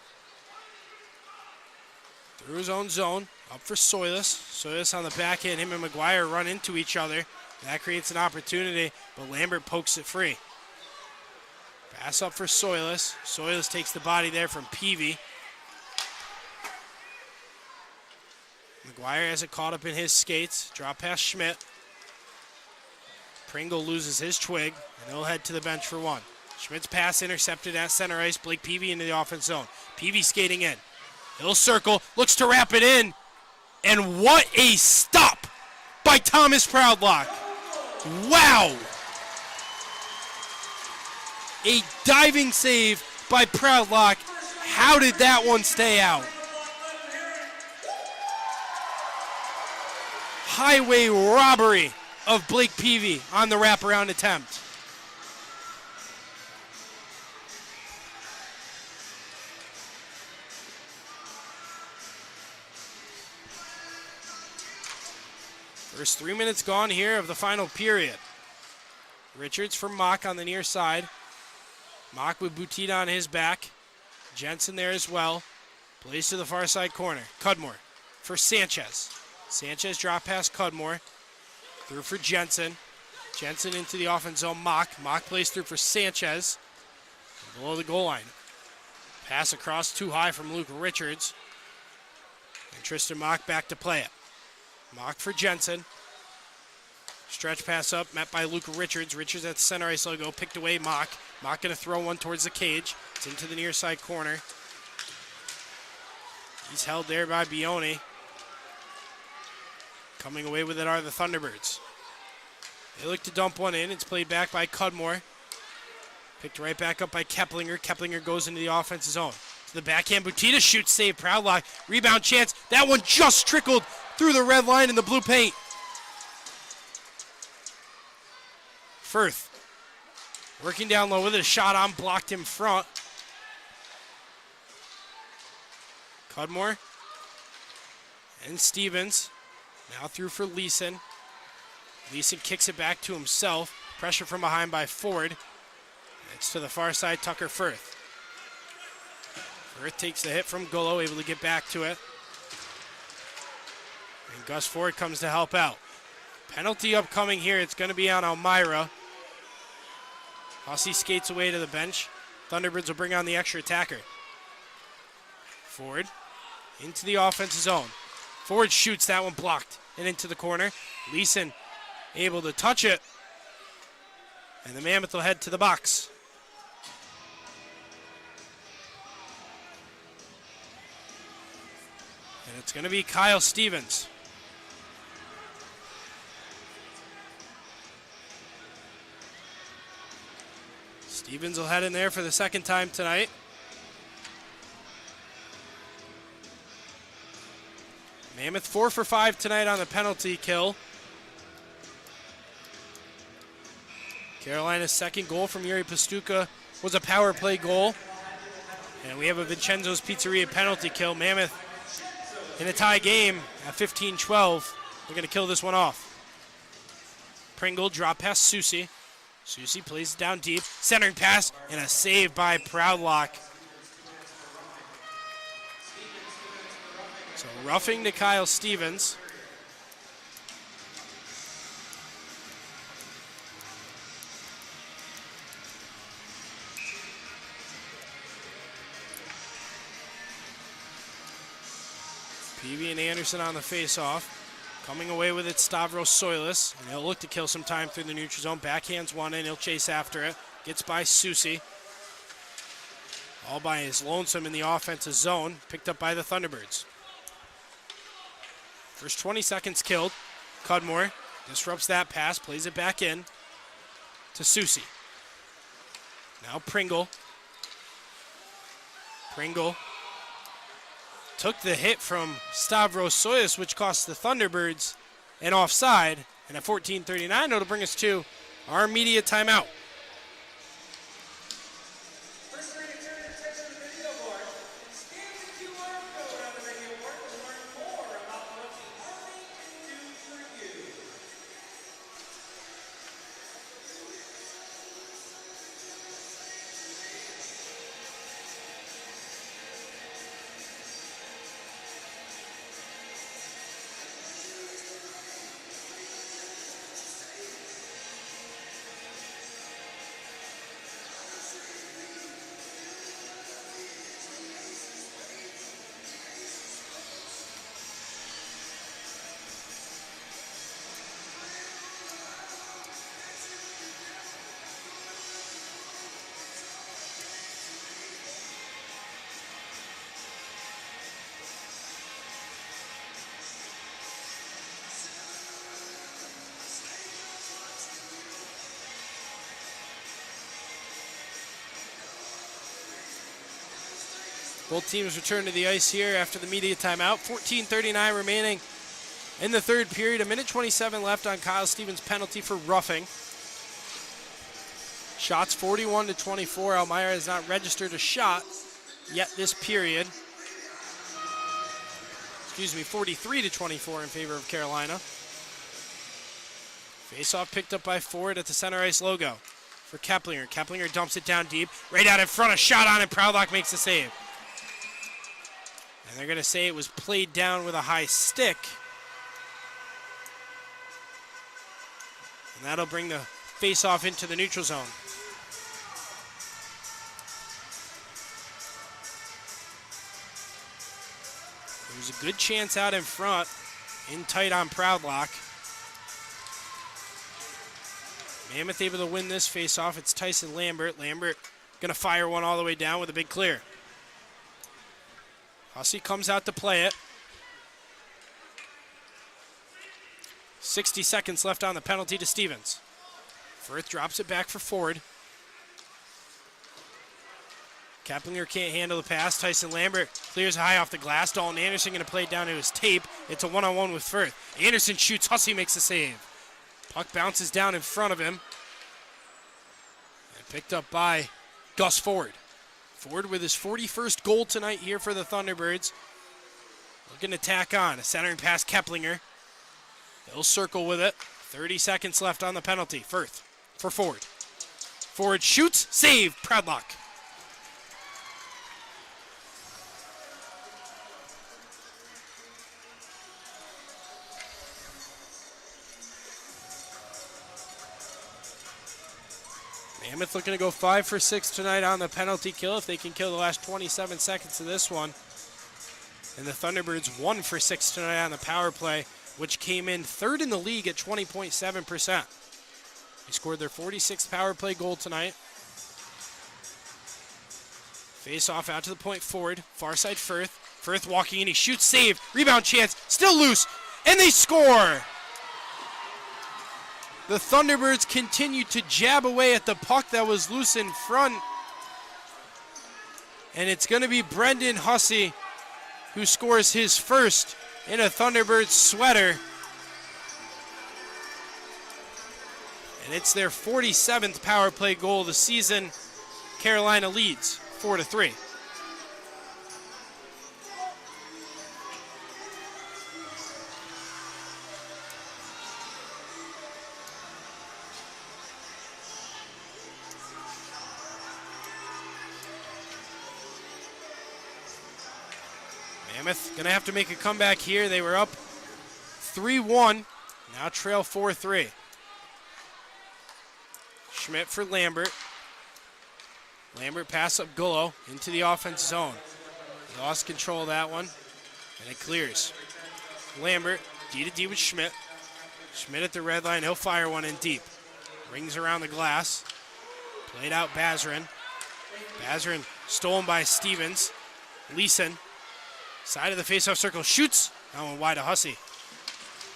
Through his own zone. Up for Soilus. Soilus on the back end. Him and McGuire run into each other. That creates an opportunity, but Lambert pokes it free. Pass up for Soilus. Soilus takes the body there from Peavy. McGuire has it caught up in his skates. Drop past Schmidt. Pringle loses his twig, and they'll head to the bench for one. Schmidt's pass intercepted at center ice. Blake Peavy into the offense zone. Peavy skating in. He'll circle, looks to wrap it in, and what a stop by Thomas Proudlock. Wow! A diving save by Proudlock. How did that one stay out? Highway robbery of Blake Peavy on the wraparound attempt. First 3 minutes gone here of the final period. Richards for Mock on the near side. Mock with Boutita on his back. Jensen there as well. Plays to the far side corner. Cudmore for Sanchez. Sanchez drop past Cudmore. Through for Jensen. Jensen into the offense zone. Mock. Mock plays through for Sanchez. Below the goal line. Pass across too high from Luke Richards. And Tristan Mock back to play it. Mock for Jensen. Stretch pass up, met by Luke Richards. Richards at the center ice logo, picked away Mock. Mock going to throw one towards the cage. It's into the near side corner. He's held there by Bione. Coming away with it are the Thunderbirds. They look to dump one in. It's played back by Cudmore. Picked right back up by Keplinger. Keplinger goes into the offensive zone. To the backhand, Boutita shoots, save, Proudlock. Rebound chance. That one just trickled through the red line in the blue paint. Firth working down low with it. A shot on, blocked in front. Cudmore and Stevens. Now through for Leeson. Leeson kicks it back to himself. Pressure from behind by Ford. It's to the far side, Tucker Firth. Firth takes the hit from Gullo, able to get back to it. And Gus Ford comes to help out. Penalty upcoming here. It's going to be on Elmira. Hussey skates away to the bench. Thunderbirds will bring on the extra attacker. Ford into the offensive zone. Ford shoots, that one blocked and into the corner. Leeson able to touch it. And the Mammoth will head to the box. And it's going to be Kyle Stevens. Stevens will head in there for the second time tonight. Mammoth 4 for 5 tonight on the penalty kill. Carolina's second goal from Yuri Pastuca was a power play goal. And we have a Vincenzo's Pizzeria penalty kill. Mammoth in a tie game at 15-12. We're going to kill this one off. Pringle drop past Susie. Susie plays it down deep. Centering pass and a save by Proudlock. So roughing to Kyle Stevens. Peavy and Anderson on the face-off. Coming away with it, Stavros Soilis. And he'll look to kill some time through the neutral zone. Backhands one and he'll chase after it. Gets by Susie. All by his lonesome in the offensive zone. Picked up by the Thunderbirds. First 20 seconds killed. Cudmore disrupts that pass, plays it back in to Susie. Now Pringle. Pringle took the hit from Stavros Soilis, which cost the Thunderbirds an offside. And at 14:39, it'll bring us to our immediate timeout. Both teams return to the ice here after the media timeout. 14:39 remaining in the third period. 1:27 left on Kyle Stevens' penalty for roughing. Shots 41-24. Elmira has not registered a shot yet this period. 43-24 in favor of Carolina. Face-off picked up by Ford at the center ice logo for Keplinger. Keplinger dumps it down deep. Right out in front, a shot on it. Proudlock makes the save. And they're going to say it was played down with a high stick. And that'll bring the face-off into the neutral zone. There was a good chance out in front, in tight on Proudlock. Mammoth able to win this face-off. It's Tyson Lambert. Lambert going to fire one all the way down with a big clear. Hussey comes out to play it. 60 seconds left on the penalty to Stevens. Firth drops it back for Ford. Keplinger can't handle the pass. Tyson Lambert clears high off the glass. Dalton Anderson going to play it down to his tape. It's a one-on-one with Firth. Anderson shoots. Hussey makes the save. Puck bounces down in front of him. And picked up by Gus Ford. Ford with his 41st goal tonight here for the Thunderbirds. Looking to tack on. A centering pass, Keplinger. He'll circle with it. 30 seconds left on the penalty. Firth for Ford. Ford shoots. Save. Proudlock. Mammoth looking to go 5 for 6 tonight on the penalty kill if they can kill the last 27 seconds of this one. And the Thunderbirds 1 for 6 tonight on the power play, which came in third in the league at 20.7%. They scored their 46th power play goal tonight. Face off out to the point forward. Far side Firth. Firth walking in. He shoots, save. Rebound chance. Still loose. And they score. The Thunderbirds continue to jab away at the puck that was loose in front. And it's going to be Brendan Hussey who scores his first in a Thunderbirds sweater. And it's their 47th power play goal of the season. Carolina leads 4-3. Mammoth going to have to make a comeback here. They were up 3-1, now trail 4-3. Schmidt for Lambert. Lambert pass up Gullo into the offense zone. He lost control of that one, and it clears. Lambert, D-to-D with Schmidt. Schmidt at the red line, he'll fire one in deep. Rings around the glass. Played out Bazarin. Bazarin stolen by Stevens. Leeson, side of the faceoff circle, shoots. That one wide to Hussey.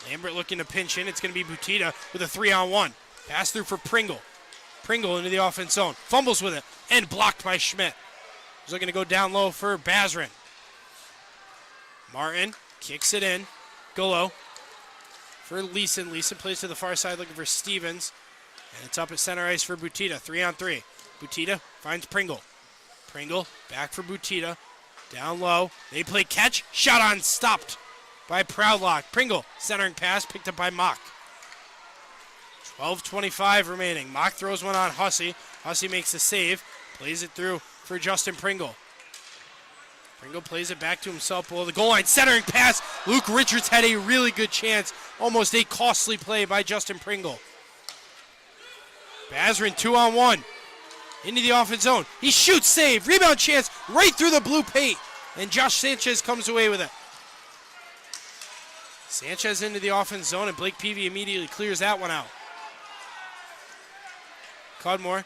Lambert looking to pinch in. It's going to be Butita with a 3-on-1. Pass through for Pringle. Pringle into the offense zone. Fumbles with it and blocked by Schmidt. He's looking to go down low for Bazarin. Martin kicks it in. Gullo for Leeson. Leeson plays to the far side looking for Stevens. And it's up at center ice for Butita. 3-on-3. Butita finds Pringle. Pringle back for Butita. Down low. They play catch. Shot on stopped by Proudlock. Pringle centering pass picked up by Mock. 12:25 remaining. Mock throws one on Hussey. Hussey makes the save. Plays it through for Justin Pringle. Pringle plays it back to himself below the goal line. Centering pass. Luke Richards had a really good chance. Almost a costly play by Justin Pringle. Bazarin 2-on-1. Into the offense zone. He shoots, save. Rebound chance right through the blue paint. And Josh Sanchez comes away with it. Sanchez into the offense zone, and Blake Peavy immediately clears that one out. Cudmore.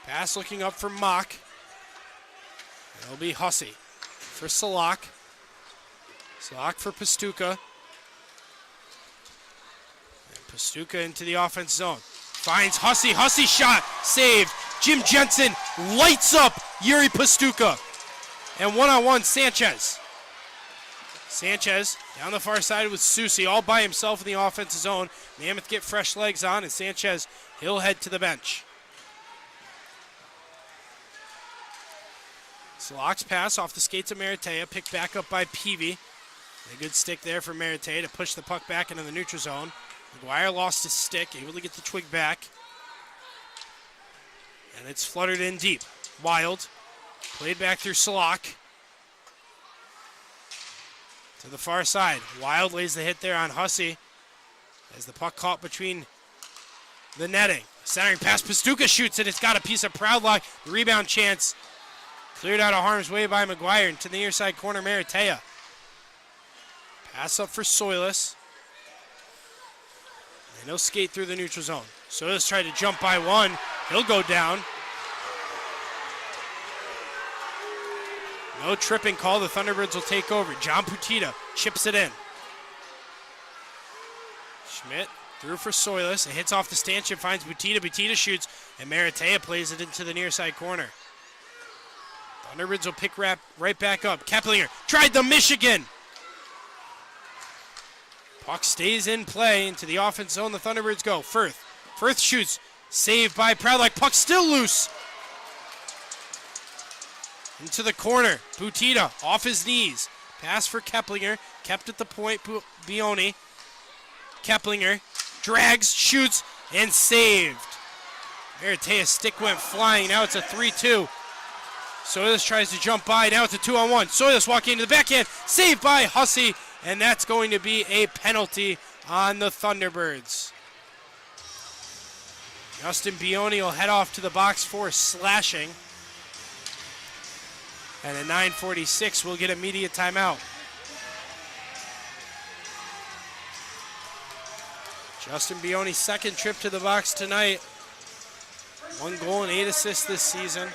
Pass looking up for Mock. It'll be Hussey for Salak. Salak for Pastuca. And Pastuca into the offense zone. Finds Hussey. Hussey shot. Saved. Jim Jensen lights up Yuri Pastuca. And one-on-one Sanchez. Sanchez down the far side with Susi all by himself in the offensive zone. Mammoth get fresh legs on, and Sanchez, he'll head to the bench. Salak's pass off the skates of Maratea, picked back up by Peavy. A good stick there for Maratea to push the puck back into the neutral zone. McGuire lost his stick, able to get the twig back. And it's fluttered in deep. Wild. Played back through Salak. To the far side. Wild lays the hit there on Hussey. As the puck caught between the netting. Centering pass. Pastuca shoots it. It's got a piece of Proudlock. The rebound chance. Cleared out of harm's way by McGuire into the near side corner. Maratea. Pass up for Soilis. And he'll skate through the neutral zone. Soilis tried to jump by one. He'll go down. No tripping call. The Thunderbirds will take over. John Butita chips it in. Schmidt through for Soilis. It hits off the stanchion, finds Butita. Butita shoots, and Maratea plays it into the near side corner. Thunderbirds will pick right back up. Keplinger tried the Michigan. Puck stays in play into the offense zone. The Thunderbirds go. Firth. Firth shoots. Saved by Proudlock. Puck still loose. Into the corner. Butita off his knees. Pass for Keplinger. Kept at the point. Bioni. Keplinger drags, shoots, and saved. Maratea's stick went flying. Now it's a 3-2. Soilis tries to jump by. Now it's a 2-on-1. Soilis walking into the backhand. Saved by Hussey. And that's going to be a penalty on the Thunderbirds. Justin Bioni will head off to the box for slashing. And at 9:46, we'll get immediate timeout. Justin Bione's second trip to the box tonight. 1 goal and 8 assists this season.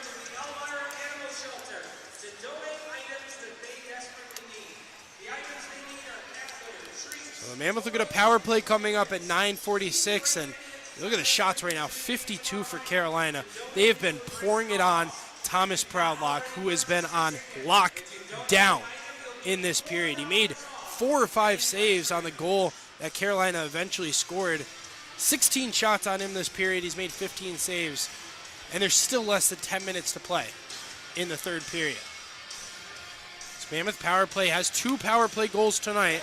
So the Mammoth will get a power play coming up at 9:46, and look at the shots right now, 52 for Carolina. They have been pouring it on Thomas Proudlock, who has been on lockdown in this period. He made 4 or 5 saves on the goal that Carolina eventually scored. 16 shots on him this period. He's made 15 saves, and there's still less than 10 minutes to play in the third period. This Mammoth power play has 2 power play goals tonight.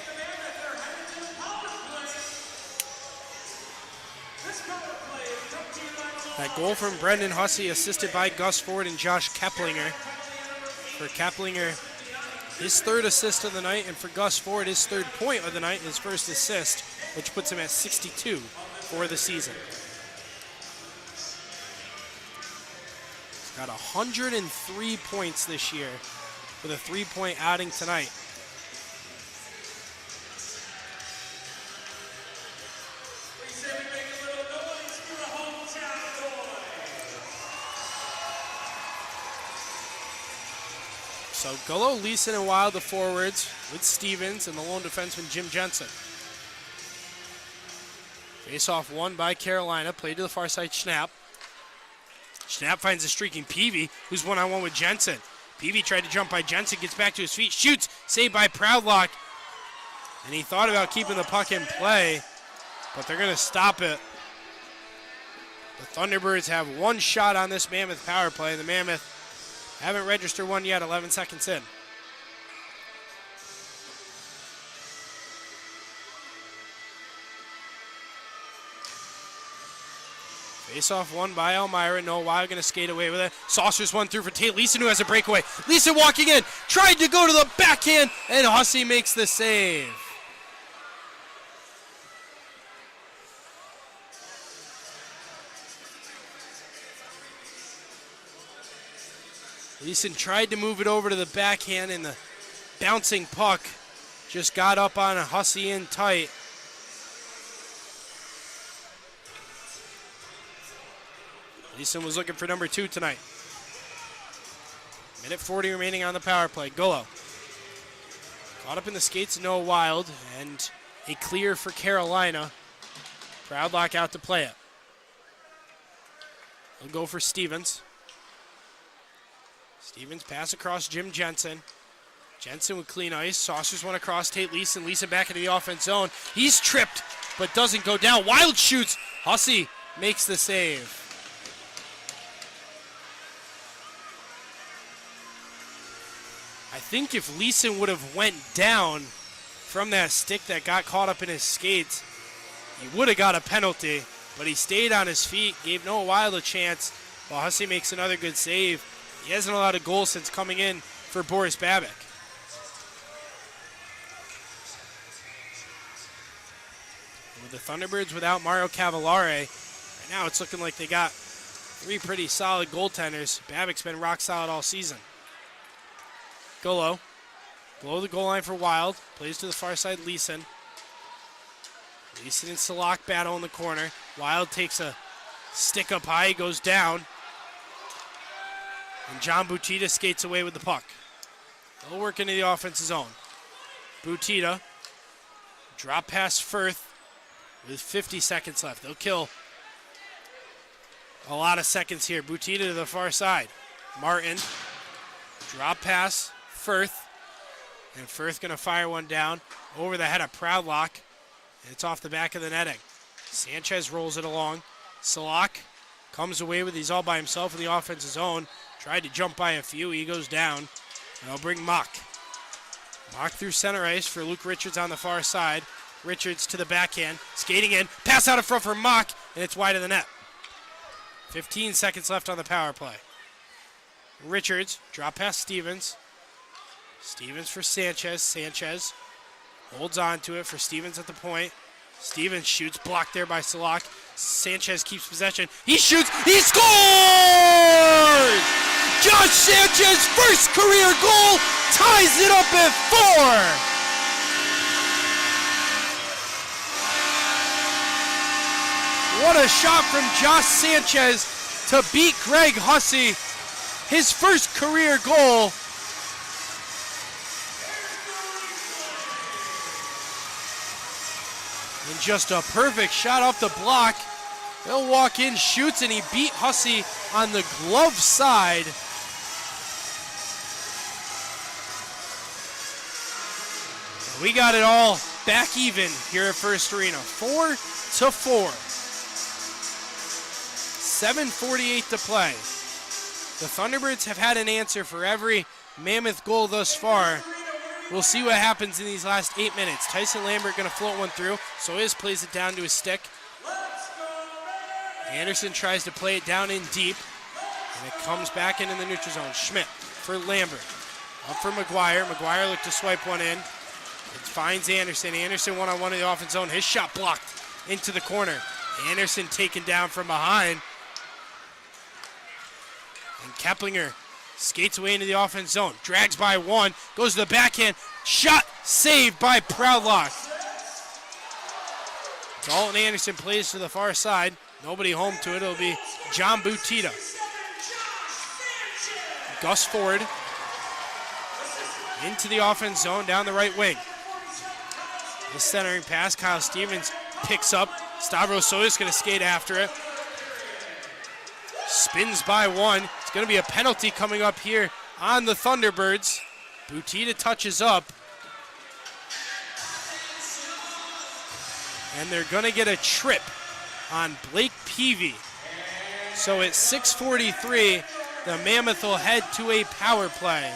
That goal from Brendan Hussey, assisted by Gus Ford and Josh Keplinger. For Keplinger, his 3rd assist of the night, and for Gus Ford, his 3rd point of the night, his 1st assist, which puts him at 62 for the season. He's got 103 points this year with a 3-point outing tonight. So Gullo, Leeson, and Wild the forwards with Stevens and the lone defenseman Jim Jensen. Face-off won by Carolina, played to the far side, Schnapp. Schnapp finds a streaking Peavy, who's one-on-one with Jensen. Peavy tried to jump by Jensen, gets back to his feet, shoots, saved by Proudlock. And he thought about keeping the puck in play, but they're going to stop it. The Thunderbirds have 1 shot on this Mammoth power play. The Mammoth haven't registered one yet, 11 seconds in. Face-off won by Elmira. Noah Wild going to skate away with it. Saucers one through for Tate Leeson, who has a breakaway. Leeson walking in, tried to go to the backhand, and Hussey makes the save. Leeson tried to move it over to the backhand, and the bouncing puck just got up on a Hussey in tight. Leeson was looking for number 2 tonight. Minute 40 remaining on the power play. Gullo caught up in the skates of Noah Wild, and a clear for Carolina. Proudlock out to play it. He'll go for Stevens. Stevens pass across Jim Jensen. Jensen with clean ice. Saucers one across Tate Leeson. Leeson back into the offense zone. He's tripped, but doesn't go down. Wild shoots. Hussey makes the save. I think if Leeson would have went down from that stick that got caught up in his skates, he would have got a penalty, but he stayed on his feet, gave Noah Wild a chance, while Hussey makes another good save. He hasn't allowed a goal since coming in for Boris Babik. With the Thunderbirds without Mario Cavallari, right now it's looking like they got 3 pretty solid goaltenders. Babik's been rock solid all season. Gullo, below the goal line for Wild, plays to the far side, Leeson. Leeson and Salak battle in the corner. Wild takes a stick up high, goes down. And John Butita skates away with the puck. They'll work into the offensive zone. Butita, drop pass Firth with 50 seconds left. They'll kill a lot of seconds here. Butita to the far side. Martin, drop pass Firth. And Firth going to fire one down over the head of Proudlock. And it's off the back of the netting. Sanchez rolls it along. Salak comes away with, he's all by himself in the offensive zone. Tried to jump by a few. He goes down. And they'll bring Mock. Mock through center ice for Luke Richards on the far side. Richards to the backhand. Skating in. Pass out in front for Mock. And it's wide of the net. 15 seconds left on the power play. Richards. Drop past Stevens. Stevens for Sanchez. Sanchez holds on to it for Stevens at the point. Stevens shoots. Blocked there by Salak. Sanchez keeps possession. He shoots. He scores! Josh Sanchez, first career goal, ties it up at 4. What a shot from Josh Sanchez to beat Greg Hussey. His first career goal. And just a perfect shot off the block. He'll walk in, shoots, and he beat Hussey on the glove side. We got it all back even here at First Arena, 4-4. 7:48 to play. The Thunderbirds have had an answer for every Mammoth goal thus far. We'll see what happens in these last 8 minutes. Tyson Lambert going to float one through. Soyuz plays it down to his stick. Anderson tries to play it down in deep. And it comes back into the neutral zone. Schmidt for Lambert. Up for McGuire. McGuire looked to swipe one in. It finds Anderson. Anderson one-on-one in the offense zone. His shot blocked into the corner. Anderson taken down from behind. And Keplinger skates away into the offense zone. Drags by one. Goes to the backhand. Shot saved by Proudlock. Dalton Anderson plays to the far side. Nobody home to it. It'll be John Butita. Gus Ford into the offense zone down the right wing. The centering pass. Kyle Stevens picks up. Stavros Soyuz going to skate after it. Spins by one. It's going to be a penalty coming up here on the Thunderbirds. Butita touches up. And they're going to get a trip on Blake Peavy. So at 6:43, the Mammoth will head to a power play.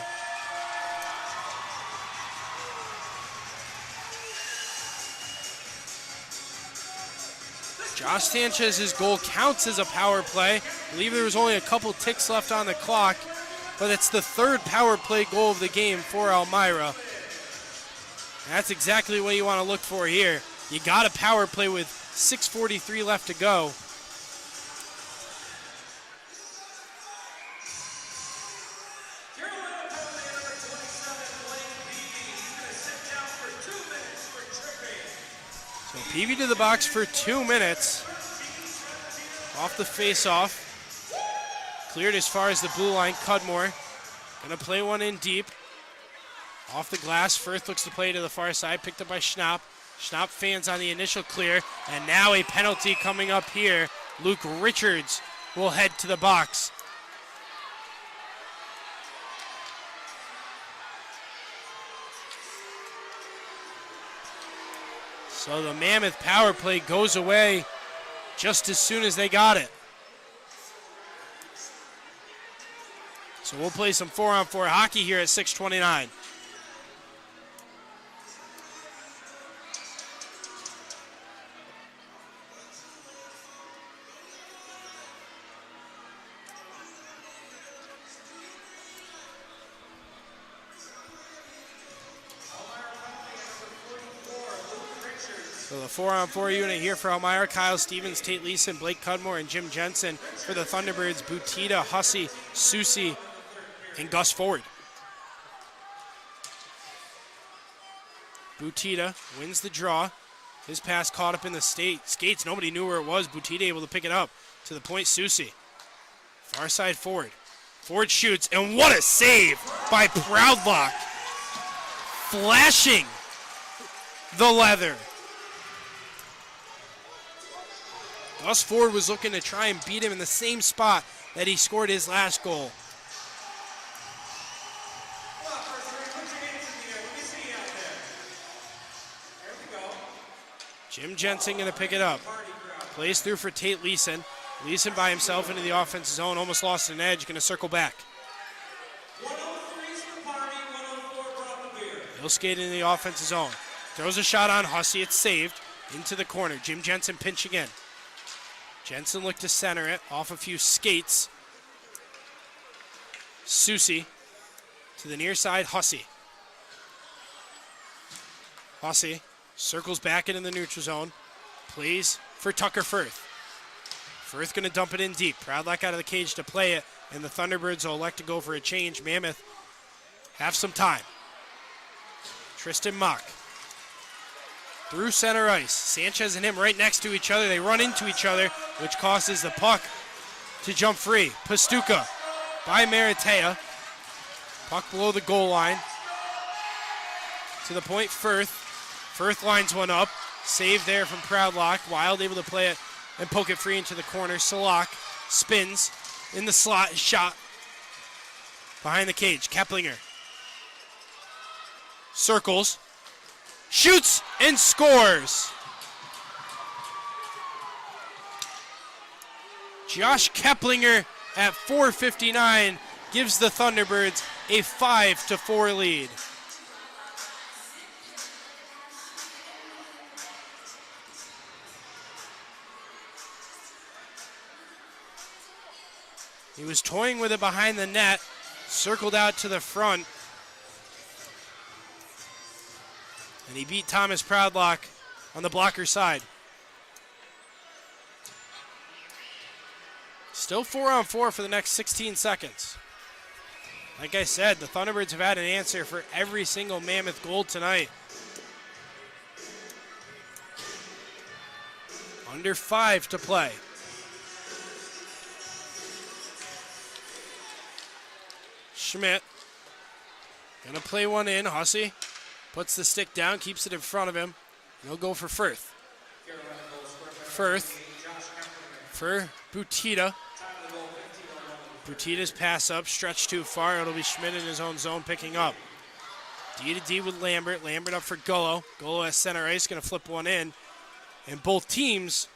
Josh Sanchez's goal counts as a power play. I believe there was only a couple ticks left on the clock, but it's the third power play goal of the game for Elmira. And that's exactly what you want to look for here. You got a power play with 6:43 left to go. So Peavy to the box for 2 minutes. Off the face-off. Cleared as far as the blue line. Cudmore gonna play one in deep. Off the glass. Firth looks to play to the far side. Picked up by Schnapp. Schnapp fans on the initial clear. And now a penalty coming up here. Luke Richards will head to the box. So the Mammoth power play goes away just as soon as they got it. So we'll play some 4-on-4 hockey here at 6:29. So the 4-on-4 unit here for Elmira: Kyle Stevens, Tate Leeson, Blake Cudmore, and Jim Jensen. For the Thunderbirds, Butita, Hussey, Susi, and Gus Ford. Butita wins the draw. His pass caught up in the skates. Nobody knew where it was. Butita able to pick it up. To the point, Susi. Far side Ford. Ford shoots, and what a save by Proudlock. Flashing the leather. Gus Ford was looking to try and beat him in the same spot that he scored his last goal. Jim Jensen going to pick it up. Plays through for Tate Leeson. Leeson by himself into the offensive zone. Almost lost an edge. Going to circle back. He'll skate into the offensive zone. Throws a shot on Hussey. It's saved. Into the corner. Jim Jensen pinching in. Jensen looked to center it off a few skates. Susi to the near side, Hussey. Hussey circles back into the neutral zone. Plays for Tucker Firth. Firth going to dump it in deep. Proudlock out of the cage to play it, and the Thunderbirds will elect to go for a change. Mammoth have some time. Tristan Mock through center ice. Sanchez and him right next to each other. They run into each other, which causes the puck to jump free. Pastuca by Maratea. Puck below the goal line. To the point, Firth. Firth lines one up. Save there from Proudlock. Wild able to play it and poke it free into the corner. Salak spins in the slot. Shot behind the cage. Keplinger circles. Shoots and scores. Josh Keplinger at 4:59 gives the Thunderbirds a 5-4 lead. He was toying with it behind the net, circled out to the front, and he beat Thomas Proudlock on the blocker side. Still 4-on-4 for the next 16 seconds. Like I said, the Thunderbirds have had an answer for every single Mammoth goal tonight. Under 5 to play. Schmidt gonna play one in. Hussey puts the stick down, keeps it in front of him. And he'll go for Firth. Firth for Butita. Butita's pass up, stretched too far. It'll be Schmidt in his own zone picking up. D to D with Lambert. Lambert up for Gullo. Gullo at center ice, gonna flip one in. And both teams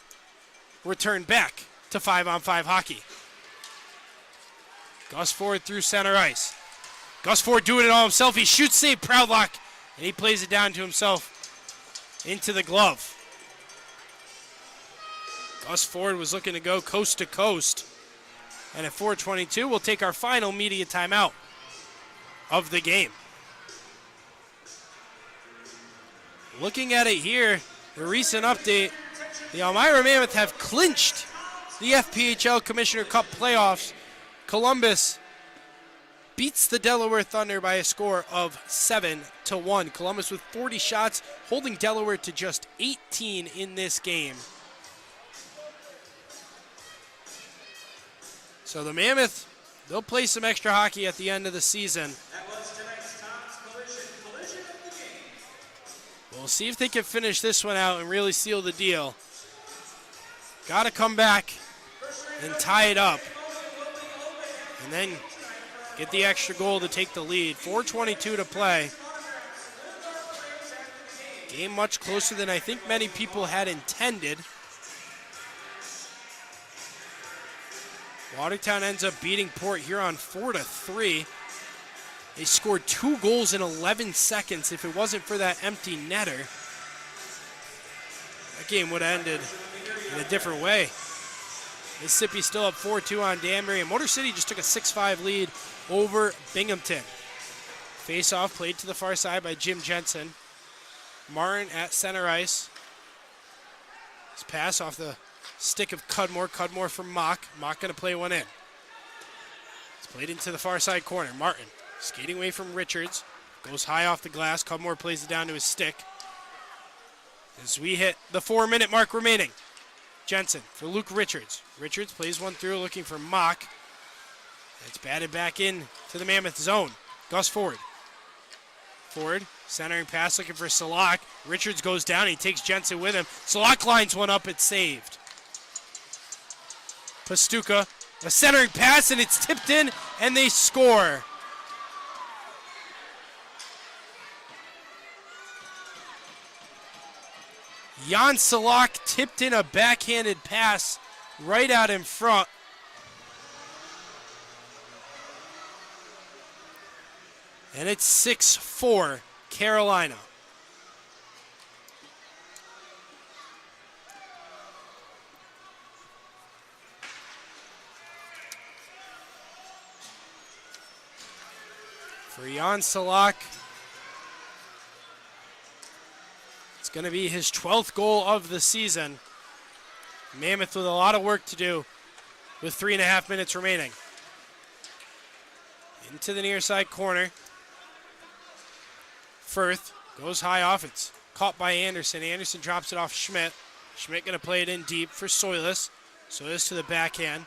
return back to 5-on-5 hockey. Gus Ford through center ice. Gus Ford doing it all himself. He shoots, save Proudlock, and he plays it down to himself into the glove. Gus Ford was looking to go coast to coast. And at 4:22, we'll take our final media timeout of the game. Looking at it here, the recent update, the Elmira Mammoth have clinched the FPHL Commissioner Cup playoffs. Columbus beats the Delaware Thunder by a score of 7-1. Columbus with 40 shots, holding Delaware to just 18 in this game. So the Mammoth, they'll play some extra hockey at the end of the season. That was tonight's top collision of the game. We'll see if they can finish this one out and really seal the deal. Got to come back and tie it up. And then get the extra goal to take the lead. 4:22 to play. Game much closer than I think many people had intended. Watertown ends up beating Port Huron 4-3. They scored 2 goals in 11 seconds. If it wasn't for that empty netter, that game would have ended in a different way. Mississippi still up 4-2 on Danbury, and Motor City just took a 6-5 lead over Binghamton. Face-off played to the far side by Jim Jensen. Martin at center ice. His pass off the stick of Cudmore. Cudmore from Mock. Mock going to play one in. It's played into the far side corner. Martin skating away from Richards. Goes high off the glass. Cudmore plays it down to his stick. As we hit the 4-minute mark remaining. Jensen for Luke Richards. Richards plays one through looking for Mock. It's batted back in to the Mammoth zone. Gus Ford. Ford centering pass looking for Salak. Richards goes down. He takes Jensen with him. Salak lines one up. It's saved. Pastuca, a centering pass, and it's tipped in, and they score. Jan Salak tipped in a backhanded pass right out in front. And it's 6-4 Carolina. For Jan Salak, it's going to be his 12th goal of the season. Mammoth with a lot of work to do with 3.5 minutes remaining. Into the near side corner. Firth goes high off. It's Caught by Anderson. Anderson drops it off Schmidt. Schmidt going to play it in deep for Soilus. Soilus to the backhand.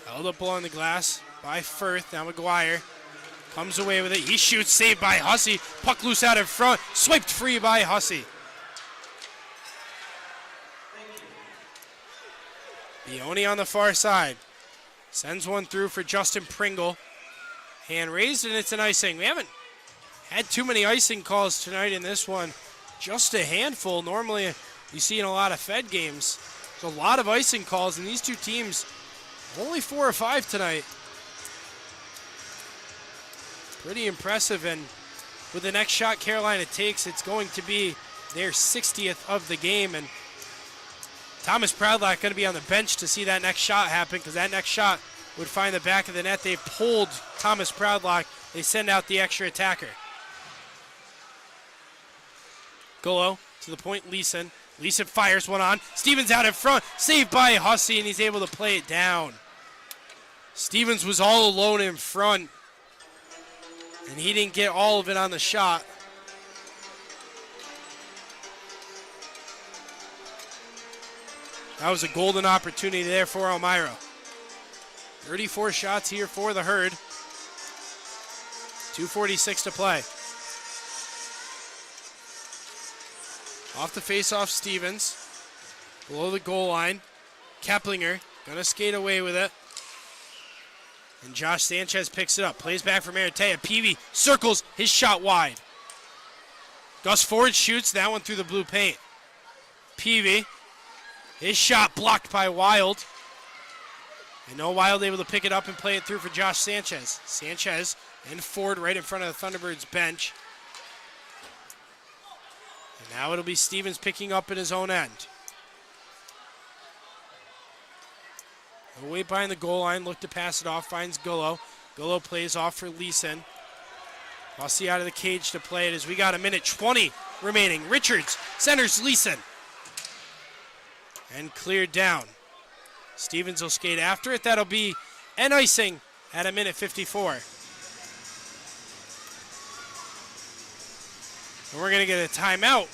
Held up along the glass by Firth. Now McGuire comes away with it. He shoots, saved by Hussey. Puck loose out in front. Swiped free by Hussey. Bioni on the far side. Sends one through for Justin Pringle. Hand raised, and it's an icing. We haven't had too many icing calls tonight in this one. Just a handful. Normally, you see in a lot of Fed games. There's a lot of icing calls, and these two teams, only 4 or 5 tonight. Pretty impressive, and with the next shot Carolina takes, it's going to be their 60th of the game, and Thomas Proudlock going to be on the bench to see that next shot happen, because that next shot would find the back of the net. They pulled Thomas Proudlock. They send out the extra attacker. Golo to the point, Leeson. Leeson fires one on. Stevens out in front. Saved by Hussey, and he's able to play it down. Stevens was all alone in front, and he didn't get all of it on the shot. That was a golden opportunity there for Elmira. 34 shots here for the Herd. 2:46 to play. Off the face-off, Stevens. Below the goal line. Keplinger gonna skate away with it. And Josh Sanchez picks it up. Plays back for Maratea. Peavy circles his shot wide. Gus Ford shoots that one through the blue paint. Peavy. His shot blocked by Wild. And no Wild able to pick it up and play it through for Josh Sanchez. Sanchez and Ford right in front of the Thunderbirds bench. And now it'll be Stevens picking up in his own end. Away behind the goal line, look to pass it off, finds Gullo. Gullo plays off for Leeson. Hussey out of the cage to play it as we got 1:20 remaining. Richards centers Leeson. And cleared down. Stevens will skate after it. That'll be an icing at 1:54. And we're going to get a timeout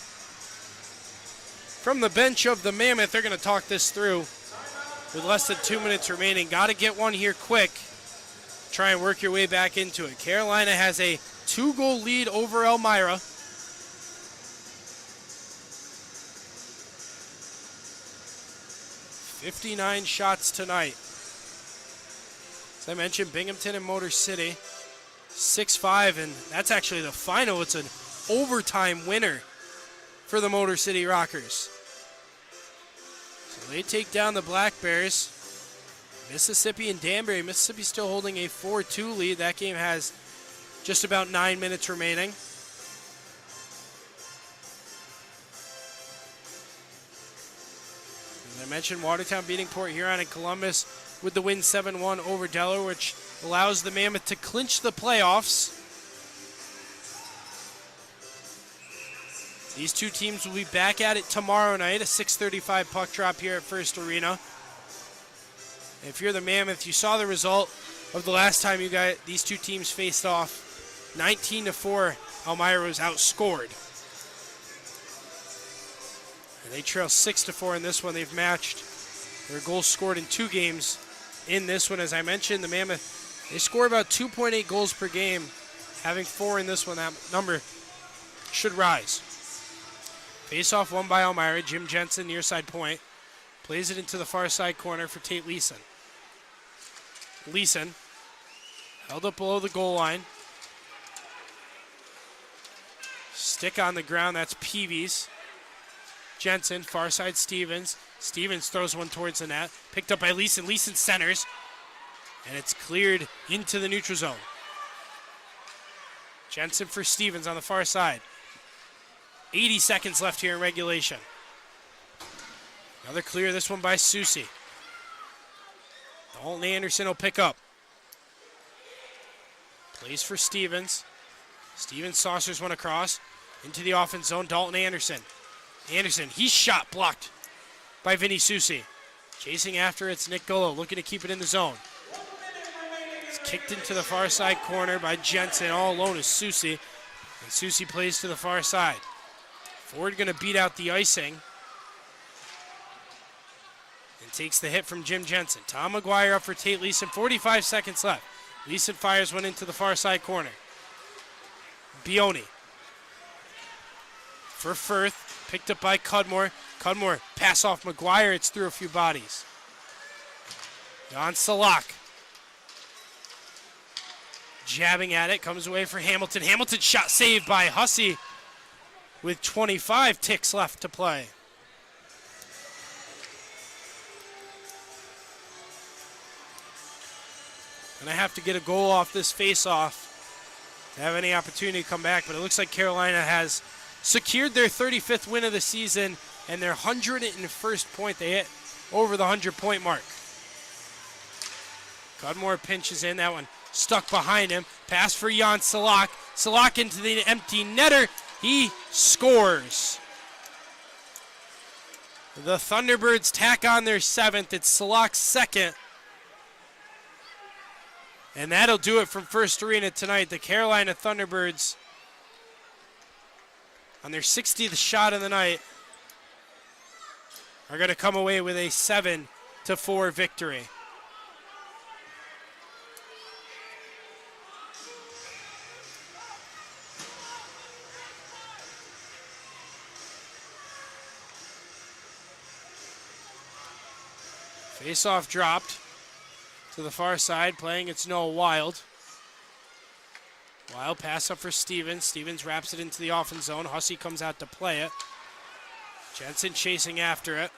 from the bench of the Mammoth. They're going to talk this through with less than 2 minutes remaining. Got to get one here quick. Try and work your way back into it. Carolina has a 2-goal lead over Elmira. $59 shots tonight. As I mentioned, Binghamton and Motor City 6-5, and that's actually the final. It's an overtime winner for the Motor City Rockers. So they take down the Black Bears. Mississippi and Danbury. Mississippi still holding a 4-2 lead. That game has just about 9 minutes remaining. As I mentioned, Watertown beating Port Huron and Columbus with the win 7-1 over Delaware, which allows the Mammoth to clinch the playoffs. These two teams will be back at it tomorrow night, a 6:35 puck drop here at First Arena. If you're the Mammoth, you saw the result of the last time these two teams faced off. 19-4, Elmira was outscored. And they trail 6-4 in this one. They've matched their goals scored in 2 games in this one. As I mentioned, the Mammoth, they score about 2.8 goals per game. Having 4 in this one, that number should rise. Face-off won by Elmira. Jim Jensen, near side point. Plays it into the far side corner for Tate Leeson. Leeson held up below the goal line. Stick on the ground, that's Peavy's. Jensen, far side Stevens. Stevens throws one towards the net. Picked up by Leeson. Leeson centers. And it's cleared into the neutral zone. Jensen for Stevens on the far side. 80 seconds left here in regulation. Another clear, this one by Susie. Dalton Anderson will pick up. Plays for Stevens. Stevens saucers one across into the offense zone. Dalton Anderson. Anderson, he's shot blocked by Vinny Susie. Chasing after it's Nick Gullo, looking to keep it in the zone. It's kicked into the far side corner by Jensen. All alone is Susie. And Susie plays to the far side. Ford going to beat out the icing. And takes the hit from Jim Jensen. Tom McGuire up for Tate Leeson. 45 seconds left. Leeson fires one into the far side corner. Bioni. For Firth. Picked up by Cudmore. Cudmore pass off McGuire. It's through a few bodies. Jan Salak. Jabbing at it. Comes away for Hamilton. Hamilton shot saved by Hussey with 25 ticks left to play. And I have to get a goal off this face-off to have any opportunity to come back. But it looks like Carolina has secured their 35th win of the season and their 101st point. They hit over the 100-point mark. Cudmore pinches in. That one stuck behind him. Pass for Jan Salak. Salak into the empty netter. He scores. The Thunderbirds tack on their 7th. It's Salak's 2nd. And that'll do it from First Arena tonight. The Carolina Thunderbirds on their 60th shot of the night are going to come away with a 7-4 victory. Face-off dropped to the far side, playing it's Noah Wild. Wild pass up for Stevens. Stevens wraps it into the offense zone. Hussey comes out to play it. Jensen chasing after it.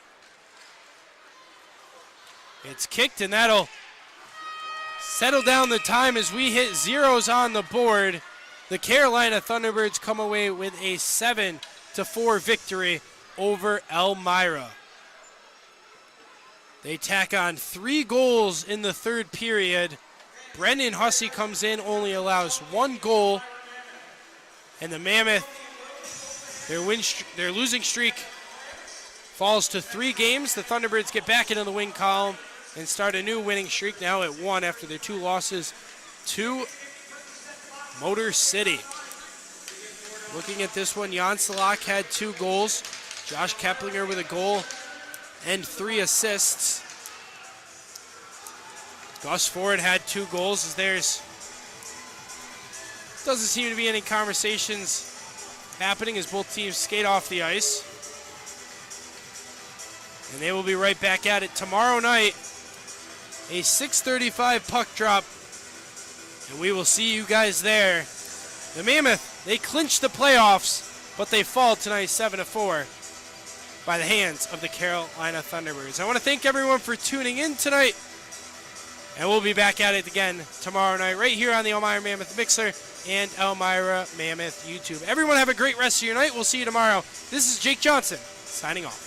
It's kicked, and that'll settle down the time as we hit zeros on the board. The Carolina Thunderbirds come away with a 7-4 victory over Elmira. They tack on 3 goals in the third period. Brendan Hussey comes in, only allows 1 goal. And the Mammoth, their losing streak falls to 3 games. The Thunderbirds get back into the win column and start a new winning streak, now at 1 after their 2 losses to Motor City. Looking at this one, Jan Salak had 2 goals. Josh Keplinger with a goal and 3 assists. Gus Ford had 2 goals. As there's doesn't seem to be any conversations happening as both teams skate off the ice. And they will be right back at it tomorrow night. A 6:35 puck drop. And we will see you guys there. The Mammoth, they clinch the playoffs, but they fall tonight 7-4. By the hands of the Carolina Thunderbirds. I want to thank everyone for tuning in tonight. And we'll be back at it again tomorrow night right here on the Elmira Mammoth Mixer and Elmira Mammoth YouTube. Everyone have a great rest of your night. We'll see you tomorrow. This is Jake Johnson signing off.